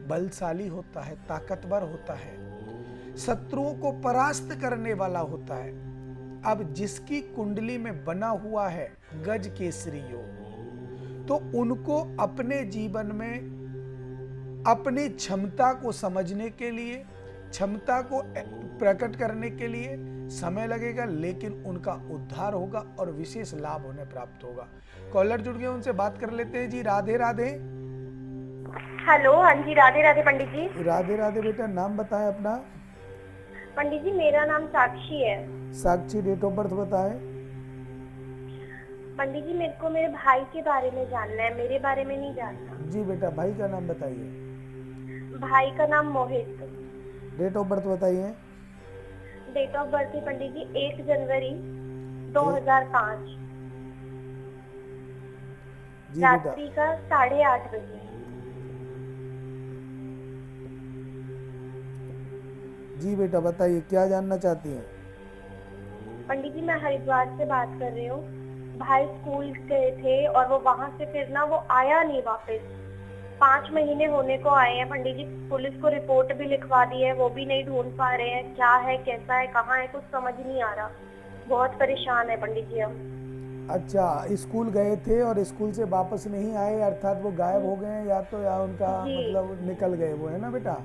बलशाली होता है, ताकतवर होता है, शत्रुओं को परास्त करने वाला होता है। अब जिसकी कुंडली में बना हुआ है गज केसरी योग, तो उनको अपने जीवन में अपनी क्षमता को समझने के लिए, क्षमता को प्रकट करने के लिए समय लगेगा, लेकिन उनका उद्धार होगा और विशेष लाभ उन्हें प्राप्त होगा। कॉलर जुड़ गए, उनसे बात कर लेते हैं जी। राधे राधे। हेलो, हाँ जी, राधे राधे पंडित जी। राधे राधे बेटा, नाम बताएं अपना। पंडित जी मेरा नाम साक्षी है। साक्षी, डेट ऑफ बर्थ बताएं। पंडित जी मेरे को मेरे भाई के बारे में जानना है, मेरे बारे में नहीं जानना। जी बेटा, भाई का नाम बताइए। भाई का नाम मोहित। डेट ऑफ बर्थ बताइए। डेट ऑफ बर्थ है पंडित जी 1 जनवरी 2005, जी बेटा। रात्रि का 8:30 बजे। जी बेटा बताइए क्या जानना चाहती हैं? पंडित जी, मैं हरिद्वार से बात कर रही हूँ। भाई स्कूल गए थे और वो वहां से फिर ना वो आया नहीं वापस। 5 महीने होने को आए हैं पंडित जी। पुलिस को रिपोर्ट भी लिखवा दी है, वो भी नहीं ढूंढ पा रहे हैं क्या है, कैसा है, कहाँ है, कुछ समझ नहीं आ रहा। बहुत परेशान है पंडित जी हम। अच्छा, स्कूल गए थे और स्कूल से वापस नहीं आए, अर्थात वो गायब हो गए हैं या उनका जी। मतलब निकल गए वो, है ना बेटा?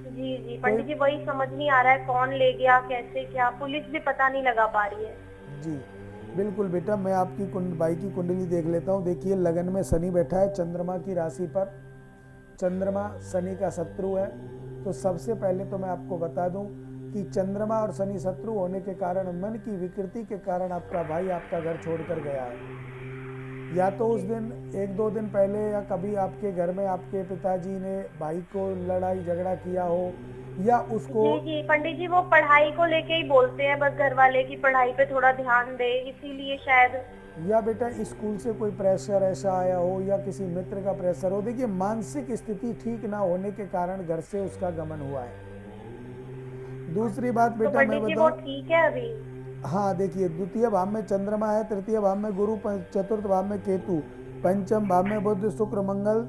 जी जी पंडित जी, वही समझ नहीं आ रहा है कौन ले गया, कैसे, क्या, पुलिस भी पता नहीं लगा पा रही है। जी बिल्कुल बेटा, मैं आपकी भाई की कुंडली देख लेता हूँ। देखिए लगन में शनि बैठा है चंद्रमा की राशि पर। चंद्रमा शनि का शत्रु है। तो सबसे पहले तो मैं आपको बता दूं कि चंद्रमा और शनि शत्रु होने के कारण, मन की विकृति के कारण आपका भाई आपका घर छोड़कर गया है। या तो उस दिन 1-2 दिन पहले या कभी आपके घर में आपके पिताजी ने भाई को लड़ाई झगड़ा किया हो, या उसको जी जी पंडित जी, वो पढ़ाई को लेके ही बोलते हैं बस घर वाले की पढ़ाई पे थोड़ा ध्यान दे, इसीलिए शायद। या बेटा स्कूल से कोई प्रेशर ऐसा आया हो या किसी मित्र का प्रेशर हो। देखिए मानसिक स्थिति ठीक ना होने के कारण घर से उसका गमन हुआ है। दूसरी बात तो बेटा मैं पंडित जी वो बताऊं, ठीक है अभी? हाँ देखिए, द्वितीय भाव में चंद्रमा है, तृतीय भाव में गुरु, चतुर्थ भाव में केतु, पंचम भाव में बुध शुक्र मंगल,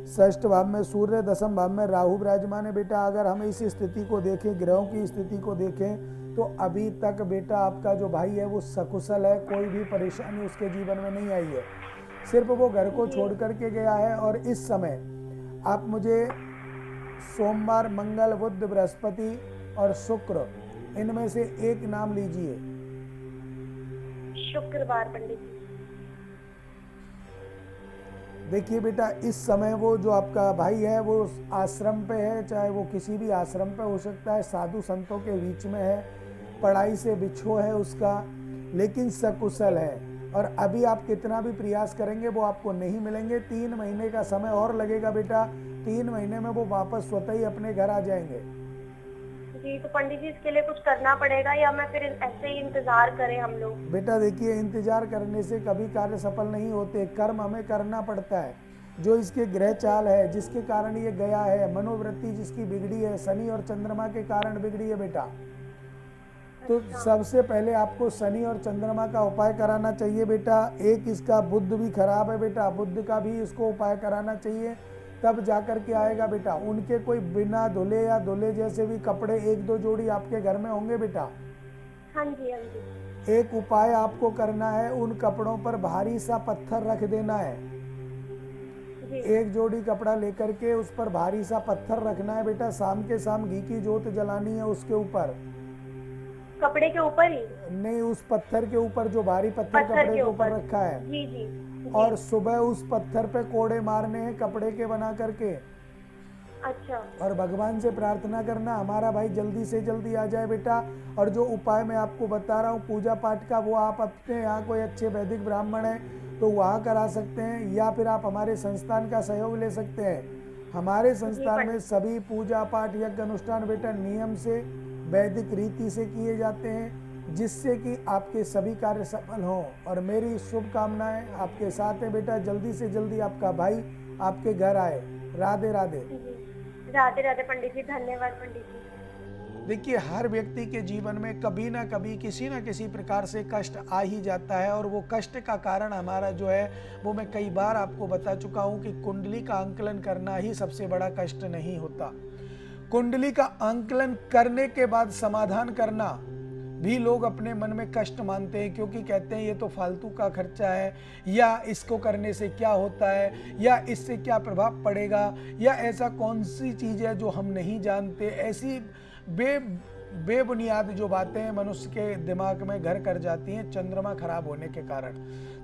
षष्ठ भाव में सूर्य, दसम भाव में राहु विराजमान है। बेटा अगर हम इस स्थिति को देखें, ग्रहों की स्थिति को देखें, तो अभी तक बेटा आपका जो भाई है वो सकुशल है, कोई भी परेशानी उसके जीवन में नहीं आई है। सिर्फ वो घर को छोड़ करके गया है। और इस समय आप मुझे सोमवार, मंगल, बुध, बृहस्पति और शुक्र, इनमें से एक नाम लीजिए। शुक्रवार पंडित जी। देखिए बेटा इस समय वो जो आपका भाई है वो आश्रम पे है, चाहे वो किसी भी आश्रम पे हो सकता है, साधु संतों के बीच में है, पढ़ाई से बिछो है उसका, लेकिन सकुशल है। और अभी आप कितना भी प्रयास करेंगे वो आपको नहीं मिलेंगे। 3 महीने का समय और लगेगा बेटा। 3 महीने में वो वापस स्वतः ही अपने घर आ जाएंगे। जी, तो पंडित जी इसके लिए कुछ करना पड़ेगा या मैं फिर ऐसे ही इंतजार करें हम लोग? बेटा देखिए, इंतजार करने से कभी कार्य सफल नहीं होते, कर्म हमें करना पड़ता है। जो इसके ग्रह चाल है जिसके कारण ये गया है, मनोवृत्ति जिसकी बिगड़ी है, शनि और चंद्रमा के कारण बिगड़ी है बेटा। तो सबसे पहले आपको शनि और चंद्रमा का उपाय कराना चाहिए बेटा। एक इसका बुध भी खराब है बेटा, बुध का भी इसको उपाय कराना चाहिए, तब जाकर के आएगा बेटा। उनके कोई बिना धुले या धुले जैसे भी कपड़े 1-2 जोड़ी आपके घर में होंगे बेटा। हाँ जी हाँ जी। एक उपाय आपको करना है, उन कपड़ों पर भारी सा पत्थर रख देना है। जी। एक जोड़ी कपड़ा लेकर के उस पर भारी सा पत्थर रखना है बेटा। शाम के शाम घी की जोत जलानी है उसके ऊपर। कपड़े के ऊपर ही? नहीं, उस पत्थर के ऊपर जो भारी पत्थर कपड़े के ऊपर रखा है। जी जी। और सुबह उस पत्थर पे कोड़े मारने हैं कपड़े के बना करके। अच्छा। और भगवान से प्रार्थना करना हमारा भाई जल्दी से जल्दी आ जाए बेटा। और जो उपाय मैं आपको बता रहा हूँ पूजा पाठ का, वो आप अपने यहाँ कोई अच्छे वैदिक ब्राह्मण हैं तो वहाँ करा सकते हैं, या फिर आप हमारे संस्थान का सहयोग ले सकते हैं। हमारे संस्थान में सभी पूजा पाठ यज्ञ अनुष्ठान बेटा नियम से, वैदिक रीति से किए जाते हैं, जिससे कि आपके सभी कार्य सफल हों। और मेरी शुभकामनाएं आपके साथ है बेटा। जल्दी से जल्दी आपका भाई आपके घर आए। राधे राधे। राधे राधे पंडित जी, धन्यवाद पंडित जी। देखिए हर व्यक्ति के जीवन में कभी ना कभी किसी ना किसी प्रकार से कष्ट आ ही जाता है, और वो कष्ट का कारण हमारा जो है वो मैं कई बार आपको बता चुका हूँ कि कुंडली का आंकलन करना ही सबसे बड़ा कष्ट नहीं होता। कुंडली का आंकलन करने के बाद समाधान करना भी लोग अपने मन में कष्ट मानते हैं, क्योंकि कहते हैं ये तो फालतू का खर्चा है, या इसको करने से क्या होता है, या इससे क्या प्रभाव पड़ेगा, या ऐसा कौन सी चीज़ है जो हम नहीं जानते। ऐसी बेबुनियाद जो बातें मनुष्य के दिमाग में घर कर जाती हैं चंद्रमा खराब होने के कारण।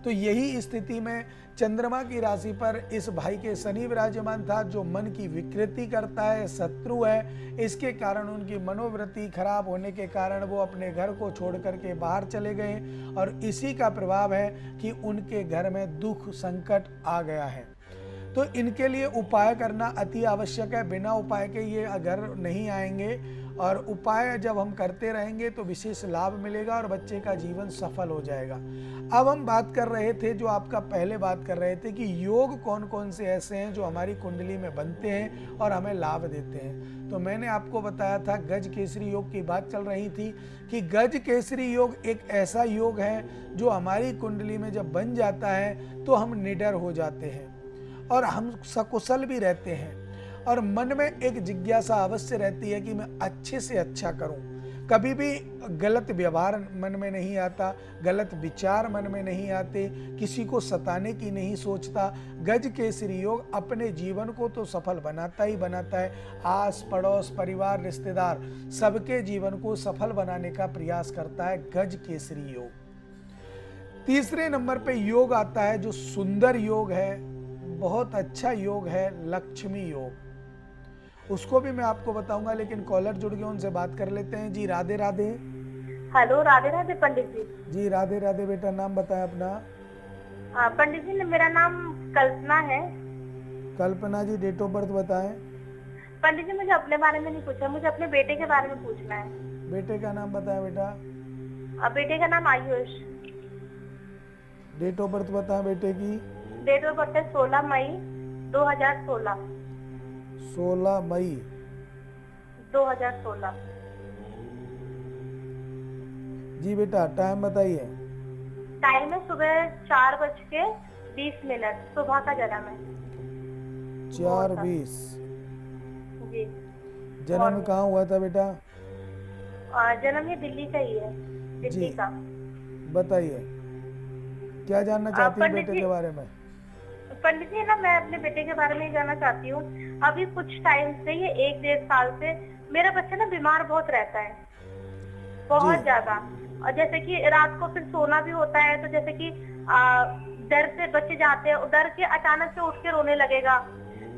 तो यही स्थिति में चंद्रमा की राशि पर इस भाई के शनि विराजमान था, जो मन की विकृति करता है, शत्रु है। इसके कारण उनकी मनोवृत्ति खराब होने के कारण वो अपने घर को छोड़ करके बाहर चले गए, और इसी का प्रभाव है कि उनके घर में दुख संकट आ गया है। तो इनके लिए उपाय करना अति आवश्यक है। बिना उपाय के ये घर नहीं आएंगे। और उपाय जब हम करते रहेंगे तो विशेष लाभ मिलेगा और बच्चे का जीवन सफल हो जाएगा। अब हम बात कर रहे थे, जो आपका पहले बात कर रहे थे कि योग कौन कौन से ऐसे हैं जो हमारी कुंडली में बनते हैं और हमें लाभ देते हैं। तो मैंने आपको बताया था, गज केसरी योग की बात चल रही थी कि गज केसरी योग एक ऐसा योग है जो हमारी कुंडली में जब बन जाता है तो हम निडर हो जाते हैं और हम सकुशल भी रहते हैं और मन में एक जिज्ञासा अवश्य रहती है कि मैं अच्छे से अच्छा करूं। कभी भी गलत व्यवहार मन में नहीं आता, गलत विचार मन में नहीं आते, किसी को सताने की नहीं सोचता। गज केसरी योग अपने जीवन को तो सफल बनाता ही बनाता है, आस पड़ोस परिवार रिश्तेदार सबके जीवन को सफल बनाने का प्रयास करता है गज केसरी योग। तीसरे नंबर पे योग आता है जो सुंदर योग है, बहुत अच्छा योग है, लक्ष्मी योग। उसको भी मैं आपको बताऊंगा, लेकिन कॉलर जुड़ गए, उनसे बात कर लेते हैं। जी राधे राधे। हेलो, राधे राधे पंडित जी। जी राधे राधे बेटा, नाम बताएं अपना। पंडित जी, मेरा नाम कल्पना है। कल्पना जी, डेट ऑफ बर्थ बताएं। पंडित जी, मुझे अपने बारे में नहीं पूछा, मुझे अपने बेटे के बारे में पूछना है। बेटे का नाम बताएं बेटा। बेटे का नाम आयुष। डेट ऑफ बर्थ बताएं बेटे की। डेट ऑफ बर्थ है 16 मई 2016। 16 मई 2016। जी बेटा, टाइम बताइए। टाइम है सुबह 4:20, सुबह का जन्म है। 4:20। जी। जन्म कहाँ हुआ था बेटा? जन्म ये दिल्ली का ही है, दिल्ली का। बताइए, क्या जानना चाहती हैं पंडित बेटे के बारे में? पंडित जी ना, मैं अपने बेटे के बारे में जानना चाहती हूँ। अभी कुछ टाइम से, ये 1-1.5 साल से मेरा बच्चा ना बीमार बहुत रहता है, बहुत ज्यादा। और जैसे कि रात को फिर सोना भी होता है, तो जैसे कि डर से बच्चे जाते हैं, डर के अचानक से उठ के रोने लगेगा,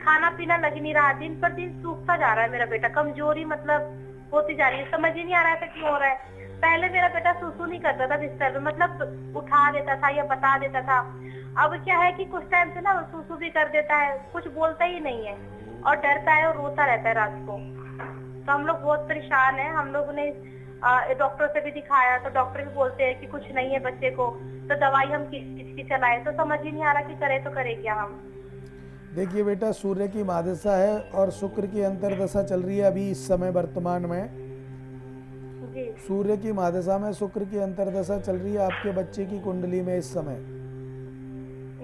खाना पीना लग नहीं रहा, दिन पर दिन सूखता जा रहा है मेरा बेटा, कमजोरी मतलब होती जा रही है, समझ ही नहीं आ रहा था क्यों हो रहा है। पहले मेरा बेटा सुसु नहीं करता था बिस्तर में, मतलब उठा देता था या बता देता था। अब क्या है कि कुछ टाइम से ना सुसु भी कर देता है, कुछ बोलता ही नहीं है और डरता है और रोता रहता है रात को। तो हम लोग बहुत परेशान हैं। हम लोगों ने डॉक्टर से भी दिखाया, तो डॉक्टर भी बोलते हैं कि कुछ नहीं है बच्चे को, तो दवाई हम किसकी चलाएं, तो समझ ही नहीं आ रहा कि करे तो करे क्या हम। देखिए बेटा, सूर्य की महादशा है और शुक्र की अंतर्दशा चल रही है अभी इस समय वर्तमान में। जी। सूर्य की महादशा में शुक्र की अंतर्दशा चल रही है आपके बच्चे की कुंडली में इस समय।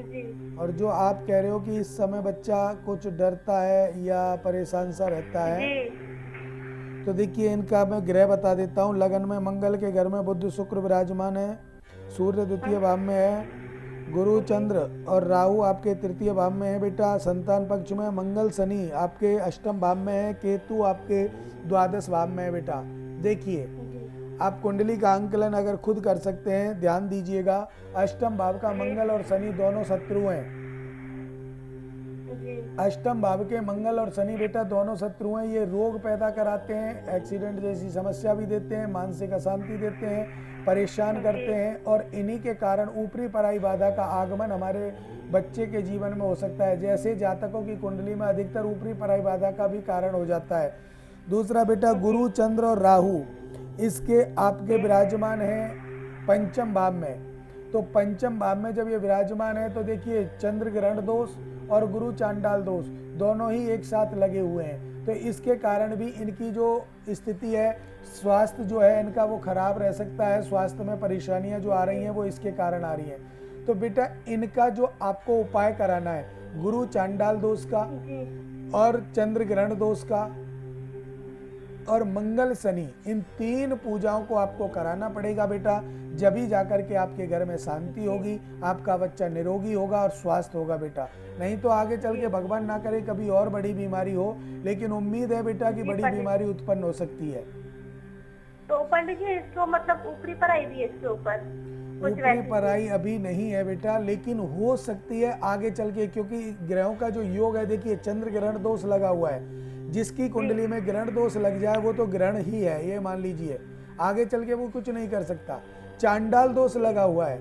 जी। और जो आप कह रहे हो कि इस समय बच्चा कुछ डरता है या परेशान सा रहता है, जी। तो देखिए इनका मैं ग्रह बता देता हूँ। लगन में मंगल के घर में बुध शुक्र विराजमान है, सूर्य द्वितीय भाव में है, गुरु चंद्र और राहु आपके तृतीय भाव में है बेटा। संतान पक्ष में मंगल शनि आपके अष्टम भाव में है, केतु आपके द्वादश भाव में है बेटा। देखिए, आप कुंडली का आंकलन अगर खुद कर सकते हैं, ध्यान दीजिएगा, अष्टम भाव का मंगल और शनि दोनों शत्रु हैं। अष्टम भाव के मंगल और शनि बेटा दोनों शत्रु हैं। ये रोग पैदा कराते हैं, एक्सीडेंट जैसी समस्या भी देते हैं, मानसिक अशांति देते हैं, परेशान करते हैं और इन्हीं के कारण ऊपरी पराई बाधा का आगमन हमारे बच्चे के जीवन में हो सकता है। जैसे जातकों की कुंडली में अधिकतर ऊपरी पराई बाधा का भी कारण हो जाता है। दूसरा बेटा, गुरु चंद्र और राहु इसके आपके विराजमान हैं पंचम भाव में। तो पंचम भाव में जब ये विराजमान है तो देखिए चंद्र ग्रहण दोष और गुरु चांडाल दोष दोनों ही एक साथ लगे हुए हैं। तो इसके कारण भी इनकी जो स्थिति है, स्वास्थ्य जो है इनका वो खराब रह सकता है। स्वास्थ्य में परेशानियां जो आ रही हैं वो इसके कारण आ रही हैं। तो बेटा इनका जो आपको उपाय कराना है, गुरु चांडाल दोष का और चंद्र ग्रहण दोष का और मंगल शनि, इन 3 पूजाओं को आपको कराना पड़ेगा बेटा। जब ही जाकर के आपके घर में शांति होगी, आपका बच्चा निरोगी होगा और स्वस्थ होगा बेटा। नहीं तो आगे चल के भगवान ना करे कभी और बड़ी बीमारी हो, लेकिन उम्मीद है बेटा कि बड़ी बीमारी उत्पन्न हो सकती है। तो पंडित जी इसको मतलब ऊपरी पराई भी है इसके ऊपर? ऊपरी पराई अभी नहीं है बेटा, लेकिन हो सकती है आगे चल के, क्योंकि ग्रहों का जो योग है, देखिए चंद्र ग्रहण दोष लगा हुआ है। जिसकी कुंडली में ग्रहण दोष लग जाए वो तो ग्रहण ही है, ये मान लीजिए, आगे चल के वो कुछ नहीं कर सकता। चांडाल दोष लगा हुआ है,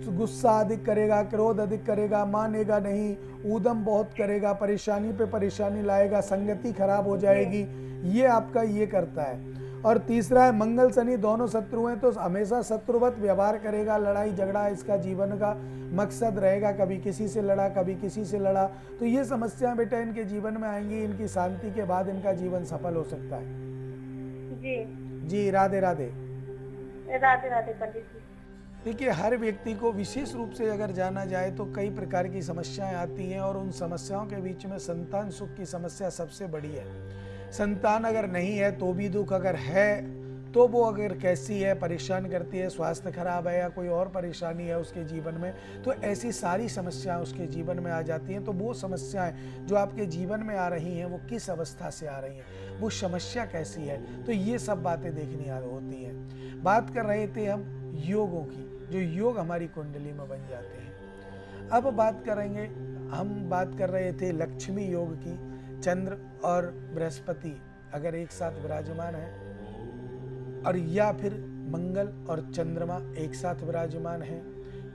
गुस्सा अधिक करेगा, क्रोध अधिक करेगा, मानेगा नहीं, ऊधम बहुत करेगा, परेशानी पे परेशानी लाएगा, संगति खराब हो जाएगी, ये आपका ये करता है। और तीसरा है मंगल शनि दोनों शत्रु हैं, तो हमेशा शत्रुवत व्यवहार करेगा, लड़ाई झगड़ा इसका जीवन का मकसद रहेगा, कभी किसी से लड़ा, कभी किसी से लड़ा। तो ये समस्याएं बेटा इनके जीवन में आएंगी, इनकी शांति के बाद इनका जीवन सफल हो सकता है। जी जी राधे राधे। राधे राधे पंडित जी। देखिए, हर व्यक्ति को विशेष रूप से अगर जाना जाए तो कई प्रकार की समस्याएं आती हैं, और उन समस्याओं के बीच में संतान सुख की समस्या सबसे बड़ी है। संतान अगर नहीं है तो भी दुख, अगर है तो वो अगर कैसी है, परेशान करती है, स्वास्थ्य खराब है या कोई और परेशानी है उसके जीवन में, तो ऐसी सारी समस्याएं उसके जीवन में आ जाती हैं। तो वो समस्याएं जो आपके जीवन में आ रही हैं वो किस अवस्था से आ रही हैं, वो समस्या कैसी है, तो ये सब बातें देखनी होती हैं। बात कर रहे थे हम योगों की, जो योग हमारी कुंडली में बन जाते हैं। अब बात करेंगे, हम बात कर रहे थे लक्ष्मी योग की। चंद्र और बृहस्पति अगर एक साथ विराजमान है, और या फिर मंगल और चंद्रमा एक साथ विराजमान है,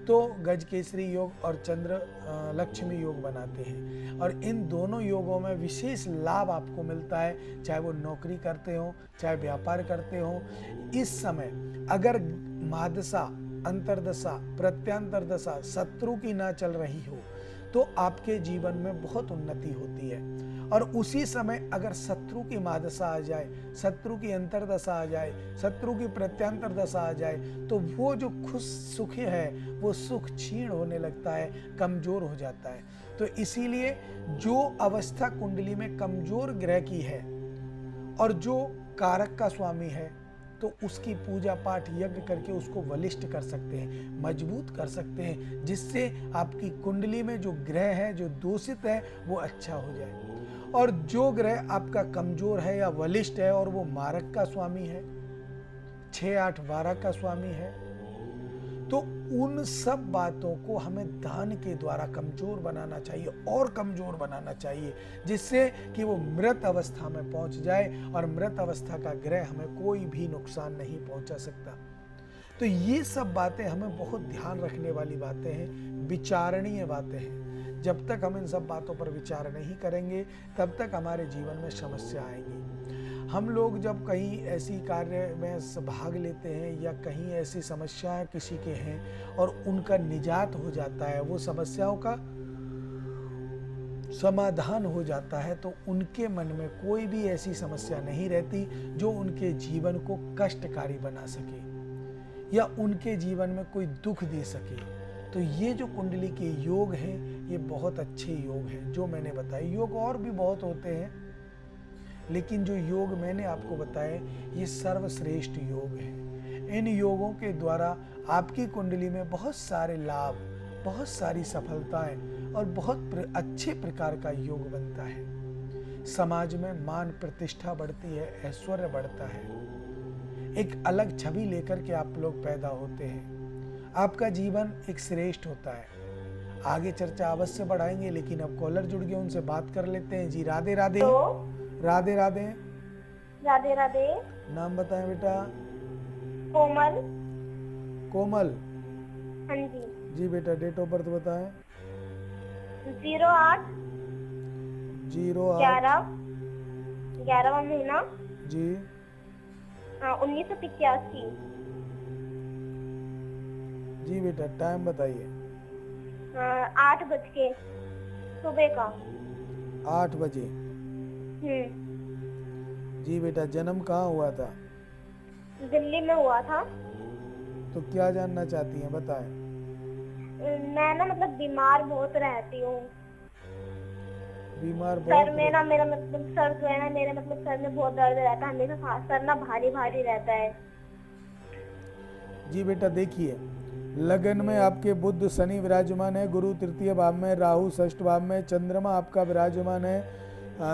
तो गजकेसरी योग और चंद्र लक्ष्मी योग बनाते हैं। और इन दोनों योगों में विशेष लाभ आपको मिलता है, चाहे वो नौकरी करते हो, चाहे व्यापार करते हो। इस समय अगर महादशा, अंतरदशा, प्रत्यांतर दशा शत्रु की ना चल रही हो तो आपके जीवन में बहुत उन्नति होती है। और उसी समय अगर शत्रु की महादशा आ जाए, शत्रु की अंतरदशा आ जाए, शत्रु की प्रत्यांतर दशा आ जाए, तो वो जो खुश सुख है वो सुख क्षीण होने लगता है, कमजोर हो जाता है। तो इसीलिए जो अवस्था कुंडली में कमजोर ग्रह की है और जो कारक का स्वामी है, तो उसकी पूजा पाठ यज्ञ करके उसको बलिष्ठ कर सकते हैं, मजबूत कर सकते हैं, जिससे आपकी कुंडली में जो ग्रह है, जो दूषित है, वो अच्छा हो जाए। और जो ग्रह आपका कमजोर है या बलिष्ठ है और वो मारक का स्वामी है, 6, 8, 12 का स्वामी है, तो उन सब बातों को हमें दान के द्वारा कमजोर बनाना चाहिए और कमजोर बनाना चाहिए, जिससे कि वो मृत अवस्था में पहुंच जाए और मृत अवस्था का ग्रह हमें कोई भी नुकसान नहीं पहुंचा सकता। तो ये सब बातें हमें बहुत ध्यान रखने वाली बातें हैं, विचारणीय बातें हैं। जब तक हम इन सब बातों पर विचार नहीं करेंगे तब तक हमारे जीवन में समस्या आएंगी। हम लोग जब कहीं ऐसी कार्य में भाग लेते हैं या कहीं ऐसी समस्याएं किसी के हैं और उनका निजात हो जाता है, वो समस्याओं का समाधान हो जाता है, तो उनके मन में कोई भी ऐसी समस्या नहीं रहती जो उनके जीवन को कष्टकारी बना सके या उनके जीवन में कोई दुख दे सके। तो ये जो कुंडली के योग हैं, ये बहुत अच्छे योग हैं जो मैंने बताए। योग और भी बहुत होते हैं, लेकिन जो योग मैंने आपको बताए ये सर्वश्रेष्ठ योग हैं। इन योगों के द्वारा आपकी कुंडली में बहुत सारे लाभ, बहुत सारी सफलताएं और बहुत अच्छे प्रकार का योग बनता है। समाज में मान प्रतिष्ठा बढ़ती है, ऐश्वर्य बढ़ता है, एक अलग छवि लेकर के आप लोग पैदा होते हैं, आपका जीवन एक श्रेष्ठ होता है। आगे चर्चा अवश्य बढ़ाएंगे, लेकिन अब कॉलर जुड़ गए, उनसे बात कर लेते हैं। जी राधे राधे। राधे राधे। राधे राधे। नाम बताएं बेटा। कोमल। कोमल। हाँ जी। जी बेटा, डेट ऑफ बर्थ बताएं। 08 11वां महीना जी 1985। जी बेटा, टाइम बताइए। 8 बज के सुबह का। 8 बजे। जी बेटा, जन्म कहाँ हुआ था? दिल्ली में हुआ था। तो क्या जानना चाहती हैं, बताएं। मैं ना मतलब बीमार बहुत रहती हूँ। बीमार बहुत? सर में ना मेरा मतलब सर जो है ना, मेरे मतलब सर में बहुत दर्द रहता है हमेशा, सर ना भारी भारी रहता है। जी बेटा, देखिए, लगन में आपके बुध शनि विराजमान है, गुरु तृतीय भाव में, राहु षष्ठ भाव में, चंद्रमा आपका विराजमान है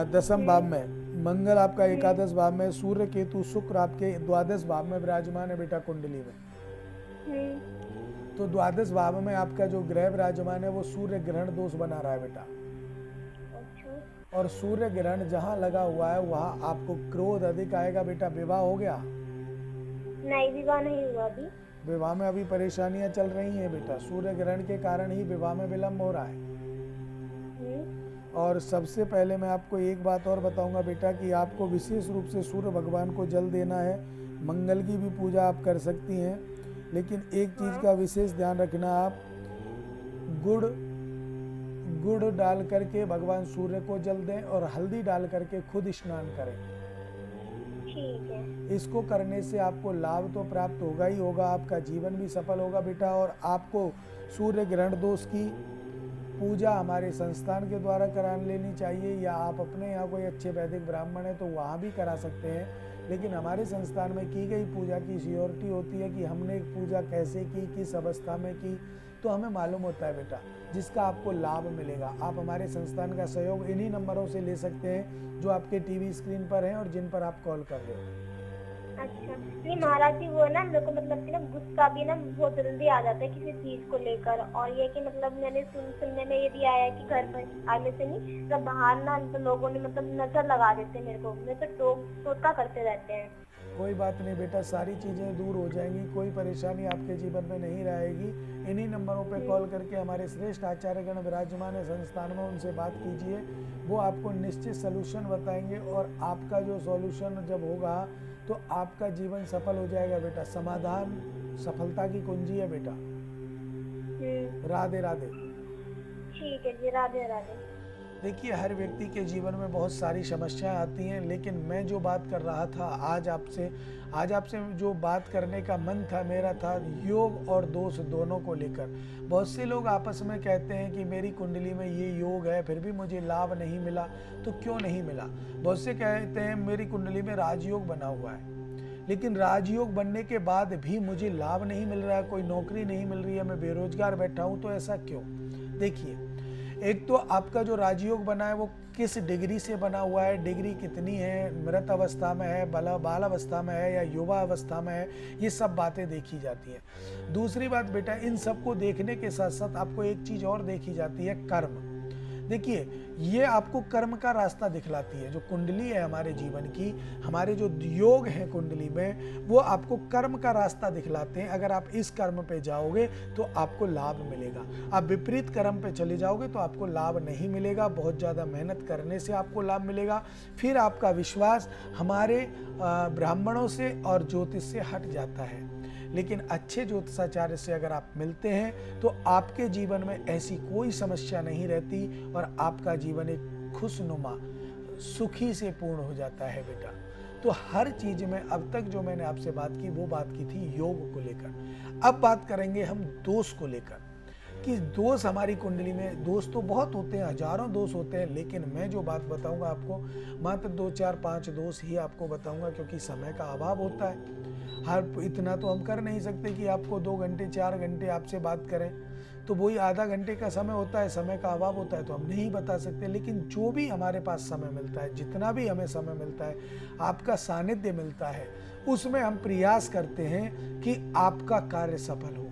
10वें भाव में, मंगल आपका 11 भाव में, सूर्य केतु शुक्र आपके 12 भाव में विराजमान है बेटा कुंडली में। तो 12 भाव में आपका जो ग्रह विराजमान है वो सूर्य ग्रहण दोष बना रहा है बेटा। और सूर्य ग्रहण जहाँ लगा हुआ है वहाँ आपको क्रोध अधिक आएगा बेटा। विवाह हो गया? नहीं, विवाह नहीं हुआ अभी। विवाह में अभी परेशानियां चल रही हैं बेटा, सूर्य ग्रहण के कारण ही विवाह में विलम्ब हो रहा है। और सबसे पहले मैं आपको एक बात और बताऊंगा बेटा कि आपको विशेष रूप से सूर्य भगवान को जल देना है। मंगल की भी पूजा आप कर सकती हैं, लेकिन एक चीज़ का विशेष ध्यान रखना, आप गुड़ डाल करके भगवान सूर्य को जल दें और हल्दी डाल करके खुद स्नान करें। ठीक है। इसको करने से आपको लाभ तो प्राप्त होगा ही होगा, आपका जीवन भी सफल होगा बेटा। और आपको सूर्य ग्रहण दोष की पूजा हमारे संस्थान के द्वारा करा लेनी चाहिए, या आप अपने यहाँ कोई अच्छे वैदिक ब्राह्मण है तो वहाँ भी करा सकते हैं। लेकिन हमारे संस्थान में की गई पूजा की श्योरिटी होती है कि हमने पूजा कैसे की, किस अवस्था में की, तो हमें मालूम होता है बेटा, जिसका आपको लाभ मिलेगा। आप हमारे संस्थान का सहयोग इन्हीं नंबरों से ले सकते हैं जो आपके टीवी स्क्रीन पर हैं और जिन पर आप कॉल कर रहे हो। अच्छा, नहीं महाराज जी, वो ना मेरे को मतलब कि ना गुस्सा भी ना बहुत जल्दी आ जाता है किसी चीज को लेकर। और ये कि मतलब मैंने सुनने में ये भी आया है कि घर पर आने से नहीं, मतलब बाहर ना तो लोगों ने मतलब नजर लगा देते हैं मेरे को, मेरे तो टोटका करते रहते हैं। कोई बात नहीं बेटा, सारी चीज़ें दूर हो जाएंगी, कोई परेशानी आपके जीवन में नहीं रहेगी। इन्हीं नंबरों पे कॉल करके हमारे श्रेष्ठ आचार्यगण विराजमान है संस्थान में, उनसे बात कीजिए, वो आपको निश्चित सलूशन बताएंगे। और आपका जो सॉल्यूशन जब होगा तो आपका जीवन सफल हो जाएगा बेटा। समाधान सफलता की कुंजी है बेटा। राधे राधे। ठीक है जी, राधे राधे। देखिए, हर व्यक्ति के जीवन में बहुत सारी समस्याएं आती हैं, लेकिन मैं जो बात कर रहा था आज आपसे जो बात करने का मन था मेरा था योग और दोष दोनों को लेकर। बहुत से लोग आपस में कहते हैं कि मेरी कुंडली में ये योग है फिर भी मुझे लाभ नहीं मिला, तो क्यों नहीं मिला। बहुत से कहते हैं मेरी कुंडली में राजयोग बना हुआ है, लेकिन राजयोग बनने के बाद भी मुझे लाभ नहीं मिल रहा है, कोई नौकरी नहीं मिल रही है, मैं बेरोजगार बैठा हूँ, तो ऐसा क्यों। देखिए, एक तो आपका जो राजयोग बना है वो किस डिग्री से बना हुआ है, डिग्री कितनी है, मृत अवस्था में है, बाल अवस्था में है या युवा अवस्था में है, ये सब बातें देखी जाती हैं। दूसरी बात बेटा, इन सबको देखने के साथ साथ आपको एक चीज और देखी जाती है, कर्म। देखिए, ये आपको कर्म का रास्ता दिखलाती है। जो कुंडली है हमारे जीवन की, हमारे जो योग हैं कुंडली में, वो आपको कर्म का रास्ता दिखलाते हैं। अगर आप इस कर्म पे जाओगे तो आपको लाभ मिलेगा, आप विपरीत कर्म पे चले जाओगे तो आपको लाभ नहीं मिलेगा। बहुत ज़्यादा मेहनत करने से आपको लाभ मिलेगा, फिर आपका विश्वास हमारे ब्राह्मणों से और ज्योतिष से हट जाता है। लेकिन अच्छे ज्योतिषाचार्य से अगर आप मिलते हैं तो आपके जीवन में ऐसी कोई समस्या नहीं रहती और आपका जीवन एक खुशनुमा सुखी से पूर्ण हो जाता है बेटा। तो हर चीज में अब तक जो मैंने आपसे बात की वो बात की थी योग को लेकर। अब बात करेंगे हम दोष को लेकर कि दोष हमारी कुंडली में, दोष तो बहुत होते हैं, हजारों दोष होते हैं, लेकिन मैं जो बात बताऊंगा आपको मात्र 2 4 5 दोष ही आपको बताऊंगा, क्योंकि समय का अभाव होता है। हर इतना तो हम कर नहीं सकते कि आपको 2 घंटे 4 घंटे आपसे बात करें, तो वही आधा घंटे का समय होता है, समय का अभाव होता है तो हम नहीं बता सकते। लेकिन जो भी हमारे पास समय मिलता है, जितना भी हमें समय मिलता है, आपका सानिध्य मिलता है, उसमें हम प्रयास करते हैं कि आपका कार्य सफल हो।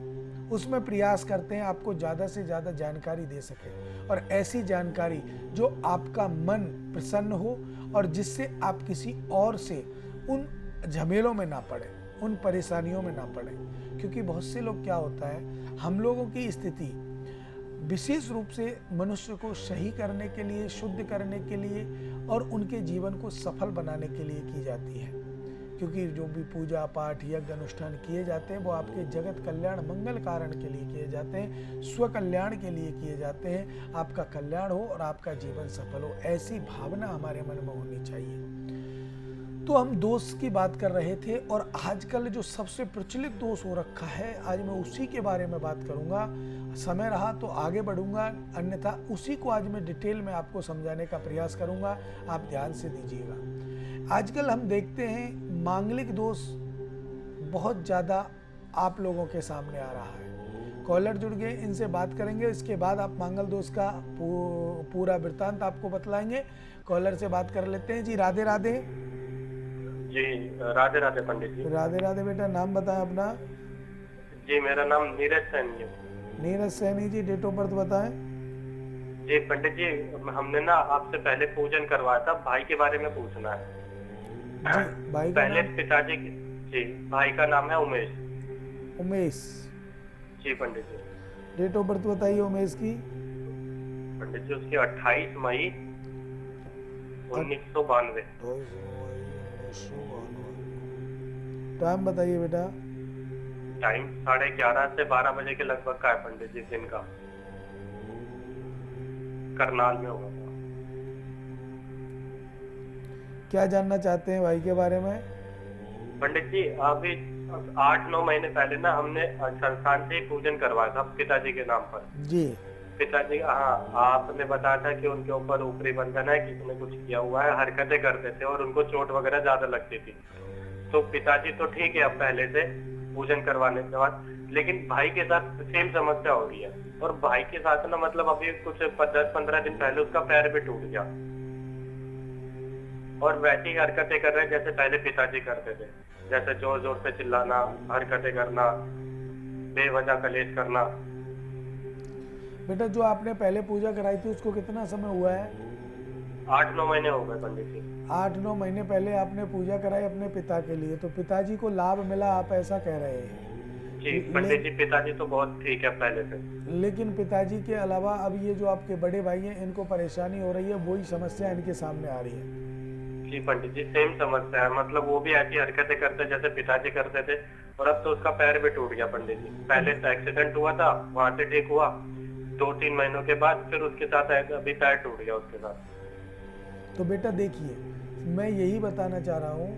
उसमें प्रयास करते हैं आपको ज़्यादा से ज़्यादा जानकारी दे सके, और ऐसी जानकारी जो आपका मन प्रसन्न हो और जिससे आप किसी और से उन झमेलों में ना पड़े, उन परेशानियों में ना पड़े। क्योंकि बहुत से लोग, क्या होता है, हम लोगों की स्थिति विशेष रूप से मनुष्य को सही करने के लिए, शुद्ध करने के लिए और उनके जीवन को सफल बनाने के लिए की जाती है। क्योंकि जो भी पूजा पाठ यज्ञ अनुष्ठान किए जाते हैं वो आपके जगत कल्याण मंगल कारण के लिए किए जाते हैं, स्व कल्याण के लिए किए जाते हैं, आपका कल्याण हो और आपका जीवन सफल हो, ऐसी भावना हमारे मन में होनी चाहिए। तो हम दोष की बात कर रहे थे, और आजकल जो सबसे प्रचलित दोष हो रखा है, आज मैं उसी के बारे में बात करूंगा। समय रहा तो आगे बढ़ूंगा, अन्यथा उसी को आज मैं डिटेल में आपको समझाने का प्रयास करूंगा, आप ध्यान से दीजिएगा। आजकल हम देखते हैं मांगलिक दोष बहुत ज़्यादा आप लोगों के सामने आ रहा है। कॉलर जुड़ गए, इनसे बात करेंगे, इसके बाद आप मांगल दोष का पूरा वृत्तांत आपको बतलाएंगे। कॉलर से बात कर लेते हैं जी। राधे राधे। जी राधे राधे पंडित जी। राधे राधे बेटा, नाम बताएं अपना। जी मेरा नाम नीरज सैनी है। Neeraj Saini ji, date of birth बताएं। जी पंडित जी, हमने ना आपसे पहले पूजन करवाया था, भाई के बारे में पूछना है। जी, भाई का पहले नाम? पिताजी जी, भाई का नाम है उमेश। उमेश। जी पंडित जी। डेट ऑफ बर्थ बताइए उमेश की। पंडित जी उसकी 28 मई 1992। टाइम बताइए बेटा। टाइम 11:30 से 12 बजे के लगभग का है पंडित जी, दिन का। करनाल में होगा। क्या जानना चाहते हैं भाई के बारे में? पंडित जी अभी 8-9 महीने पहले ना हमने संस्थान से पूजन करवाया था पिताजी के नाम पर। जी। पिताजी, हाँ, आपने बताया था कि उनके ऊपर ऊपरी बंधन है, किसी ने कुछ किया हुआ है, हरकतें करते थे और उनको चोट वगैरह ज्यादा लगती थी। तो पिताजी तो ठीक है अब पहले से पूजन करवाने के बाद, लेकिन भाई के साथ सेम समस्या हो रही है। और भाई के साथ ना मतलब अभी कुछ 10-15 दिन पहले उसका पैर भी टूट गया और वैसी ही हरकतें कर रहे हैं जैसे पहले पिताजी करते थे, जैसे जोर जोर से चिल्लाना, हरकतें करना, बेवजह कलेश करना। बेटा जो आपने पहले पूजा कराई थी उसको कितना समय हुआ है? 8-9 महीने हो गए पंडित जी। 8-9 महीने पहले आपने पूजा कराई अपने पिता के लिए, तो पिताजी को लाभ मिला, आप ऐसा कह रहे हैं? जी पंडित जी, पिताजी तो बहुत ठीक है पहले से। लेकिन पिताजी के अलावा अब ये जो आपके बड़े भाई हैं इनको परेशानी हो रही है, वही समस्या इनके सामने आ रही है। जी पंडित जी सेम समस्या है, मतलब वो भी ऐसी हरकतें करते जैसे पिताजी करते थे और अब तो उसका पैर भी टूट गया पंडित जी। पहले एक्सीडेंट हुआ था, वहां से ठीक हुआ, 2-3 महीनों के बाद फिर उसके साथ अभी पैर टूट गया उसके साथ। तो बेटा देखिए, मैं यही बताना चाह रहा हूँ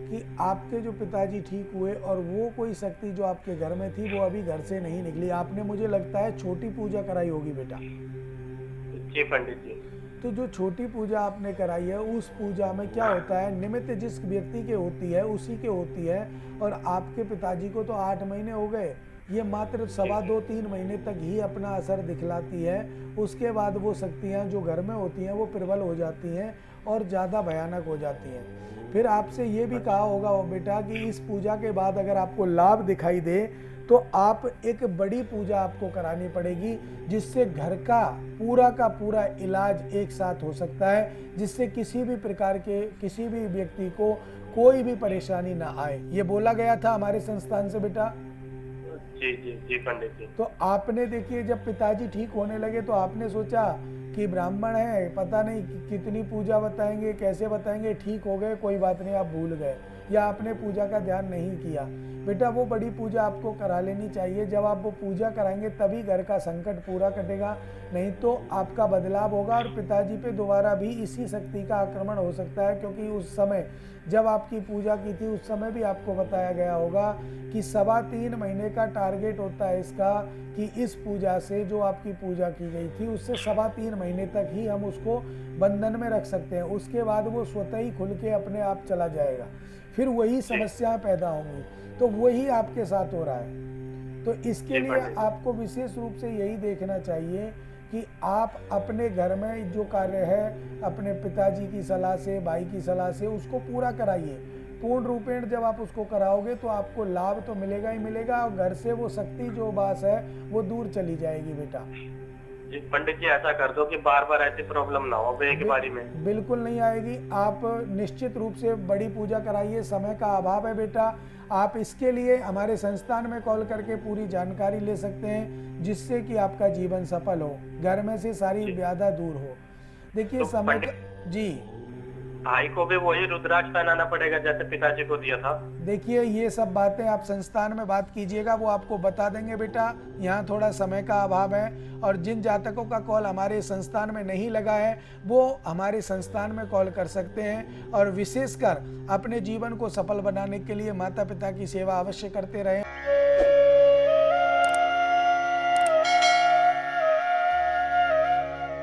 कि आपके जो पिताजी ठीक हुए और वो कोई शक्ति जो आपके घर में थी वो अभी घर से नहीं निकली। आपने मुझे लगता है छोटी पूजा कराई होगी बेटा। जी पंडित जी। तो जो छोटी पूजा आपने कराई है उस पूजा में क्या होता है, निमित्त जिस व्यक्ति के होती है उसी के होती है। और आपके पिताजी को तो 8 महीने हो गए, ये मात्र 2.25-3 महीने तक ही अपना असर दिखलाती है। उसके बाद वो शक्तियाँ जो घर में होती हैं वो प्रबल हो जाती हैं और ज़्यादा भयानक हो जाती हैं। फिर आपसे ये भी कहा होगा बेटा कि इस पूजा के बाद अगर आपको लाभ दिखाई दे तो आप एक बड़ी पूजा आपको करानी पड़ेगी, जिससे घर का पूरा इलाज एक साथ हो सकता है, जिससे किसी भी प्रकार के किसी भी व्यक्ति को कोई भी परेशानी ना आए। ये बोला गया था हमारे संस्थान से बेटा। जी जी जी पंडित जी। तो आपने देखिए जब पिताजी ठीक होने लगे तो आपने सोचा कि ब्राह्मण है, पता नहीं कितनी पूजा बताएंगे, कैसे बताएंगे, ठीक हो गए, कोई बात नहीं, आप भूल गए, या आपने पूजा का ध्यान नहीं किया। बेटा वो बड़ी पूजा आपको करा लेनी चाहिए। जब आप वो पूजा कराएंगे तभी घर का संकट पूरा कटेगा, नहीं तो आपका बदलाव होगा और पिताजी पे दोबारा भी इसी शक्ति का आक्रमण हो सकता है। क्योंकि उस समय जब आपकी पूजा की थी उस समय भी आपको बताया गया होगा कि 3.25 महीने का टारगेट होता है इसका, कि इस पूजा से जो आपकी पूजा की गई थी उससे 3.25 महीने तक ही हम उसको बंधन में रख सकते हैं। उसके बाद वो स्वतः ही खुल के अपने आप चला जाएगा, फिर वही समस्याएं पैदा होंगी। तो वही आपके साथ हो रहा है। तो इसके लिए आपको विशेष रूप से यही देखना चाहिए कि आप अपने घर में जो कार्य है अपने पिताजी की सलाह से, भाई की सलाह से उसको पूरा कराइए। पूर्ण रूपेण जब आप उसको कराओगे तो आपको लाभ तो मिलेगा ही मिलेगा और घर से वो शक्ति जो बास है वो दूर चली जाएगी बेटा। जी पंडित जी ऐसा कर दो कि बार बार ऐसी प्रॉब्लम ना हो एक बारी में। बिल्कुल नहीं आएगी। आप निश्चित रूप से बड़ी पूजा कराइए। समय का अभाव है बेटा, आप इसके लिए हमारे संस्थान में कॉल करके पूरी जानकारी ले सकते हैं, जिससे कि आपका जीवन सफल हो, घर में से सारी व्याधा दूर हो। देखिए तो समय जी, भाई को भी वही रुद्राक्ष पहनाना पड़ेगा जैसे पिताजी को दिया था। देखिए ये सब बातें आप संस्थान में बात कीजिएगा, वो आपको बता देंगे बेटा। यहाँ थोड़ा समय का अभाव है और जिन जातकों का कॉल हमारे संस्थान में नहीं लगा है वो हमारे संस्थान में कॉल कर सकते हैं। और विशेषकर अपने जीवन को सफल बनाने के लिए माता पिता की सेवा अवश्य करते रहें।